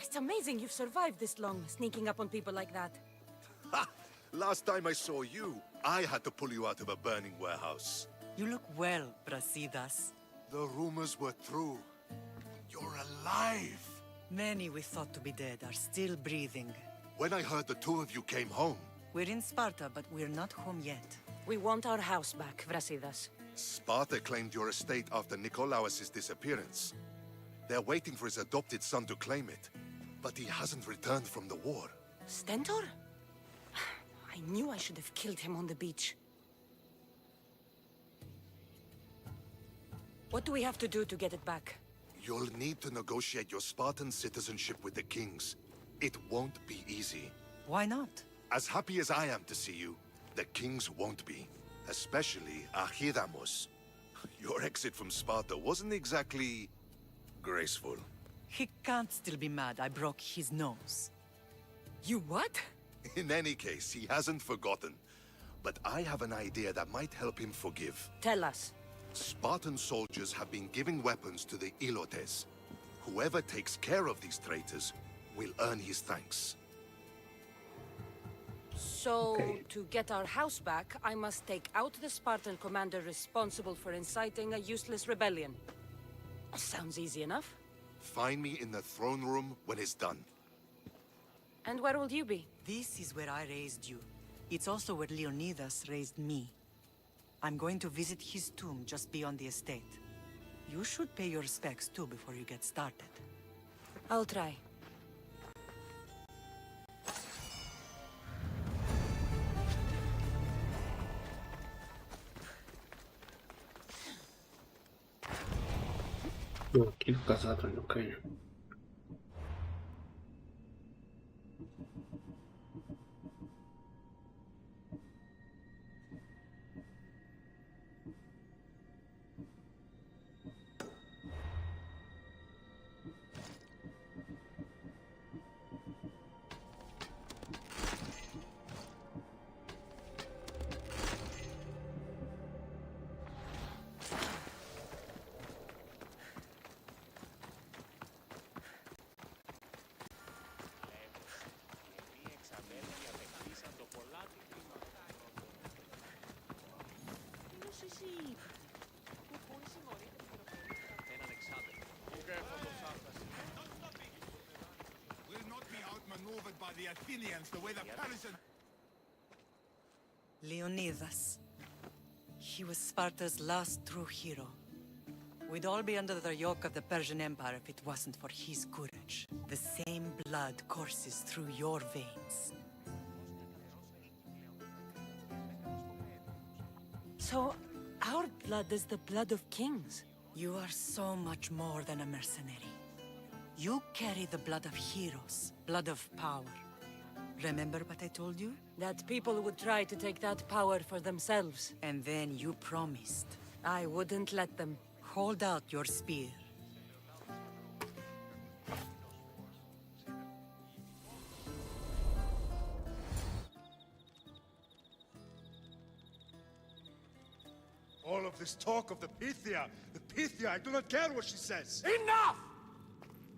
It's amazing you've survived this long, sneaking up on people like that. Ha! Last time I saw you, I had to pull you out of a burning warehouse. You look well, Brasidas. The rumors were true. You're alive! Many we thought to be dead are still breathing. When I heard the two of you came home... We're in Sparta, but we're not home yet. We want our house back, Brasidas. Sparta claimed your estate after Nikolaos' disappearance. They're waiting for his adopted son to claim it. But he hasn't returned from the war. Stentor? I knew I should have killed him on the beach. What do we have to do to get it back? You'll need to negotiate your Spartan citizenship with the kings. It won't be easy. Why not? As happy as I am to see you, the kings won't be. Especially Archidamos. Your exit from Sparta wasn't exactly... graceful. He can't still be mad I broke his nose. You what? In any case, he hasn't forgotten. But I have an idea that might help him forgive. Tell us. Spartan soldiers have been giving weapons to the Ilotes. Whoever takes care of these traitors will earn his thanks. So, to get our house back, I must take out the Spartan commander responsible for inciting a useless rebellion. Sounds easy enough. Find me in the throne room when it's done. And where will you be? This is where I raised you. It's also where Leonidas raised me. I'm going to visit his tomb just beyond the estate. You should pay your respects too before you get started. I'll try. Było kilka zadań, okej. We'll not be outmaneuvered by the Athenians the way the Persians... Leonidas. He was Sparta's last true hero. We'd all be under the yoke of the Persian Empire if it wasn't for his courage. The same blood courses through your veins. So, our blood is the blood of kings. You are so much more than a mercenary. You carry the blood of heroes, blood of power. Remember what I told you? That people would try to take that power for themselves. And then you promised. I wouldn't let them. Hold out your spear. All of this talk of the Pythia, I do not care what she says. Enough!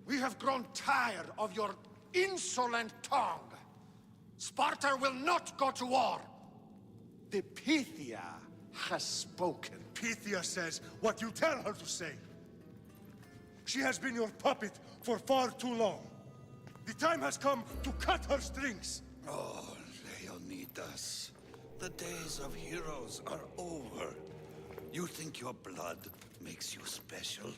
We have grown tired of your insolent tongue. Sparta will not go to war. The Pythia has spoken. Pythia says what you tell her to say. She has been your puppet for far too long. The time has come to cut her strings. Oh, Leonidas. The days of heroes are over. You think your blood makes you special?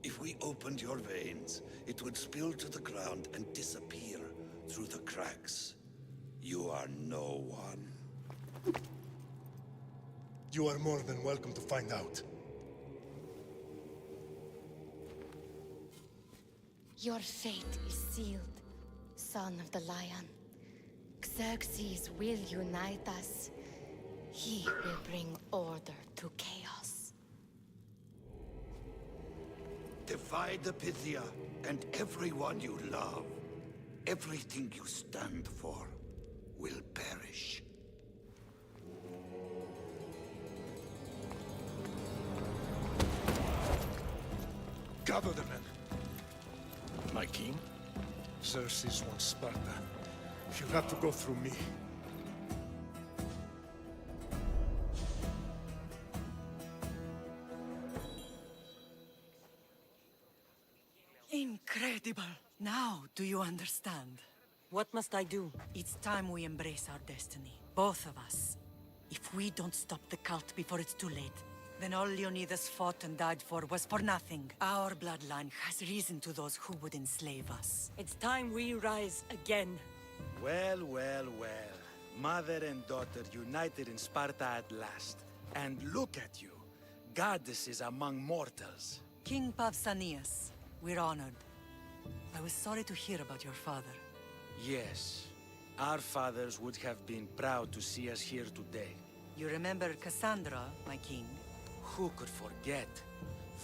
If we opened your veins, it would spill to the ground and disappear through the cracks. You are no one. You are more than welcome to find out. Your fate is sealed, son of the lion. Xerxes will unite us. He will bring order to chaos. Divide the Pythia and everyone you love. Everything you stand for. will perish. Gather the men. My king? Xerxes wants Sparta. He'll have to go through me. Incredible! Now, do you understand? What must I do? It's time we embrace our destiny. Both of us. If we don't stop the cult before it's too late, then all Leonidas fought and died for was for nothing. Our bloodline has risen to those who would enslave us. It's time we rise again. Well, well, well. Mother and daughter united in Sparta at last. And look at you. Goddesses among mortals. King Pausanias, we're honored. I was sorry to hear about your father. Yes. Our fathers would have been proud to see us here today. You remember Cassandra, my king? Who could forget?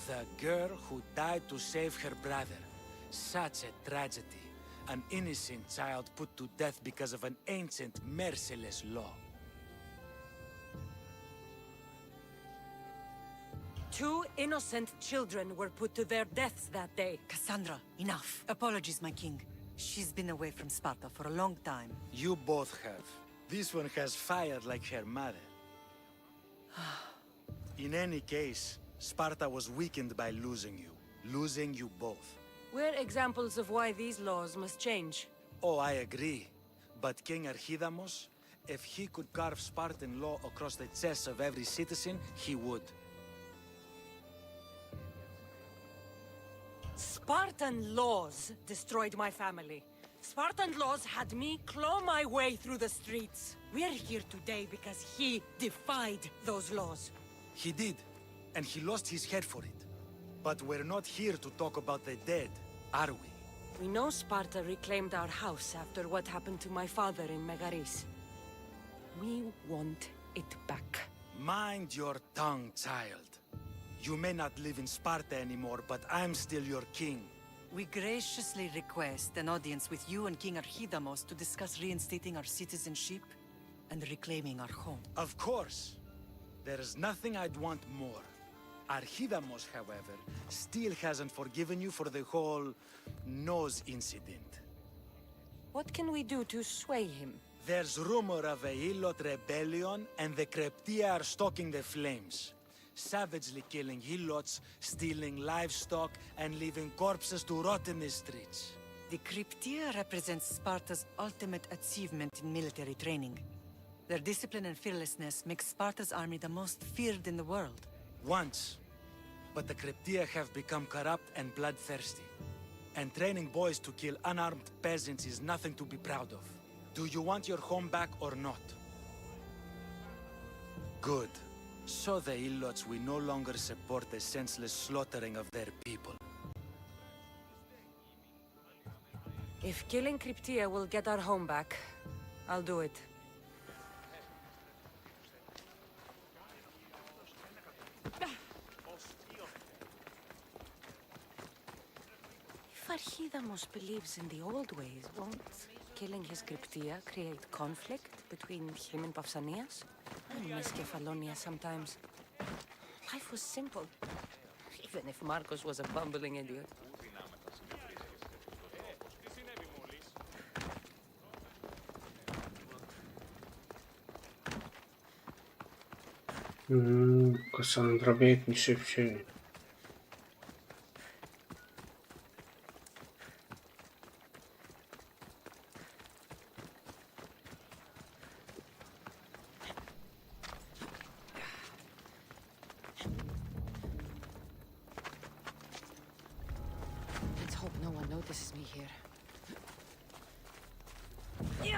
The girl who died to save her brother. Such a tragedy. An innocent child put to death because of an ancient, merciless law. 2 innocent children were put to their deaths that day. Cassandra, enough. Apologies, my king. She's been away from Sparta for a long time. You both have. This one has fired like her mother. In any case, Sparta was weakened by losing you. Losing you both. We're examples of why these laws must change. Oh, I agree. But King Archidamos, if he could carve Spartan law across the chests of every citizen, he would. Spartan laws destroyed my family. Spartan laws had me claw my way through the streets. We're here today because he defied those laws. He did, and he lost his head for it. But we're not here to talk about the dead, are we? We know Sparta reclaimed our house after what happened to my father in Megaris. We want it back. Mind your tongue, child. You may not live in Sparta anymore, but I'm still your king. We graciously request an audience with you and King Archidamos to discuss reinstating our citizenship and reclaiming our home. Of course. There's nothing I'd want more. Archidamos, however, still hasn't forgiven you for the whole nose incident. What can we do to sway him? There's rumor of a Hilot rebellion, and the Kryptia are stalking the flames. Savagely killing Helots, stealing livestock, and leaving corpses to rot in the streets. The Kryptia represents Sparta's ultimate achievement in military training. Their discipline and fearlessness makes Sparta's army the most feared in the world. Once. But the Kryptia have become corrupt and bloodthirsty. And training boys to kill unarmed peasants is nothing to be proud of. Do you want your home back or not? Good. So the Ilots will no longer support the senseless slaughtering of their people. If killing Kryptia will get our home back, I'll do it. If Archidamos believes in the old ways, won't killing his Kryptia create conflict between him and Pausanias? I miss Kefalonia sometimes. Life was simple, even if Marcos was a bumbling idiot. Cassandra, biegnij szybciej. Let's hope no one notices me here. Get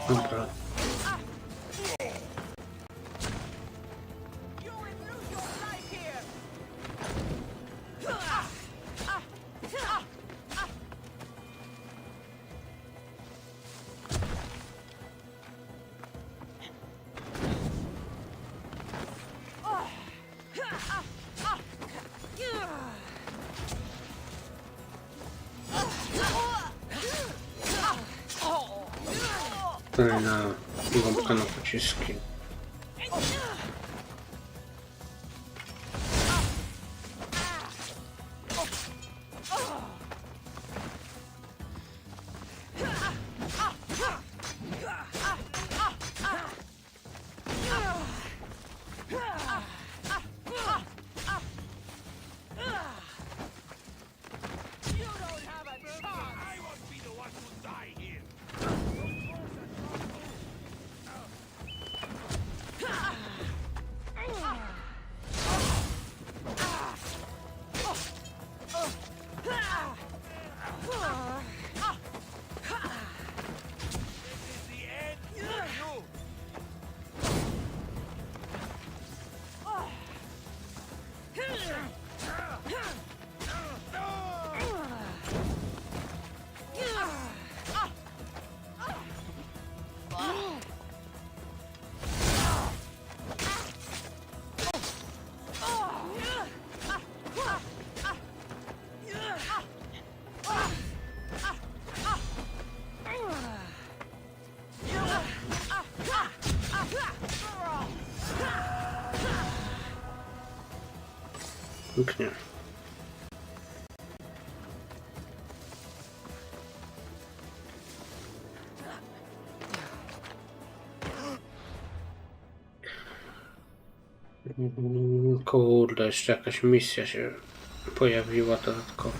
Dobra. Na gąbka na pociski. Pięknie. Kurde, jeszcze jakaś misja się pojawiła dodatkowo.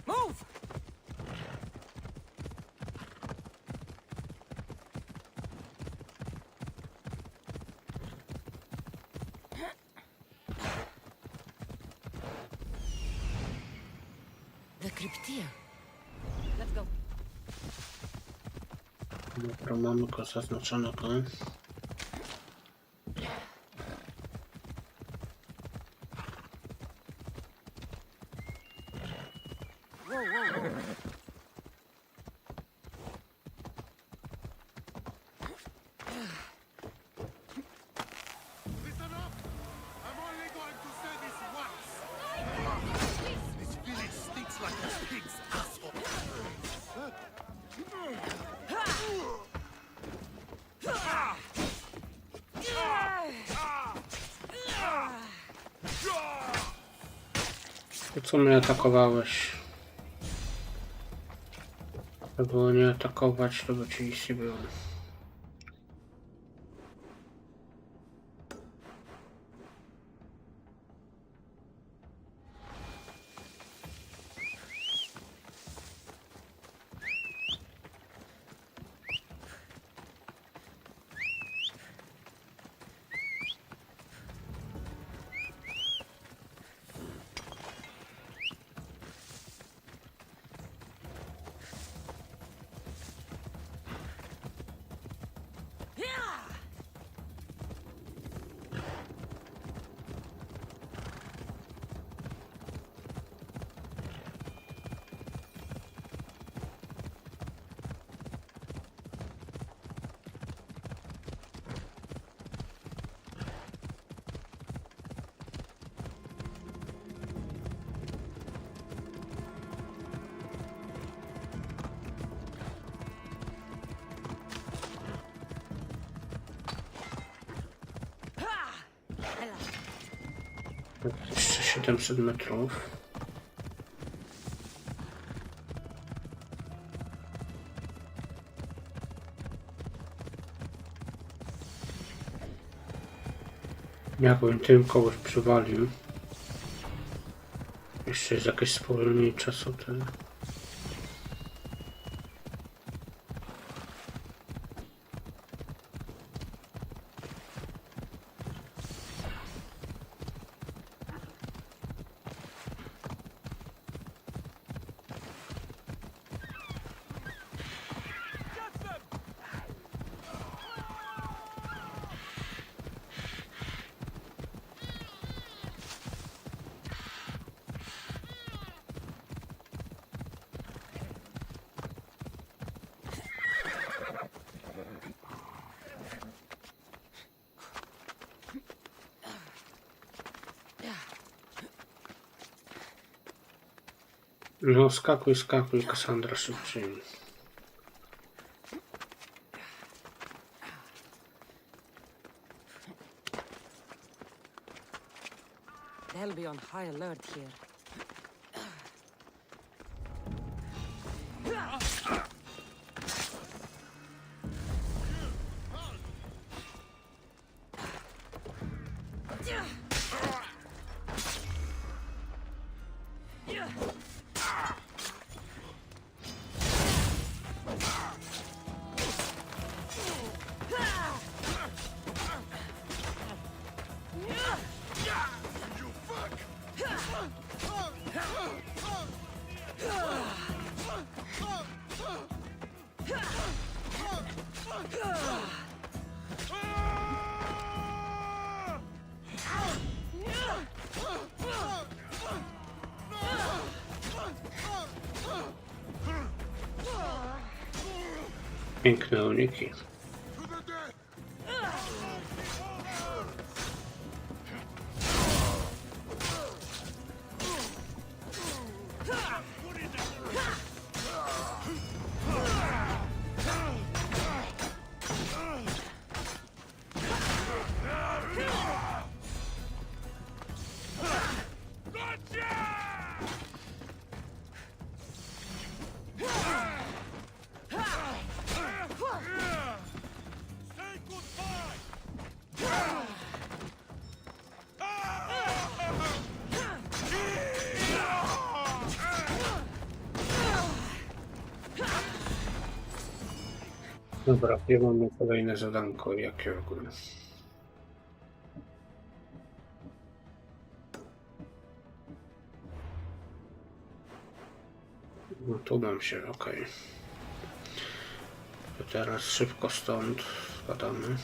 Move! The cryptia. Let's go. Dobra, mamy go zaznaczonego. Listen up! I'm only going to say this once! This village stinks like a pig's asshole! Po co mnie atakowałeś? Żeby było nie atakować, to by ci nic nie było. Jeszcze 700 metrów. Jakbym tym kogoś przywalił. Jeszcze jest jakieś spowolnienie czasu, tyle. No skakuj, skakuj, Cassandra, szybciej. They'll be on high alert here. Piękne uniki. Dobra, ja mamy kolejne zadanko, jakie w ogóle. No tu mam się, okej. To teraz szybko stąd spadamy.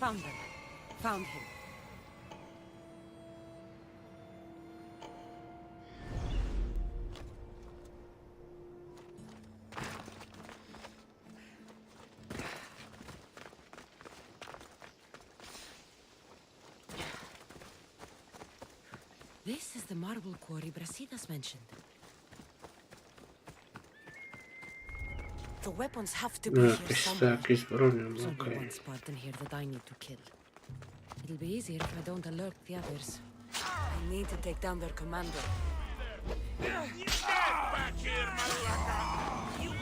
Found them. Found him. This is the marble quarry Brasidas mentioned. The weapons have to be here somewhere. Jakieś bronią, There's only okej. one Spartan here that I need to kill. It'll be easier if I don't alert the others. I need to take down their commander. Back here, Malaka! You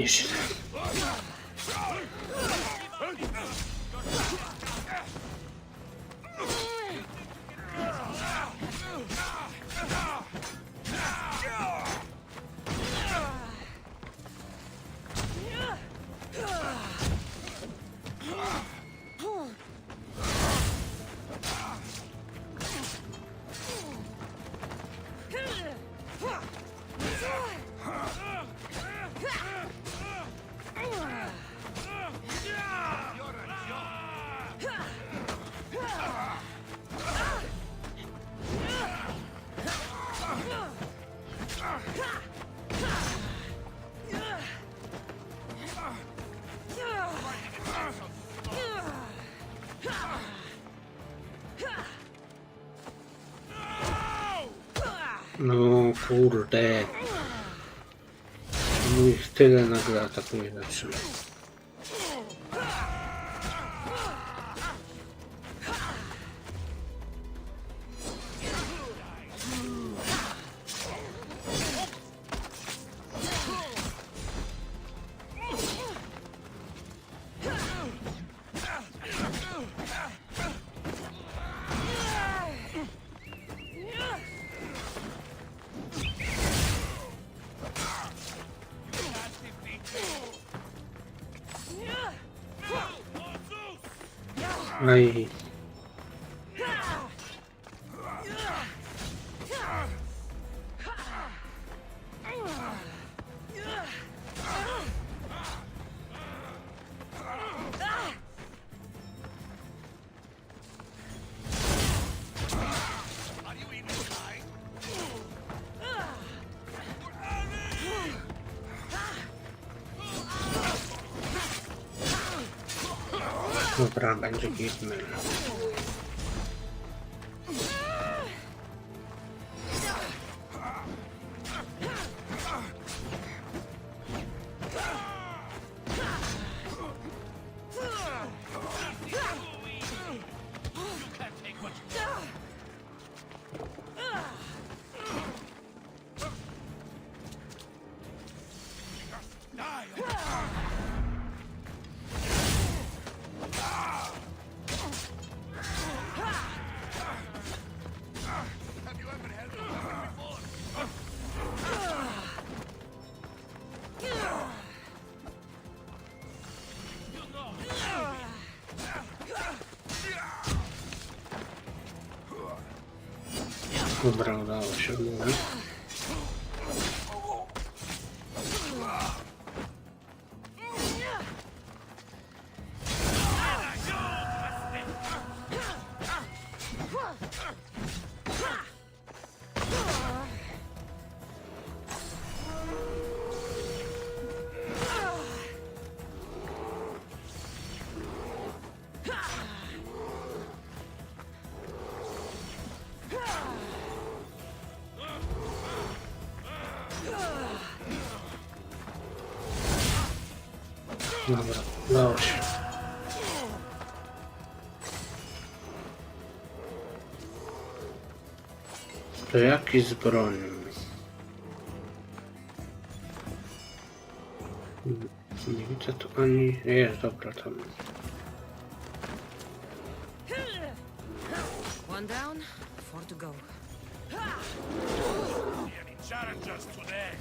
Jeszcze. No kurde. No ich tyle nagle atakuje rzeczy. Aj. Dobra, będzie gitny. Dobra, udało się. Dobra, udało się. To jaki z bronią? Nie widzę tu ani... Jest, dobra, tam. One down, 4 to go. Any challengers today?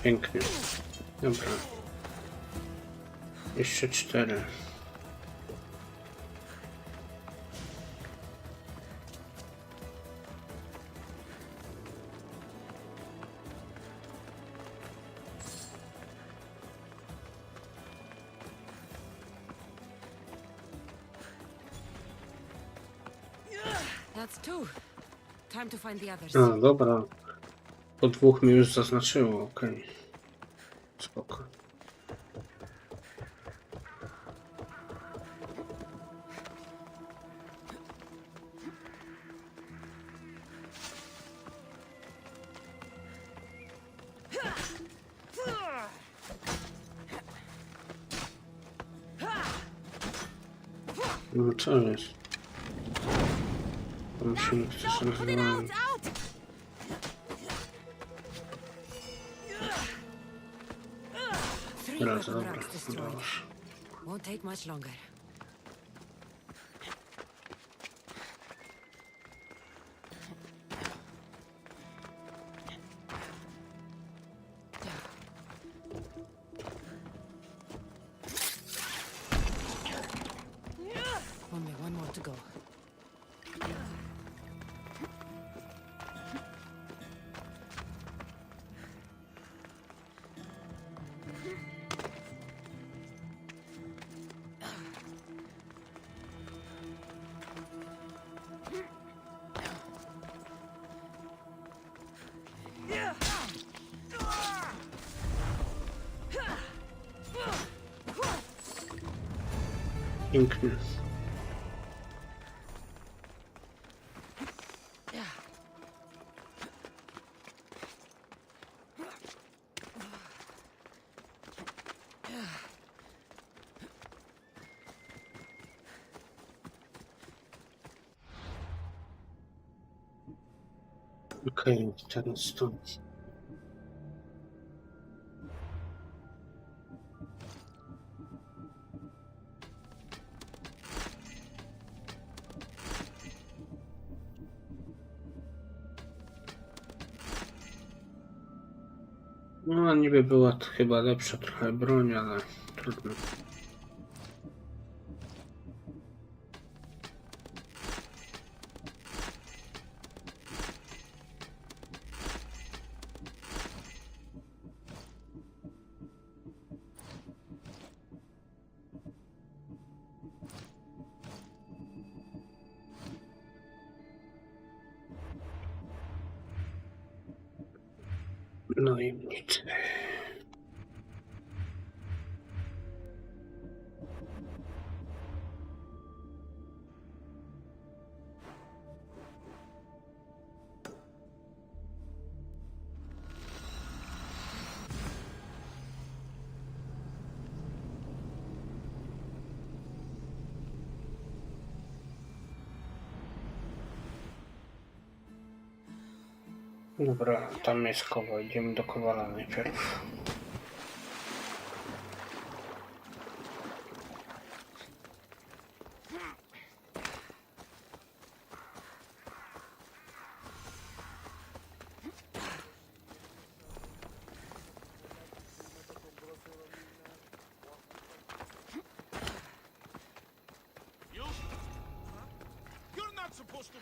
Pięknie. Dobra. Jeszcze 4. That's 2. Time to find the others. A, dobra. Po 2 mi już zaznaczyło, okej. Spoko. No co jest? Musimy coś rozwiązać. Raz, dobra, udało się. Won't take much longer. Only one more to go. Pięknie. Okej, teraz stąd. No, niby była to chyba lepsza trochę broń, ale trudno. No i nic. Dobra, tam jest kowal. Idziemy do kowala najpierw.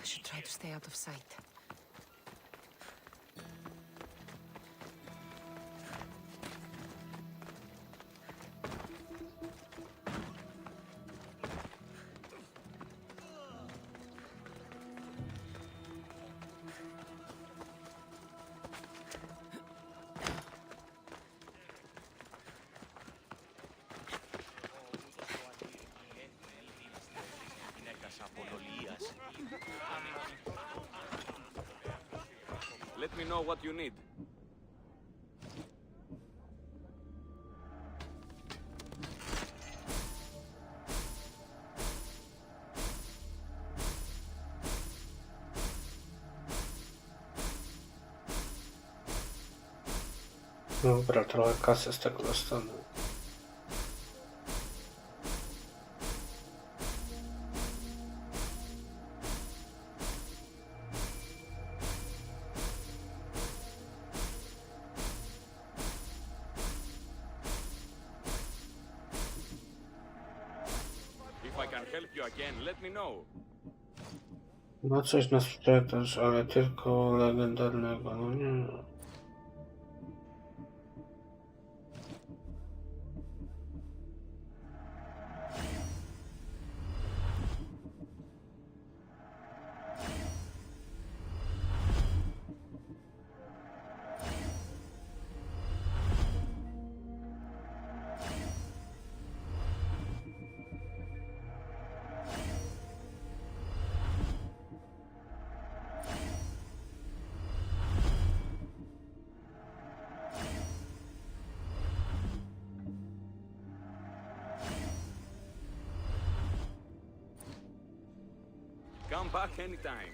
I should try to stay out of sight. Let me know what you need. Dobra, trochę kasy z tego dostanę. No coś nas sprzedaż, ale tylko legendarnego, no nie. Come back anytime.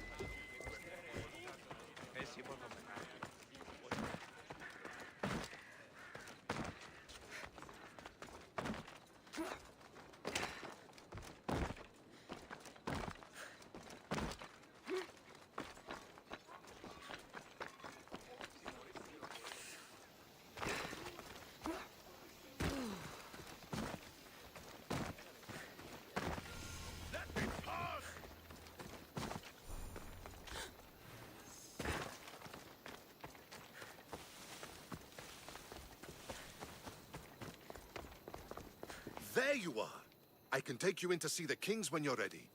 There you are. I can take you in to see the kings when you're ready.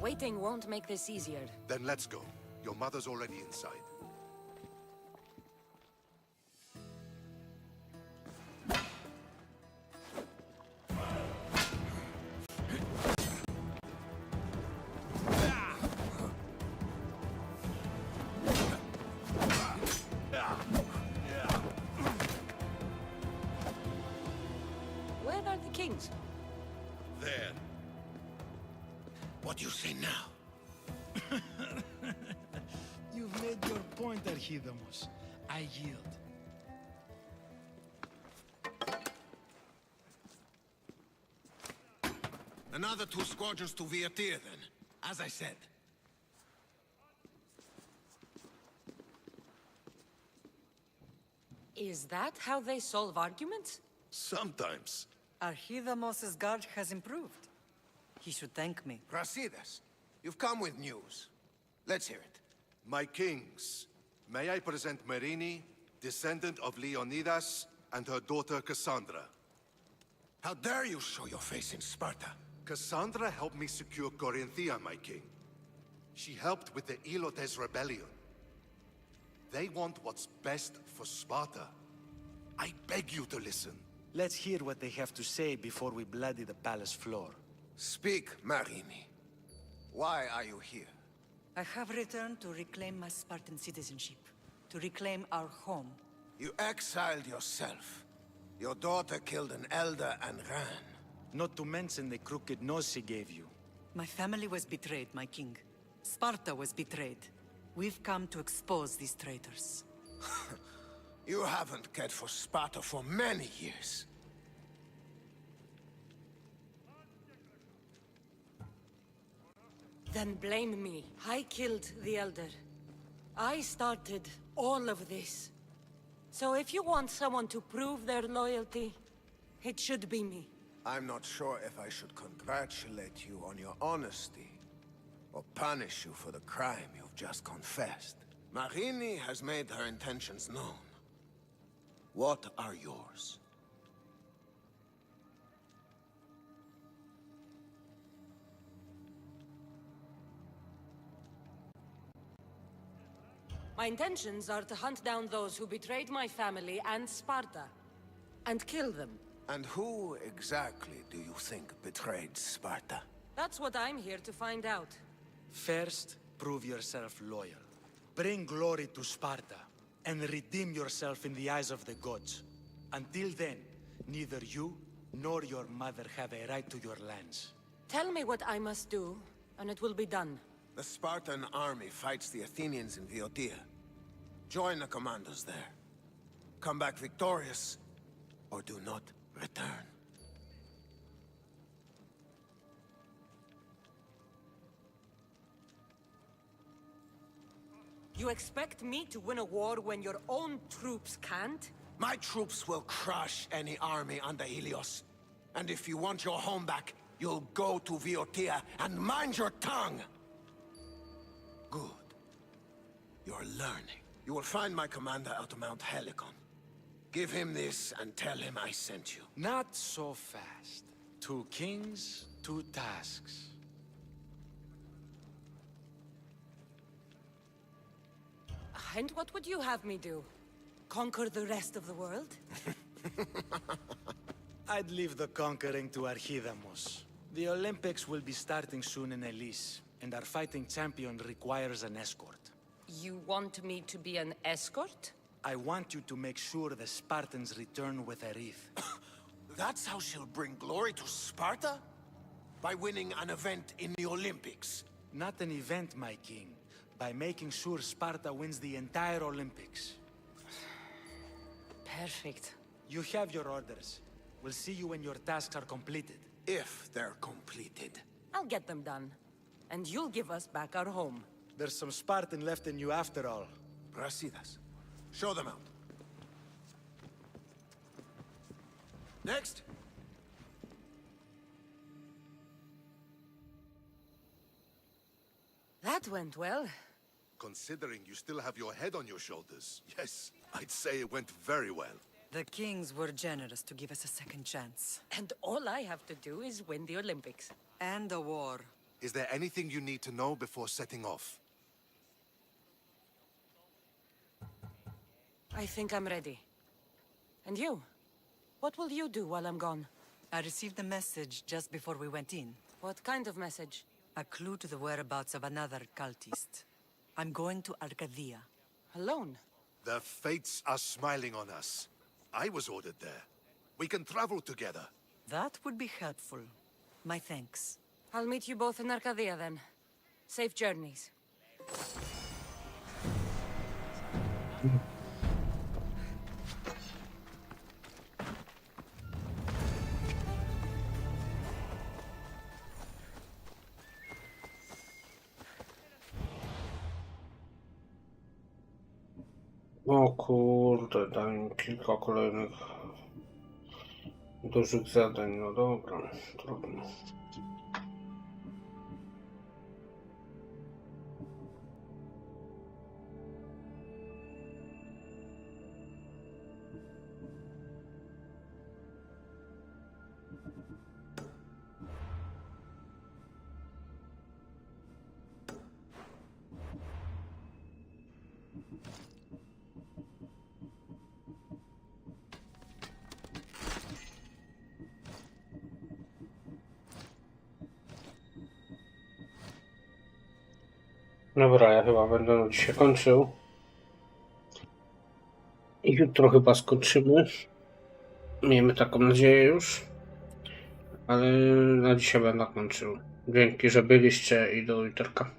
Waiting won't make this easier. Then let's go. Your mother's already inside. Where are the kings? There. What do you say now? You've made your point, Archidamos. I yield. Another 2 squadrons to Viatir, then. As I said. Is that how they solve arguments? Sometimes. Archidamos' guard has improved. He should thank me. Brasidas, you've come with news. Let's hear it. My kings, may I present Marini, descendant of Leonidas, and her daughter Cassandra. How dare you show your face in Sparta? Cassandra helped me secure Corinthia, my king. She helped with the Elotes rebellion. They want what's best for Sparta. I beg you to listen. Let's hear what they have to say before we bloody the palace floor. Speak, Marini. Why are you here? I have returned to reclaim my Spartan citizenship, to reclaim our home. You exiled yourself. Your daughter killed an elder and ran. Not to mention the crooked nose she gave you. My family was betrayed, my king. Sparta was betrayed. We've come to expose these traitors. You haven't cared for Sparta for many years. Then blame me. I killed the Elder. I started all of this. So if you want someone to prove their loyalty, it should be me. I'm not sure if I should congratulate you on your honesty, or punish you for the crime you've just confessed. Marini has made her intentions known. What are yours? My intentions are to hunt down those who betrayed my family and Sparta, and kill them. And who exactly do you think betrayed Sparta? That's what I'm here to find out. First, prove yourself loyal. Bring glory to Sparta, and redeem yourself in the eyes of the gods. Until then, neither you nor your mother have a right to your lands. Tell me what I must do, and it will be done. The Spartan army fights the Athenians in Viotia. Join the commandos there. Come back victorious, or do not return. You expect me to win a war when your own troops can't? My troops will crush any army under Helios. And if you want your home back, you'll go to Viotia and mind your tongue! Good. You're learning. You will find my commander out of Mount Helicon. Give him this and tell him I sent you. Not so fast. 2 kings, 2 tasks. And what would you have me do? Conquer the rest of the world? I'd leave the conquering to Archidamos. The Olympics will be starting soon in Elise, and our fighting champion requires an escort. You want me to be an escort? I want you to make sure the Spartans return with a wreath. That's how she'll bring glory to Sparta? By winning an event in the Olympics? Not an event, my king. By making sure Sparta wins the entire Olympics. Perfect. You have your orders. We'll see you when your tasks are completed. If they're completed. I'll get them done. And you'll give us back our home. There's some Spartan left in you after all. Brasidas. Show them out. Next. That went well. Considering you still have your head on your shoulders, yes, I'd say it went very well. The kings were generous to give us a second chance. And all I have to do is win the Olympics. And a war. Is there anything you need to know before setting off? I think I'm ready. And you? What will you do while I'm gone? I received a message just before we went in. What kind of message? A clue to the whereabouts of another cultist. I'm going to Arcadia. Alone? The fates are smiling on us. I was ordered there. We can travel together. That would be helpful. My thanks. I'll meet you both in Arcadia then. Safe journeys. O kurde, daj mi kilka kolejnych dużych zadań, no dobra, trudno. Dobra, ja chyba będę na dzisiaj kończył. I jutro chyba skończymy. Miejmy taką nadzieję już. Ale na dzisiaj będę kończył. Dzięki, że byliście i do jutrka.